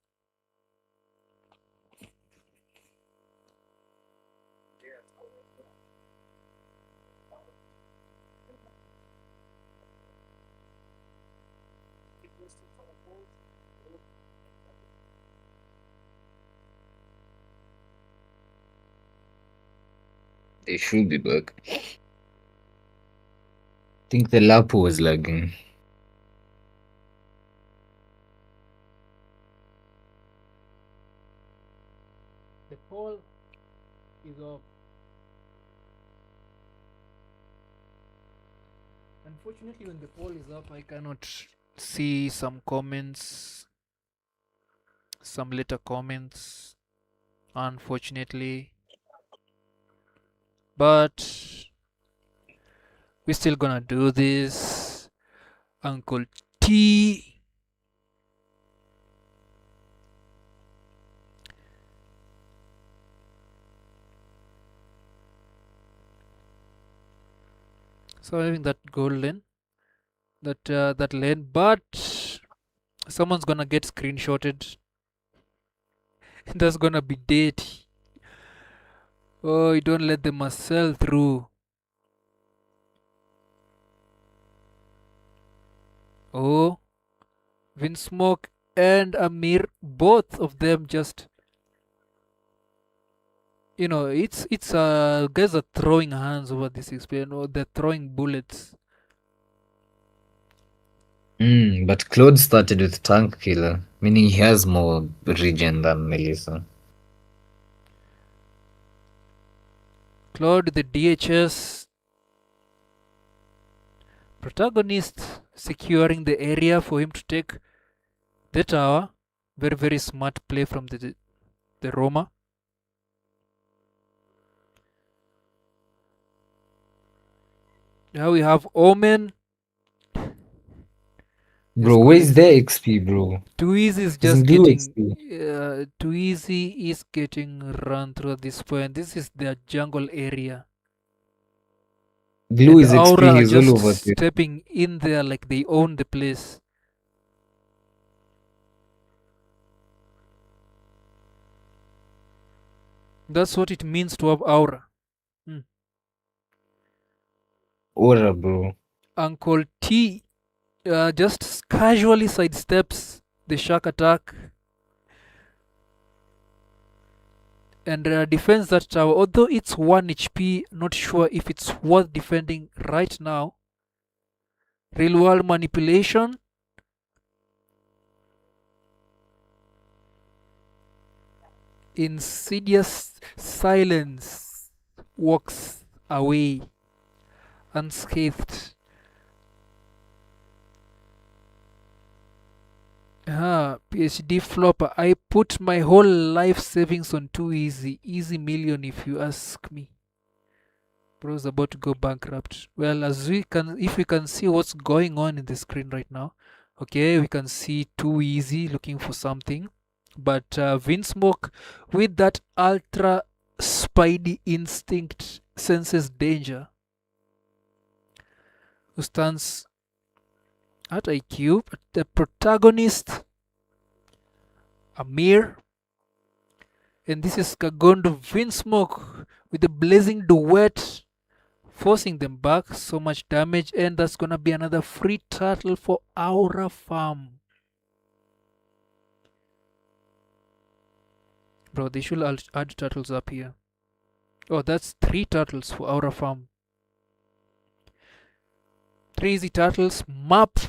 They should be back. I think the Lapo was lagging. The poll is up. Unfortunately, when the poll is up, I cannot see some comments, some later comments, unfortunately. But we're still gonna do this. Uncle T. So having that goal lane, that lane, but someone's gonna get screenshotted. That's gonna be dirty. Oh, you don't let the Marcel through. Oh, Vinsmoke and Amir, both of them just, it's guys are throwing hands over this experience, or they're throwing bullets. But Claude started with Tank Killer, meaning he has more regen than Melissa. Claude, the DHS protagonist, securing the area for him to take the tower. Very, very smart play from the Roma. Now we have Omen. Bro, where's their XP, bro? Too Easy is Isn't just Blue getting XP? Too Easy is getting run through at this point. This is their jungle area. Blue And is XP, Aura are he's all just over there. stepping in there like they own the place. That's what it means to have Aura. Aura, bro. Uncle T just casually sidesteps the shark attack and defends that tower. Although it's 1 HP, not sure if it's worth defending right now. Real world manipulation. Insidious silence walks away unscathed. PhD flopper. I put my whole life savings on Too Easy. Easy million if you ask me. Bro's about to go bankrupt. Well, if we can see what's going on in the screen right now. Okay, we can see Too Easy looking for something. But Vinsmoke, with that ultra spidey instinct, senses danger. Who stands at IQ, but the protagonist, Amir. And this is Kagondo Vinsmoke with the blazing duet, forcing them back. So much damage, and that's gonna be another free turtle for Aura Farm. Bro, they should add turtles up here. Oh, that's 3 turtles for Aura Farm. 3 easy turtles. Map.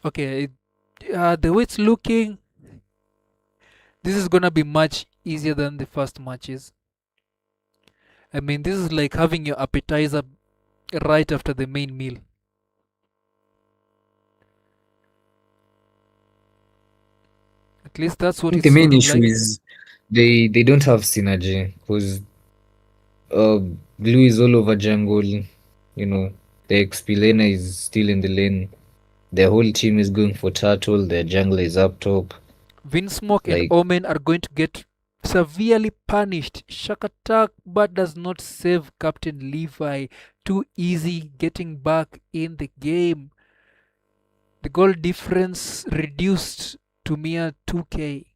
Okay, the way it's looking, this is gonna be much easier than the first matches. I mean, this is like having your appetizer right after the main meal. At least that's what I it's think the main looking issue like. is they don't have synergy because Blue is all over jungle. You know, the XP laner is still in the lane. Their whole team is going for turtle. Their jungler is up top. Vinsmoke and Like, Omen are going to get severely punished. Shark attack, but does not save Captain Levi. Too Easy getting back in the game. The goal difference reduced to mere 2k.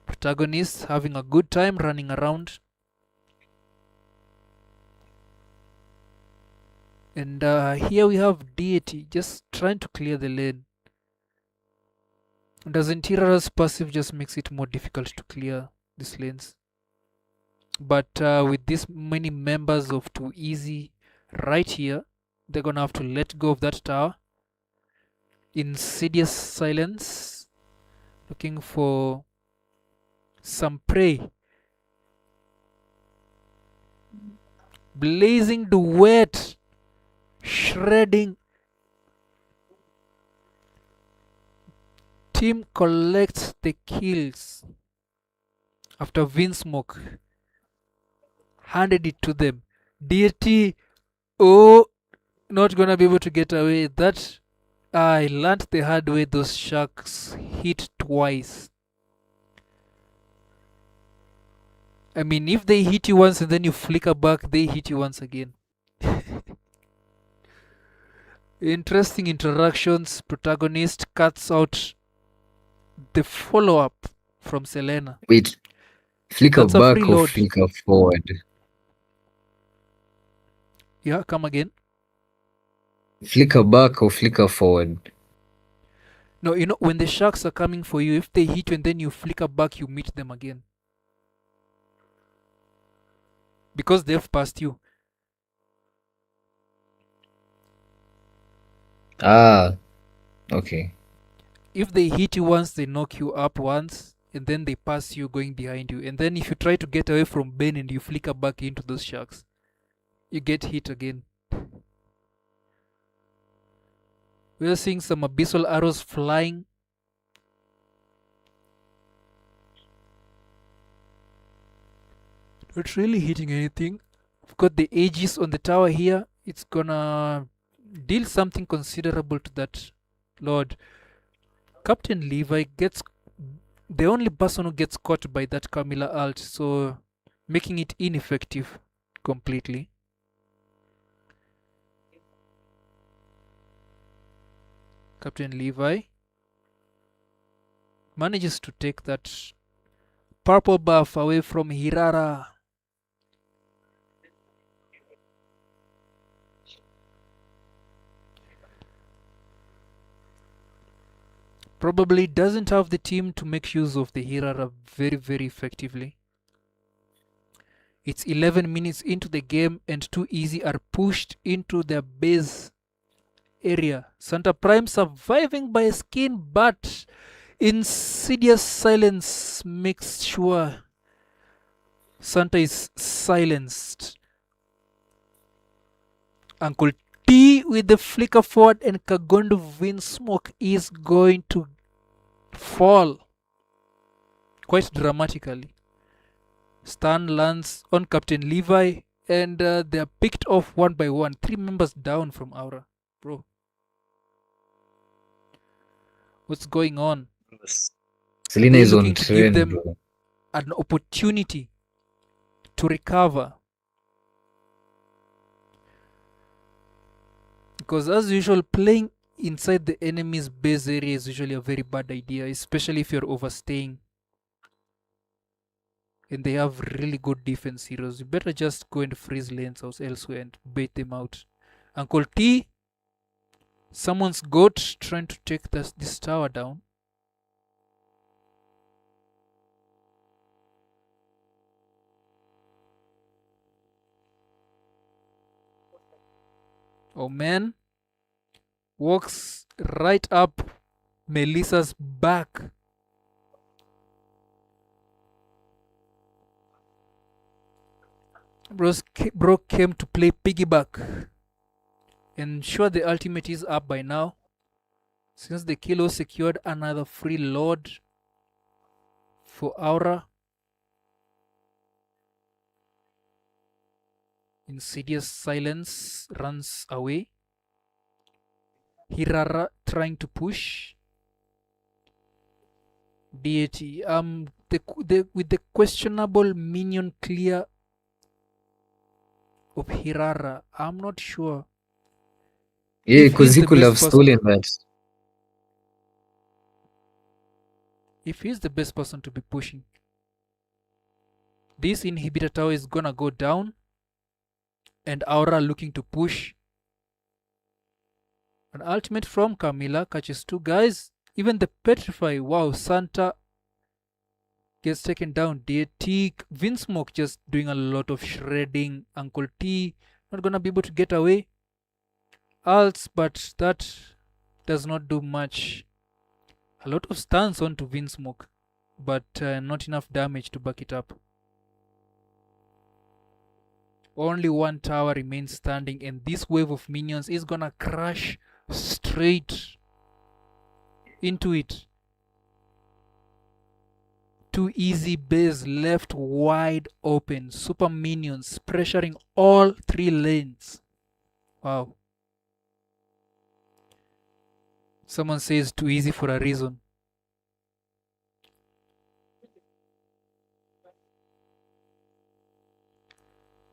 Protagonist having a good time running around. And here we have Deity just trying to clear the lane. And as Interior's passive just makes it more difficult to clear these lanes. But with this many members of Too Easy right here, they're gonna have to let go of that tower. Insidious Silence, looking for some prey. Blazing Duet, shredding. Team collects the kills after Vinsmoke handed it to them. Deity, oh, not gonna be able to get away. That I learned the hard way. Those sharks hit twice. I mean, if they hit you once and then you flicker back, they hit you once again. Interesting interactions. Protagonist cuts out the follow-up from Selena. Wait, flicker That's a back free or load. flicker forward? Yeah, come again. Flicker back or flicker forward? No, you know, when the sharks are coming for you, if they hit you and then you flicker back, you meet them again. Because they've passed you. Ah, okay. If they hit you once, they knock you up once, and then they pass you going behind you. And then if you try to get away from Ben and you flicker back into those sharks, you get hit again. We're seeing some abyssal arrows flying. Not really hitting anything. We've got the Aegis on the tower here. It's gonna deal something considerable to that lord. Captain Levi gets the only person who gets caught by that Camilla ult, so making it ineffective completely. Captain Levi manages to take that purple buff away from Hirara. Probably doesn't have the team to make use of the Hirara very, very effectively. It's 11 minutes into the game and Too Easy are pushed into their base area. Santa Prime surviving by skin, but Insidious Silence makes sure Santa is silenced. Uncle T with the flicker forward and Kagondo Vinsmoke is going to fall quite dramatically. Stun lands on Captain Levi and they're picked off one by one. 3 members down from Aura. Bro, what's going on? Selena They're is on looking to give trend, them bro. an opportunity to recover. Because as usual, playing inside the enemy's base area is usually a very bad idea, especially if you're overstaying. And they have really good defense heroes. You better just go and freeze lanes elsewhere and bait them out. Uncle T, someone's goat trying to take this tower down. Oh man, walks right up Melissa's back. Bro came to play piggyback. And sure, the ultimate is up by now. Since the kilo secured another free lord for Aura. Insidious Silence runs away. Hirara trying to push. Deity. With the questionable minion clear of Hirara, I'm not sure. Yeah, If because he's he the could best have person- stolen that. If he's the best person to be pushing, this inhibitor tower is gonna go down, and Aura looking to push An ultimate from Camila catches two guys. Even the Petrify. Wow, Santa gets taken down. DT. Vinsmoke just doing a lot of shredding. Uncle T not gonna be able to get away. Alts, but that does not do much. A lot of stuns onto Vinsmoke, but not enough damage to back it up. Only one tower remains standing, and this wave of minions is gonna crash straight into it. Too easy base left wide open. Super minions pressuring all three lanes. Wow. Someone says too easy for a reason.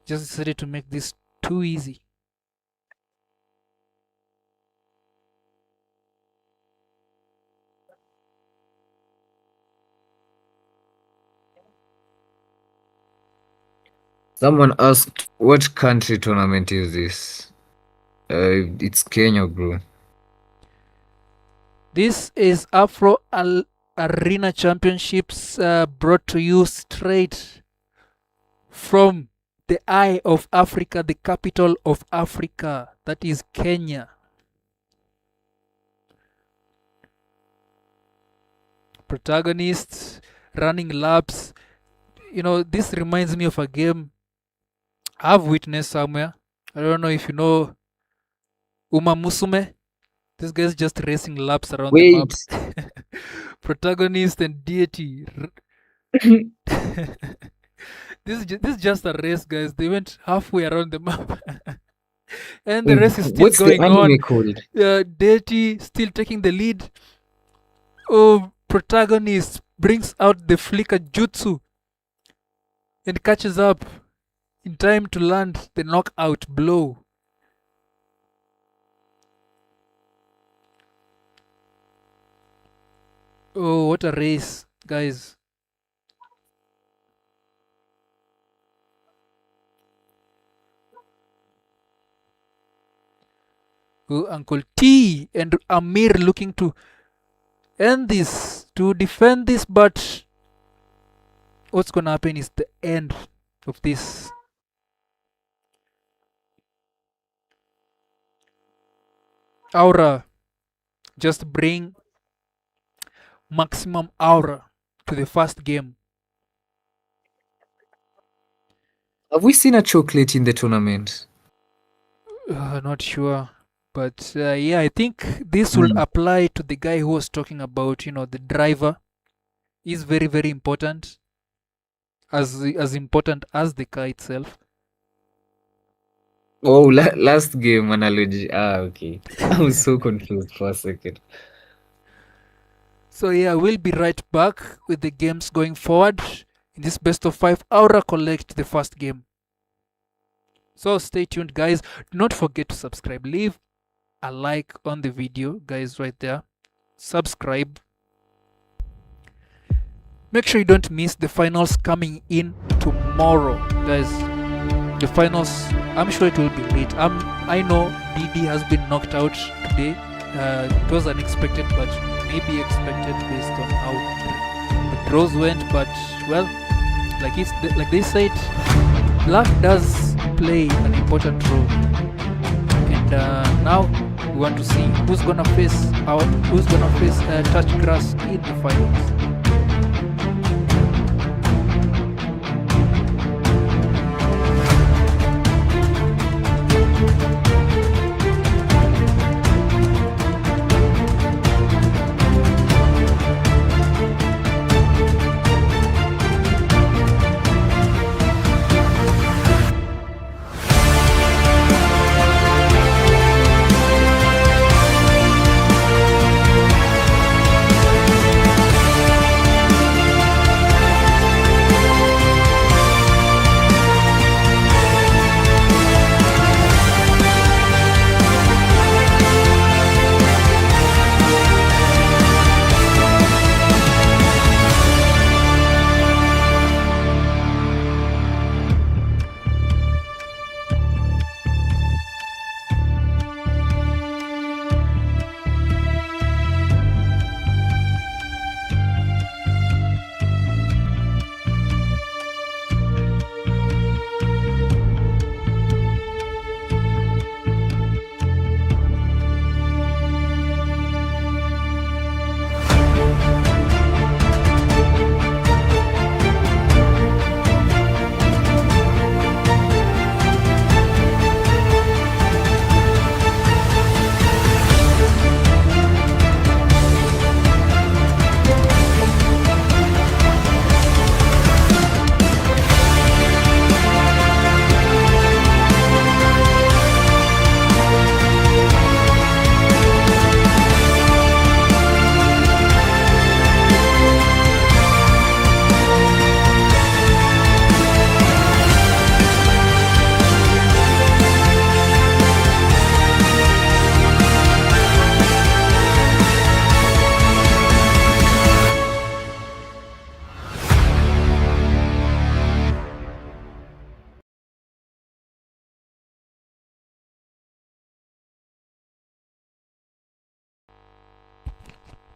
Just decided to make this too easy. Someone asked, what country tournament is this? It's Kenya, bro. This is Afro Arena Championships brought to you straight from the eye of Africa, the capital of Africa, that is Kenya. Protagonists running laps. You know, this reminds me of a game I've witnessed somewhere. I don't know if you know Uma Musume. This guy's just racing laps around the map. Wait. Protagonist and deity. This is just a race, guys. They went halfway around the map. And the race is still What's the going anime on. called? Deity still taking the lead. Oh, protagonist brings out the flicker jutsu and catches up in time to land the knockout blow. Oh, what a race, guys. Oh, Uncle T and Amir looking to end this, to defend this, but what's gonna happen is the end of this. Aura, just bring maximum aura to the first game. Have we seen a chocolate in the tournament? Not sure, but yeah, I think this will apply to the guy who was talking about, you know, the driver is very, very important, as important as the car itself. Oh, last game analogy. Okay. I was so confused for a second. So yeah, we'll be right back with the games going forward. In this best of 5, Aura collect the first game. So stay tuned, guys. Do not forget to subscribe. Leave a like on the video, guys, right there. Subscribe. Make sure you don't miss the finals coming in tomorrow, guys. The finals, I'm sure it will be late. I know DD has been knocked out today. It was unexpected, but maybe expected based on how the draws went. But well, like they said, luck does play an important role. And now we want to see who's gonna face touch grass in the finals.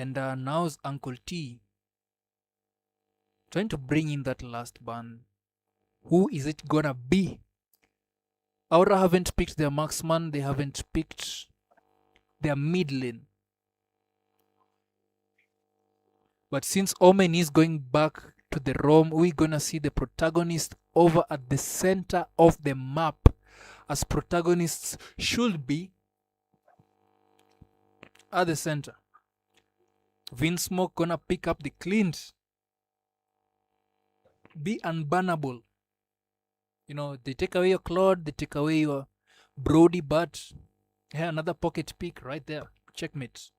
And now's Uncle T trying to bring in that last ban. Who is it gonna be? Aura haven't picked their marksman, they haven't picked their mid lane. But since Omen is going back to the Rome, we're gonna see the protagonist over at the center of the map, as protagonists should be at the center. Vinsmoke gonna pick up the Clint. Be unbannable. You know, they take away your Claude, they take away your Brody, but yeah, another pocket pick right there. Checkmate.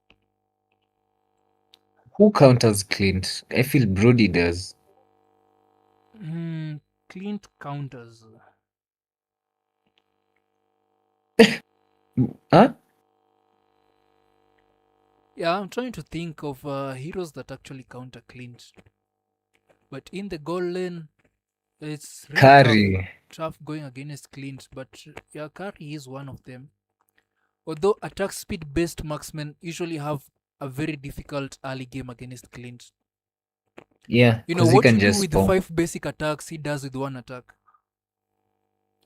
Who counters Clint? I feel Brody does. Clint counters. Huh? Yeah, I'm trying to think of heroes that actually counter Clint. But in the goal lane, it's really Curry. tough going against Clint. But yeah, Curry is one of them. Although attack speed based marksmen usually have a very difficult early game against Clint. Yeah, You know, because he what can you do just with spawn. 5 basic attacks, he does with 1 attack.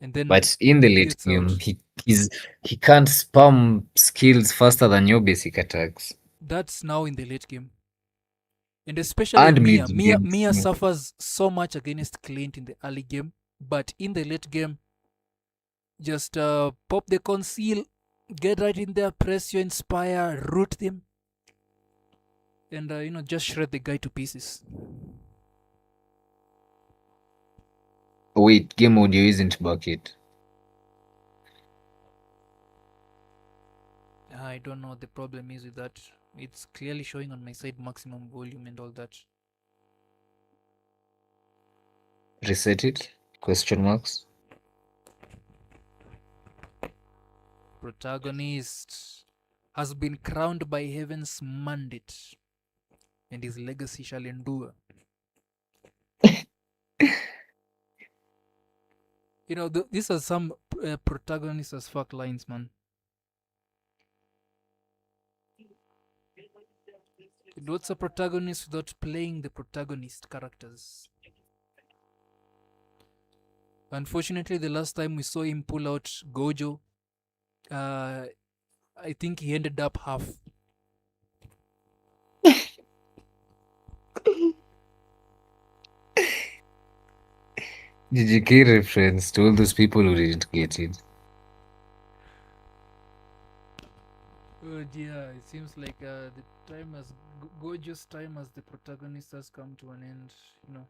And then But in the late gets game, out. he can't spam skills faster than your basic attacks. That's now in the late game. And especially And Mia. mid game. Mia suffers so much against Clint in the early game. But in the late game, just pop the conceal, get right in there, press your inspire, root them. And, you know, just shred the guy to pieces. Wait, game audio isn't bucket. I don't know what the problem is with that. It's clearly showing on my side maximum volume and all that. Reset it? Question marks. Protagonist has been crowned by heaven's mandate, and his legacy shall endure. You know, these are some protagonists as fuck lines, man. What's a protagonist without playing the protagonist characters? Unfortunately, the last time we saw him pull out Gojo, I think he ended up half. GGK reference to all those people who didn't get it. Oh dear, it seems like the time has Gojo's time as the protagonist has come to an end. You know,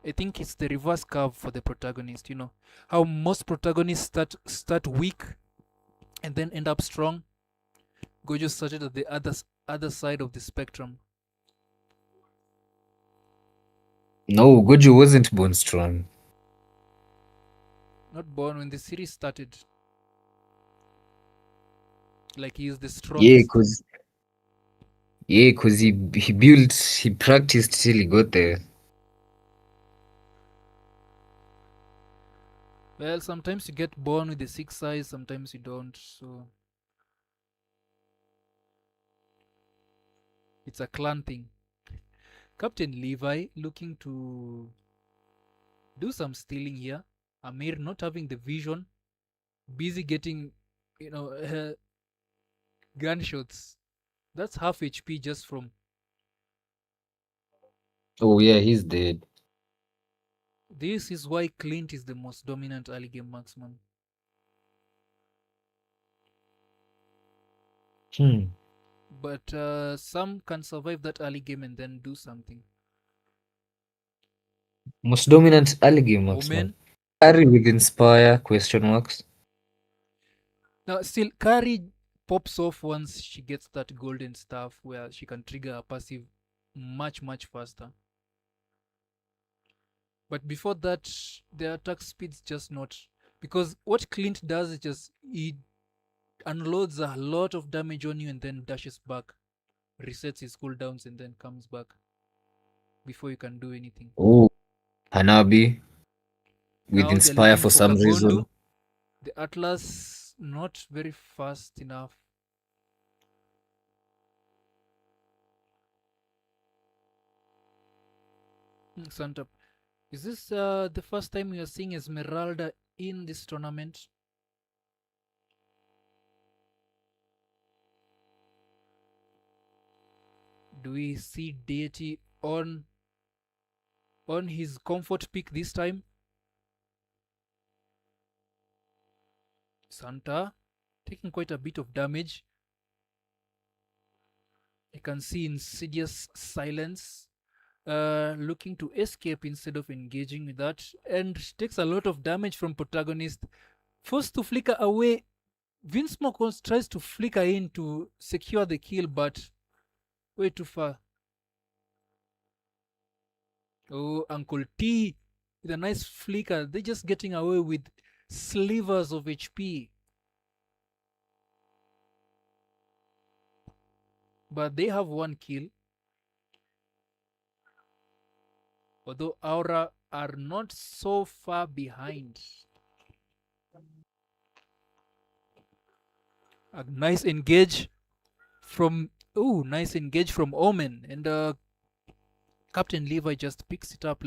I think it's the reverse curve for the protagonist. You know, how most protagonists start weak and then end up strong. Gojo started at the other side of the spectrum. No, Gojo wasn't born strong. Not born when the series started. Like he is the Yeah, strongest. cause he practiced till he got there. Well, sometimes you get born with the 6 eyes, sometimes you don't. So it's a clan thing. Captain Levi looking to do some stealing here. Amir not having the vision, busy getting, you know, gunshots. That's half HP just from. Oh yeah, he's dead. This is why Clint is the most dominant early game marksman. But some can survive that early game and then do something. Most dominant early game marksman. Omen. Carry with Inspire, question marks. Now, still, Kari pops off once she gets that golden staff where she can trigger a passive much faster. But before that, the attack speed's just not. Because what Clint does is just he unloads a lot of damage on you and then dashes back, resets his cooldowns, and then comes back before you can do anything. Oh, Hanabi with Now they're Inspire looking for some reason. Kagondu. The Atlas not very fast enough. Santa, is this the first time you are seeing Esmeralda in this tournament? Do we see Deity on his comfort pick this time? Santa taking quite a bit of damage. You can see Insidious Silence looking to escape instead of engaging with that, and takes a lot of damage from protagonist. Forced to flicker away. Vince Smoke tries to flicker in to secure the kill, but way too far. Oh, Uncle T with a nice flicker. They're just getting away with slivers of HP. But they have one kill. Although Aura are not so far behind. A nice engage from Omen, and Captain Levi just picks up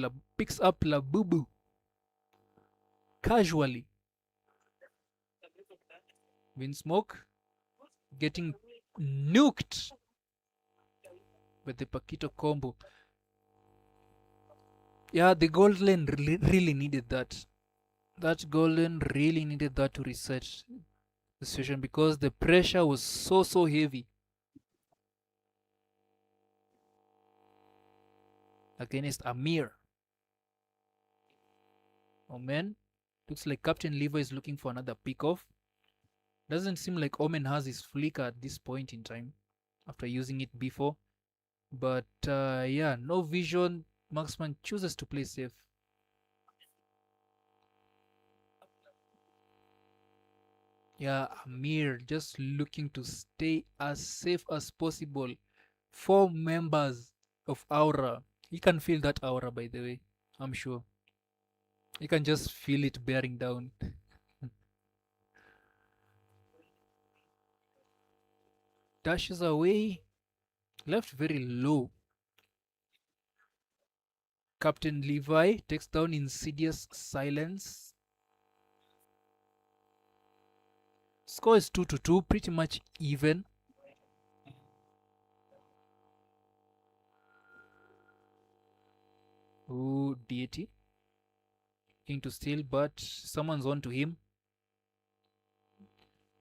La Boo Boo casually. Winsmoke getting nuked with the Paquito combo. Yeah, the gold lane really needed that. That golden really needed that to reset the situation because the pressure was so heavy against Amir. Omen, looks like Captain Levi is looking for another pick-off. Doesn't seem like Omen has his flicker at this point in time after using it before. But yeah, no vision. Marksman chooses to play safe. Yeah, Amir just looking to stay as safe as possible. 4 members of Aura. He can feel that aura, by the way. I'm sure. He can just feel it bearing down. Dashes away. Left very low. Captain Levi takes down Insidious Silence. Score is 2-2, pretty much even. Ooh, Deity. Looking to steal, but someone's on to him.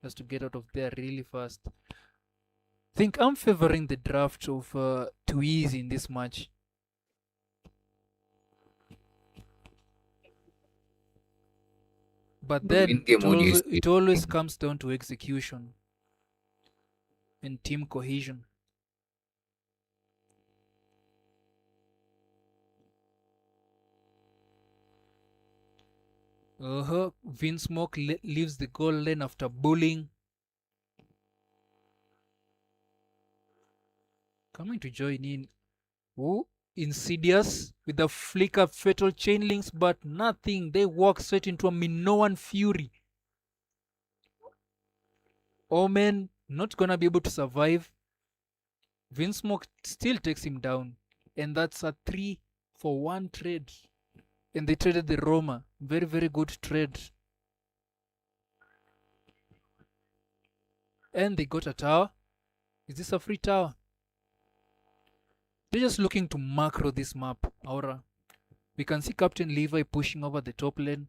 Has to get out of there really fast. Think I'm favoring the draft of Twiz in this match. But then it always comes down to execution and team cohesion. Vince Smoke leaves the goal lane after bullying. Coming to join in. Ooh, Insidious with the flicker fatal chain links, but nothing. They walk straight into a Minoan fury. Omen not gonna be able to survive. Vince Smoke still takes him down. And that's a 3-for-1 trade. And they traded the Roma. Very good trade. And they got a tower. Is this a free tower? They're just looking to macro this map, Aura. We can see Captain Levi pushing over the top lane.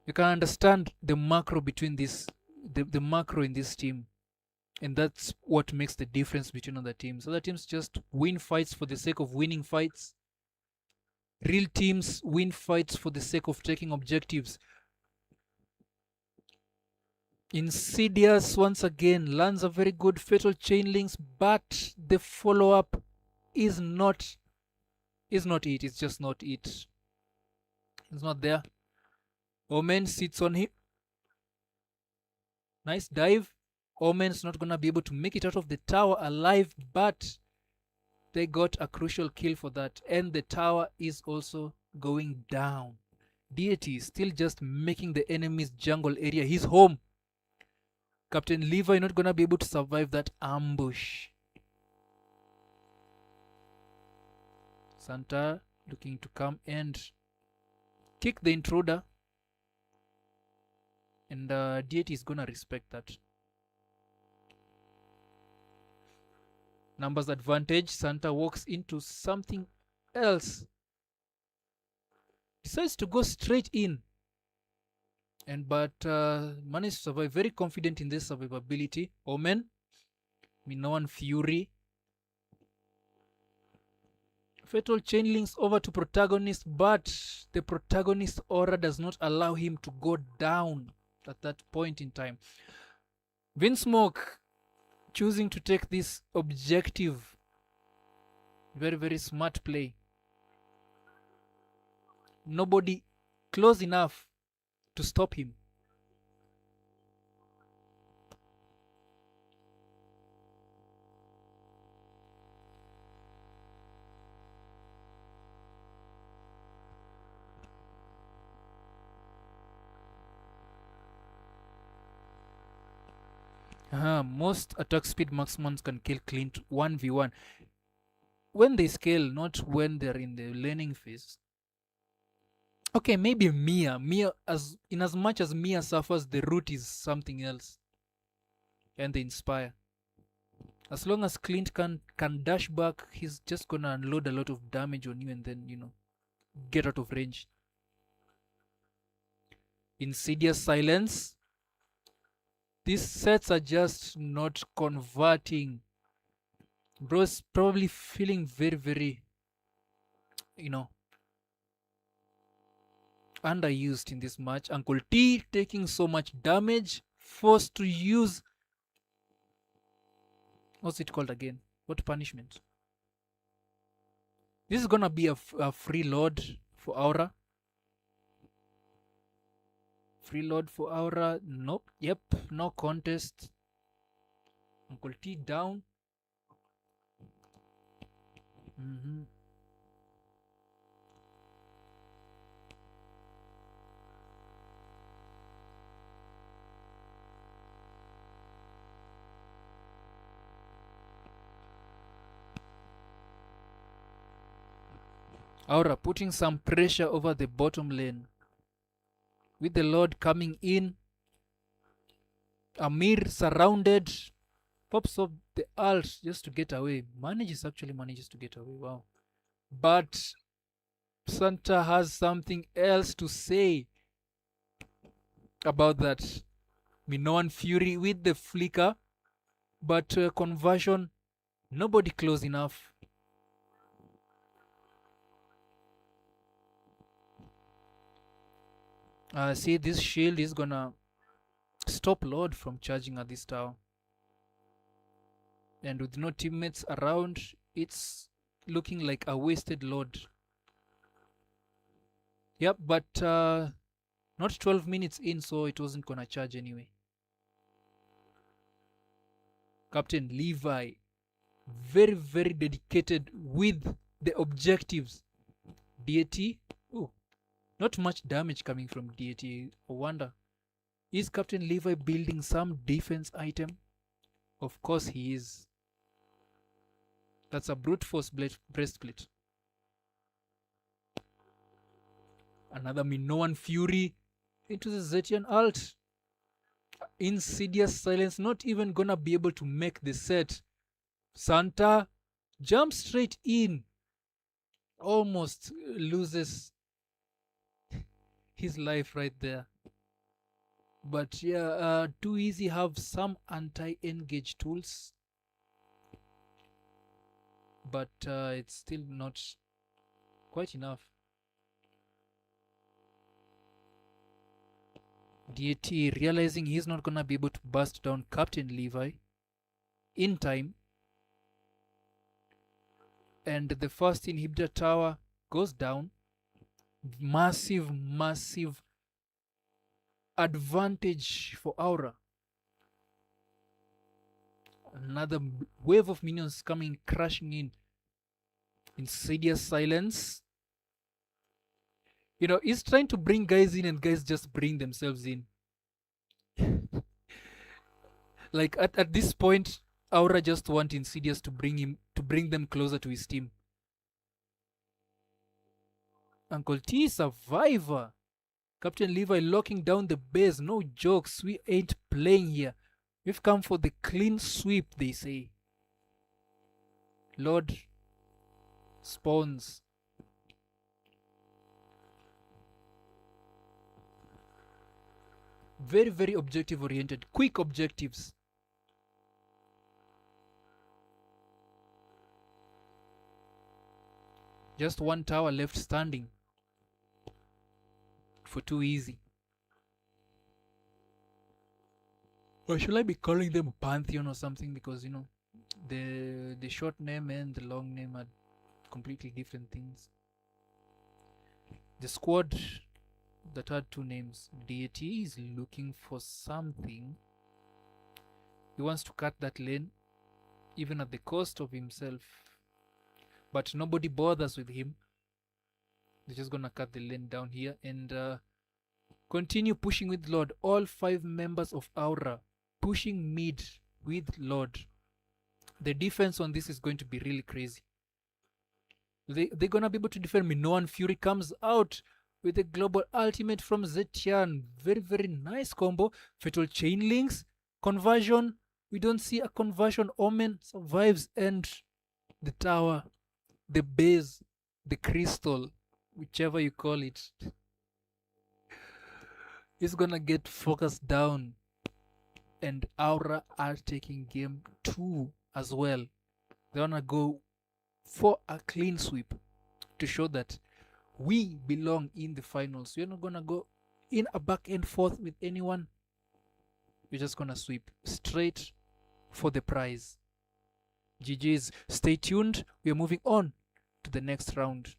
You can understand the macro between this, the macro in this team. And that's what makes the difference between other teams. Other teams just win fights for the sake of winning fights. Real teams win fights for the sake of taking objectives. Insidious once again lands a very good fatal chain links, but the follow-up is not it. It's just not it. It's not there. Omen sits on him. Nice dive. Omen's not gonna be able to make it out of the tower alive, but they got a crucial kill for that, and the tower is also going down. Deity is still just making the enemy's jungle area his home. Captain Levi not gonna be able to survive that ambush. Santa looking to come and kick the intruder, and deity is gonna respect that. Numbers advantage. Santa walks into something else, decides to go straight in, and but managed to survive. Very confident in this survivability. Omen, Minoan Fury, fatal chain links over to protagonist, but the protagonist aura does not allow him to go down at that point in time. Vinsmoke choosing to take this objective. Very, very smart play. Nobody close enough to stop him. Most attack speed maximums can kill Clint 1v1 when they scale, not when they're in the learning phase. Okay, maybe Mia. As in as much as Mia suffers, the root is something else. And the Inspire. As long as Clint can dash back, he's just gonna unload a lot of damage on you and then, get out of range. Insidious Silence. These sets are just not converting. Bro's probably feeling very, very, underused in this match. Uncle T taking so much damage, forced to use, what's it called again? What punishment? This is gonna be a free load for Aura. Free load for Aura. Nope. Yep. No contest. Uncle T down. Aura putting some pressure over the bottom lane. With the Lord coming in, Amir surrounded, pops up the ult just to get away. Manages to get away. Wow. But Santa has something else to say about that. Minoan Fury with the flicker, but conversion, nobody close enough. See, this shield is gonna stop Lord from charging at this tower. And with no teammates around, it's looking like a wasted Lord. Yep, but not 12 minutes in, so it wasn't gonna charge anyway. Captain Levi, very, very dedicated with the objectives. Deity, not much damage coming from Deity. I wonder, is Captain Levi building some defense item? Of course he is. That's a brute force breastplate. Another Minoan Fury into the Zetian ult. Insidious Silence, not even gonna be able to make the set. Santa jumps straight in. Almost loses his life right there. But yeah, Too Easy have some anti-engage tools. But it's still not quite enough. Deity realizing he's not gonna be able to burst down Captain Levi in time. And the first inhibitor tower goes down. Massive, massive advantage for Aura. Another wave of minions coming crashing in. Insidious Silence. He's trying to bring guys in and guys just bring themselves in. Like at this point, Aura just want Insidious to bring them closer to his team. Uncle T, survivor. Captain Levi locking down the base. No jokes. We ain't playing here. We've come for the clean sweep, they say. Lord spawns. Very, very objective oriented. Quick objectives. Just one tower left standing. For too easy. Or should I be calling them Pantheon or something? Because, you know, the short name and the long name are completely different things. The squad that had two names, Deity, is looking for something. He wants to cut that lane, even at the cost of himself. But nobody bothers with him. They're just gonna cut the lane down here and continue pushing with Lord. All 5 members of Aura pushing mid with Lord. The defense on this is going to be really crazy. They're gonna be able to defend me. Noan Fury comes out with a global ultimate from Zetian. Very, very nice combo. Fatal chain links. Conversion. We don't see a conversion. Omen survives, and the tower, the base, the crystal, whichever you call it, is gonna get focused down. And Aura are taking game 2 as well. They wanna go for a clean sweep to show that we belong in the finals. We're not gonna go in a back and forth with anyone. We're just gonna sweep straight for the prize. GG's. Stay tuned. We are moving on to the next round.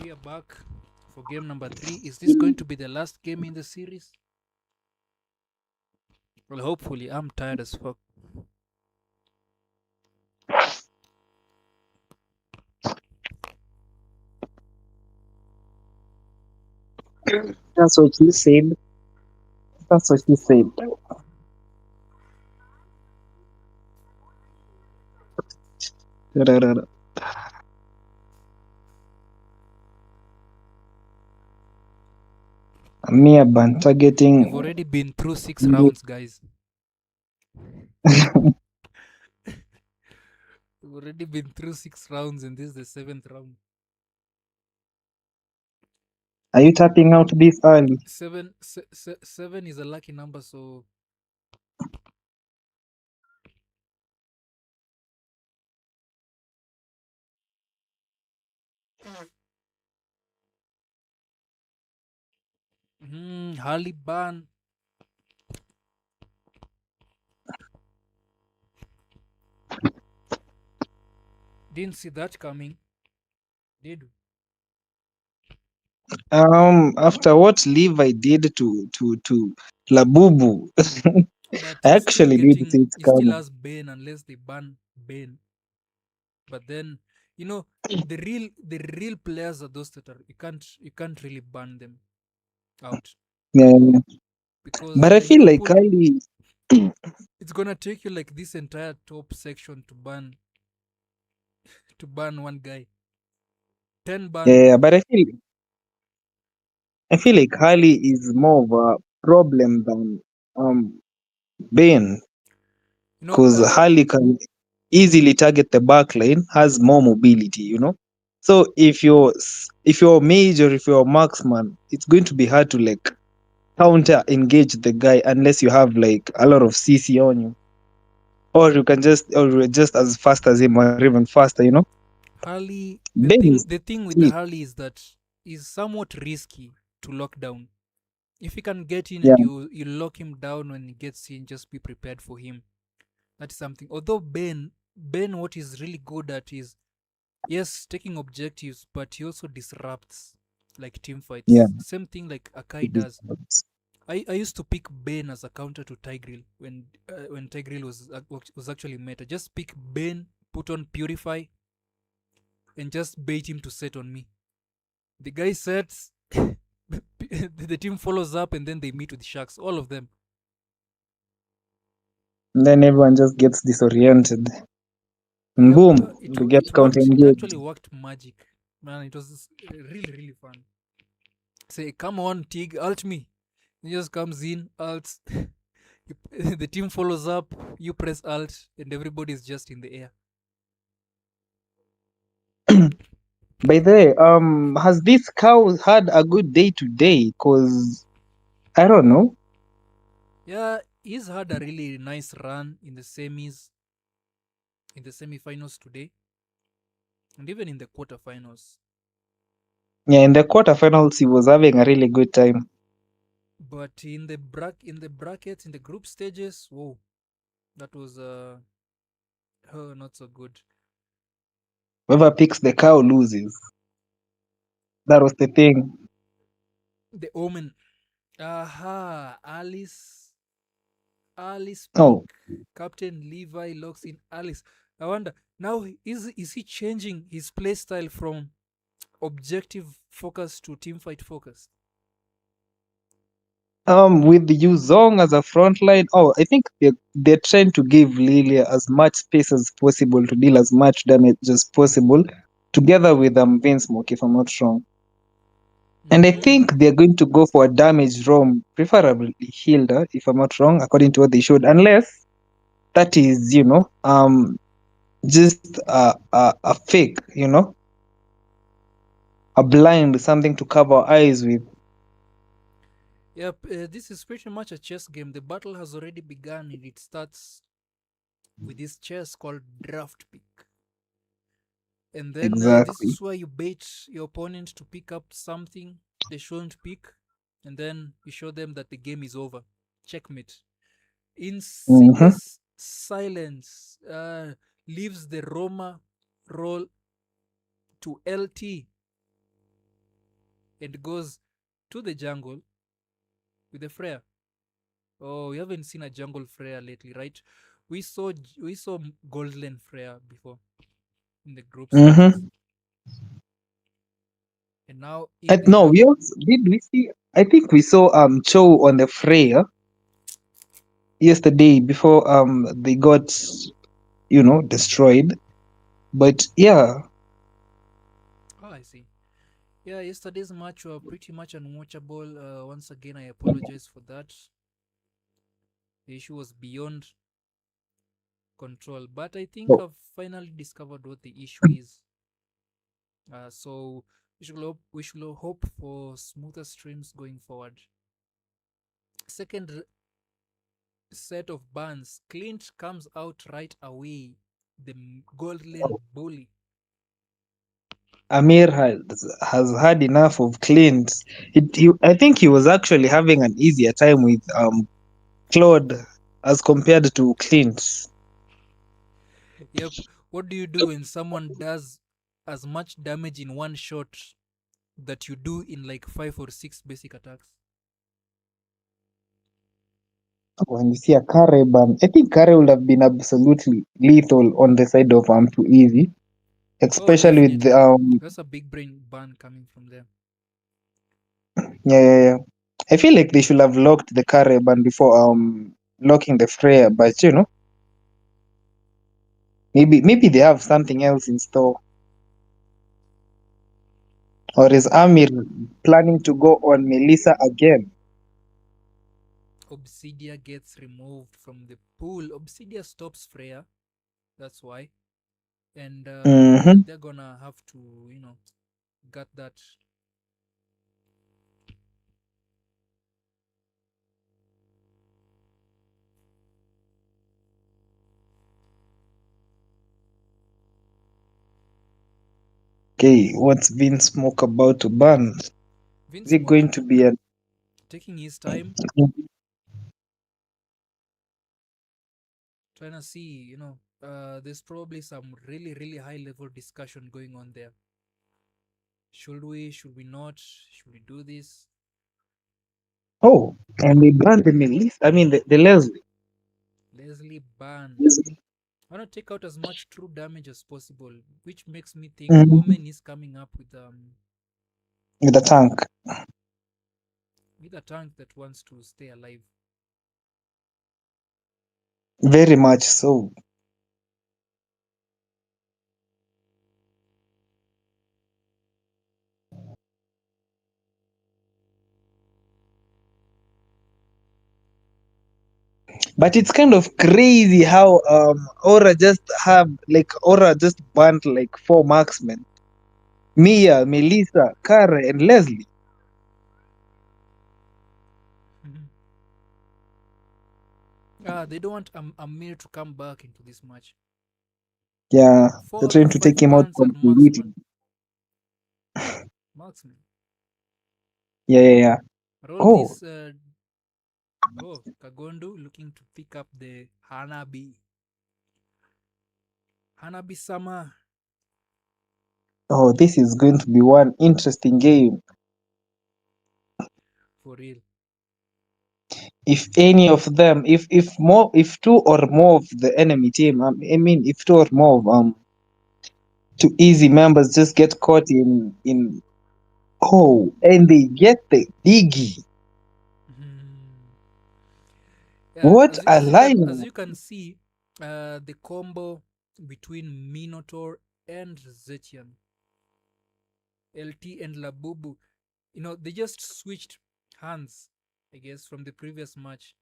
We are back for game number 3. Is this going to be the last game in the series? Well, hopefully. I'm tired as fuck. That's what she said. That's what she said. Mere ban We've targeting. already been through 6 rounds, guys. We've already been through 6 rounds, and this is the 7th round. Are you tapping out this early? 7 is a lucky number, so Harley ban. Didn't see that coming, did we? After what Levi did to Labubu, But I he's still actually did see getting, it he still coming. has Bane unless they ban Bane. But then, you know, the real players are those that are, you can't really ban them out, Yeah, because but I feel like Liverpool, Ali. it's gonna take you like this entire top section to ban one guy. 10 Yeah, bans. but I feel like Harley is more of a problem than Bane, You know, because Harley can easily target the back lane, has more mobility. So if you're major, if you're a marksman, it's going to be hard to like counter engage the guy unless you have like a lot of CC on you, or you're just as fast as him or even faster. Harley, the Bane thing is the thing with the cheap. Harley is that is somewhat risky to lock down. If he can get in Yeah, and you lock him down when he gets in, just be prepared for him. That's something. Although Ben, what he's really good at is, yes, taking objectives, but he also disrupts like team yeah. fights. Same thing like Akai It does. is. I used to pick Ben as a counter to Tigreal when Tigreal was actually meta. Just pick Ben, put on Purify, and just bait him to set on me. The guy sets, the team follows up, and then they meet with Sharks. All of them. And then everyone just gets disoriented, and Yep, boom, it we get it counter worked. It actually engaged. worked magic, man. It was really fun. Say, come on, Tig, alt me. He just comes in, alt. The team follows up. You press alt, and everybody is just in the air. By the way, has this cow had a good day today? Cause I don't know. Yeah, he's had a really nice run in the semis, in the semifinals today, and even in the quarterfinals. Yeah, in the quarterfinals, he was having a really good time. But in the brackets, in the group stages, whoa, that was not so good. Whoever picks the cow loses. That was the thing. The Omen. Aha, Alice pick. Oh, Captain Levi locks in Alice. I wonder now, is he changing his play style from objective focus to team fight focus? with Yuzong as a front line. Oh, I think they're trying to give Lilia as much space as possible to deal as much damage as possible, together with Vinsmoke, if I'm not wrong. And I Mm. think they're going to go for a damaged ROM, preferably Hilda, if I'm not wrong, according to what they showed. Unless that is, just a fake, a blind, something to cover our eyes with. Yep, this is pretty much a chess game. The battle has already begun, and it starts with this chess called draft pick. And then this Exactly. is where you bait your opponent to pick up something they shouldn't pick, and then you show them that the game is over. Checkmate. In Mm-hmm. seamless silence, leaves the Roma roll to LT. and goes to the jungle with the Freya. Oh, we haven't seen a jungle Freya lately, right? We saw Goldland Freya before in the group stages, Mm-hmm. and now in the No, we jungle. also did we see. I think we saw Cho on the Freya yesterday before they got destroyed. But yeah, Oh, I see. Yeah, yesterday's match were pretty much unwatchable. Once again, I apologize for that. The issue was beyond control, but I think I've finally discovered what the issue is. So we should hope for smoother streams going forward. Second set of bans, Clint comes out right away. The gold lane bully. Amir has had enough of Clint. I think he was actually having an easier time with Claude as compared to Clint. Yep. What do you do when someone does as much damage in one shot that you do in like 5 or 6 basic attacks? When you see a Kare ban, I think Kare would have been absolutely lethal on the side of too easy, Oh, especially with the definitely. That's a big brain ban coming from there. yeah. I feel like they should have locked the Kare ban before locking the Freya, but maybe they have something else in store. Or is Amir planning to go on Melissa again? Obsidia gets removed from the pool. Obsidia stops Freya. That's why. And Mm-hmm. they're gonna have to, gut that. Okay, what's Vince Smoke about to ban? Is Vince it Smoke going to be a taking his time, trying to see, there's probably some really, really high level discussion going on there. Should we? Should we not? Should we do this? oh, and they banned the Melissa? I mean the Leslie. Leslie banned. I want to take out as much true damage as possible, which makes me think Mhm. Omen is coming up With the tank. with a tank that wants to stay alive. Very much so. But it's kind of crazy how Aura just banned like four marksmen. Mia, Melissa, Kara, and Leslie. They don't want Amir to come back into this match. Yeah, Four they're out trying of to take five him out bans are completely. marksman. Marksman. Yeah. But all Oh, this, Kagondo looking to pick up the Hanabi. Hanabi Sama. this is going to be one interesting game. For real. If any of them, if two or more of the enemy team, I mean, if two or more of two easy members just get caught in and they get the diggy. Yeah, What as, a as you can line! as you can see, the combo between Minotaur and Zetian, LT and Labubu, they just switched hands, I guess, from the previous match,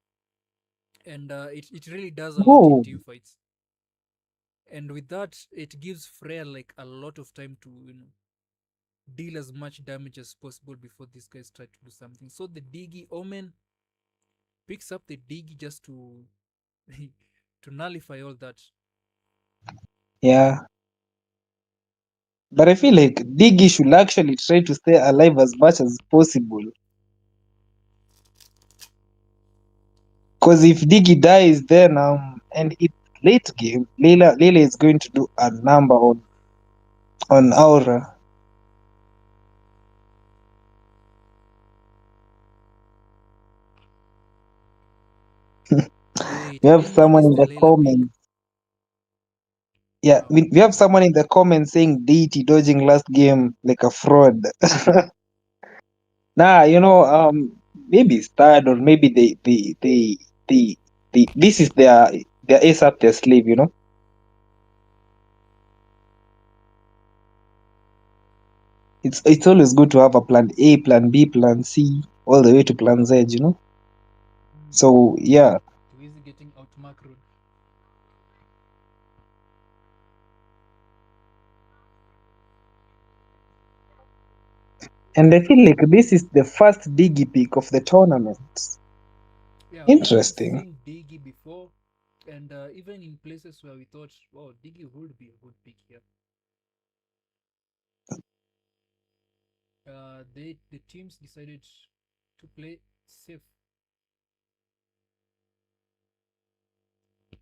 and it really does a lot in Oh, team fights. And with that, it gives Freya like a lot of time to deal as much damage as possible before these guys try to do something. So the Diggy Omen picks up the Diggy just to to nullify all that. yeah. But I feel like Diggy should actually try to stay alive as much as possible. Because if Diggy dies, then and it's late game, Leila is going to do a number on Aura. Wait, We I have didn't know someone this in the Delilah pick. comments. Yeah, Wow. we have someone in the comments saying DT dodging last game like a fraud. Nah, maybe it's third or maybe they this is their ace up their sleeve, It's always good to have a plan A, plan B, plan C, all the way to plan Z. So yeah, Too easy getting out macroed. and I feel like this is the first Diggy pick of the tournament. Yeah, we haven't Interesting. seen Diggy before, and even in places where we thought, oh, Diggy would be a good pick here, the teams decided to play safe.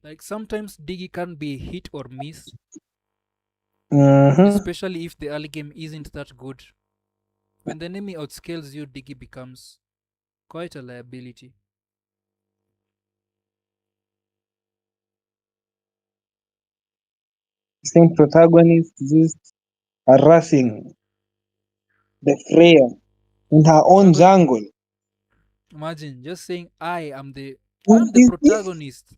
Like sometimes Diggy can be hit or miss, Mm-hmm. especially if the early game isn't that good. When the enemy outscales you, Diggy becomes quite a liability. Same protagonist just harassing the Freya in her own Imagine, jungle. imagine just saying What I'm the is this? protagonist,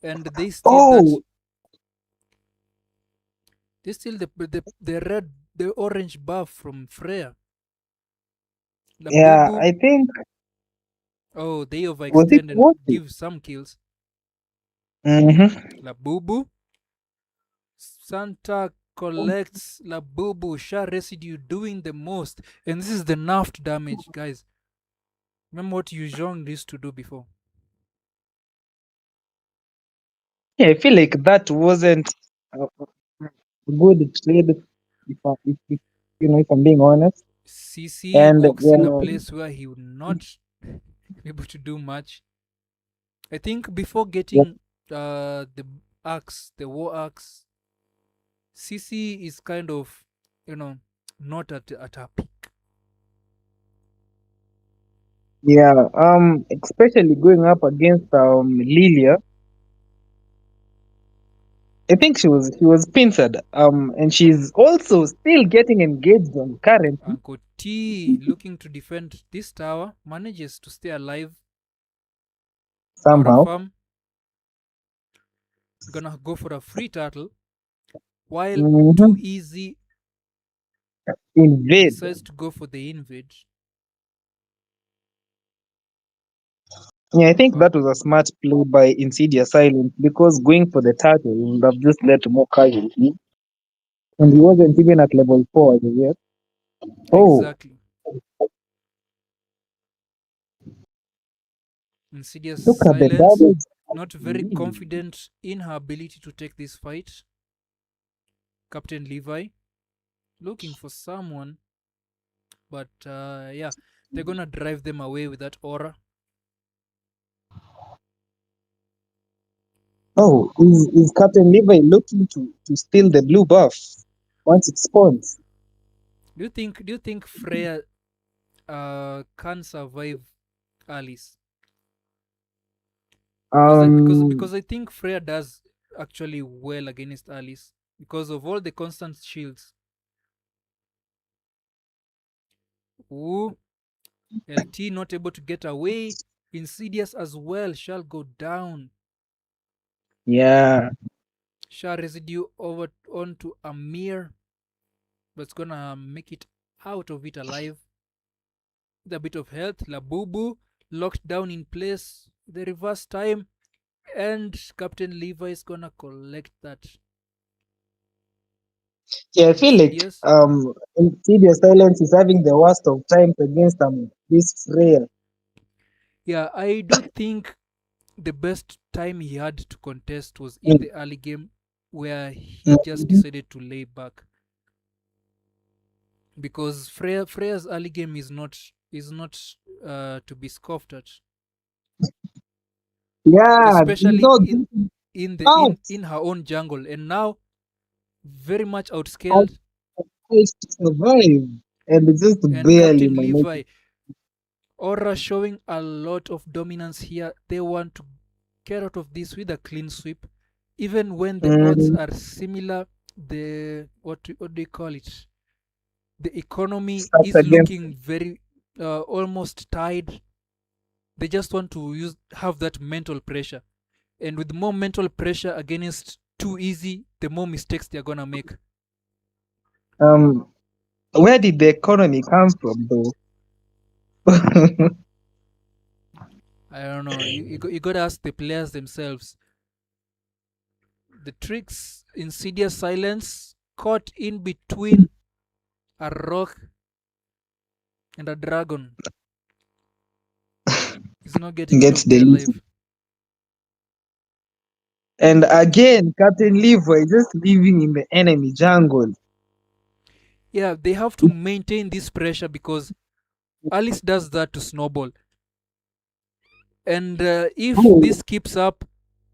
and Oh, they steal the orange buff from Freya. yeah, Labubu. I think Oh, they was it overextend and worth it? give some kills. Mm-hmm. Labubu. Santa collects Labubu. Sha residue doing the most. And this is the nerfed damage, guys. Remember what Yuzhong used to do before. Yeah, I feel like that wasn't a good trade, if I'm being honest. CC And walks in a place where he would not be able to do much. I think before yeah, getting the axe, the war axe, CC is kind of, you know, not at her peak. yeah, especially going up against Lilia. I think she was pincered. And she's also still getting engaged on currently Uncle T, looking to defend this tower, manages to stay alive. Aura somehow. farm, gonna go for a free turtle, while Too Mm-hmm. Easy Invade. decides to go for the invade. Yeah, I think Wow, that was a smart play by Insidious Silence because going for the turtle would have just led to more casualties. And he wasn't even at level 4 as of yet. Oh, exactly. Insidious look at the Silence, damage. not very confident in her ability to take this fight. Captain Levi, looking for someone, but yeah, they're gonna drive them away with that aura. Oh, is Captain Levi looking to steal the blue buff once it spawns? Do you think Freya can survive Alice? Because Um, I think Freya does actually well against Alice because of all the constant shields. Ooh, LT not able to get away. Insidious as well shall go down. yeah. Shall residue over onto Amir, but it's gonna make it out of it alive with a bit of health. Labubu locked down in place. The reverse time, and Captain Levi is gonna collect that. Yeah, I feel like Insidious. Insidious Silence is having the worst of times against this Freya. Yeah, I do think the best time he had to contest was in the early game where he just Mhm. decided to lay back because Freya's early game is not to be scoffed at, Yeah, he's especially not in getting in the out. in her own jungle, and now very much Has outscaled. managed to survive and just And barely Captain managed. Levi, Aura showing a lot of dominance here. They want to get out of this with a clean sweep. Even when the odds Mm, are similar, the what do you call it? The economy start is against. looking very almost tied. They just want to have that mental pressure, and with more mental pressure against too easy, the more mistakes they're gonna make. Um, where did the economy come from, though? I don't know. You gotta ask the players themselves. The tricks, insidious silence, caught in between a rock and a dragon, is not getting out Gets of there deleted. alive. And again, Captain Leroy just living in the enemy jungle. Yeah, they have to maintain this pressure because Alice does that to Snowball. And if Oh, this keeps up,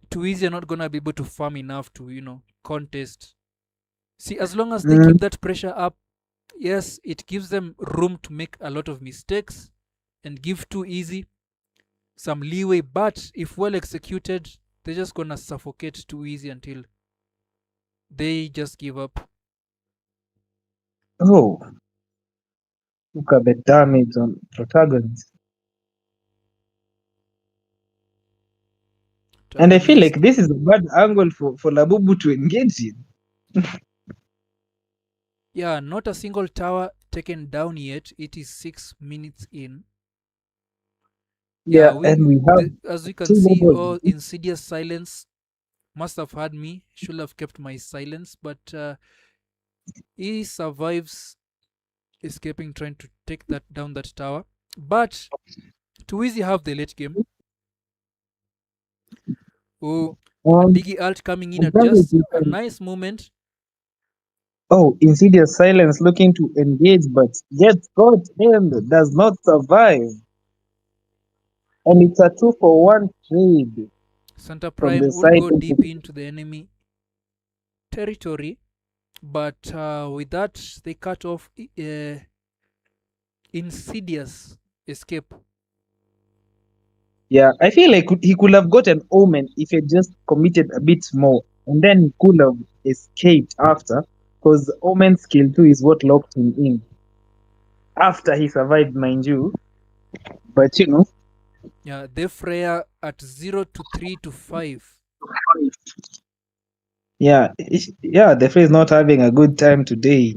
too easy are not gonna be able to farm enough to contest. See, as long as they mm, keep that pressure up, yes, it gives them room to make a lot of mistakes and give too easy some leeway. But if well executed, they're just gonna suffocate too easy until they just give up. oh, look at the damage on protagonist. And I feel Protagonist, like this is a bad angle for Labubu to engage in. yeah, not a single tower taken down yet. It is 6 minutes in. Yeah, Yeah, and we have as you can two see, levels. all insidious silence must have had me. Should have kept my silence, but he survives, escaping, trying to take that down that tower. But too easy have the late game. Oh, a Um, Diggy alt coming in as at long as just you a can. nice moment. Oh, insidious silence looking to engage, but gets caught and does not survive. And it's a 2-for-1 trade Santa from Prime the would side go of deep into the enemy territory, but with that they cut off insidious escape. yeah, I feel like he could have got an omen if he just committed a bit more, and then he could have escaped after, because omen skill 2 is what locked him in after he survived, mind you. But Yeah, they Freya at 0 to 3 to 5. yeah, yeah, the face not having a good time today.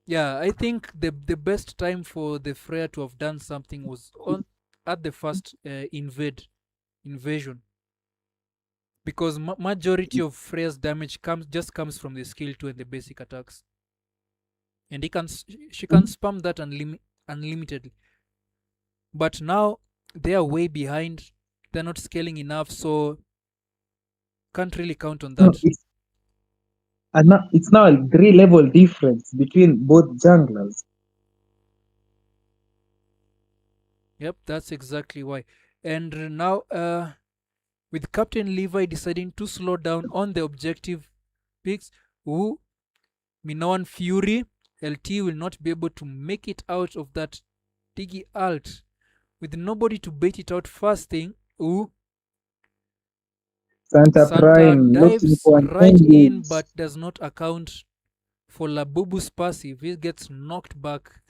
Yeah, I think the best time for the Freya to have done something was on at the first invasion, because majority of Freya's damage comes from the skill 2 and the basic attacks, and she can spam that unlimitedly. But now they are way behind. They're not scaling enough, so can't really count on No, that. it's now a 3-level difference between both junglers. Yep, that's exactly why. And now, with Captain Levi deciding to slow down on the objective picks, who Minoan Fury, LT will not be able to make it out of that Diggy alt. With nobody to bait it out first thing, ooh, Santa Santa Prime looking dives for an right ending. in but does not account for Labubu's passive. He gets knocked back.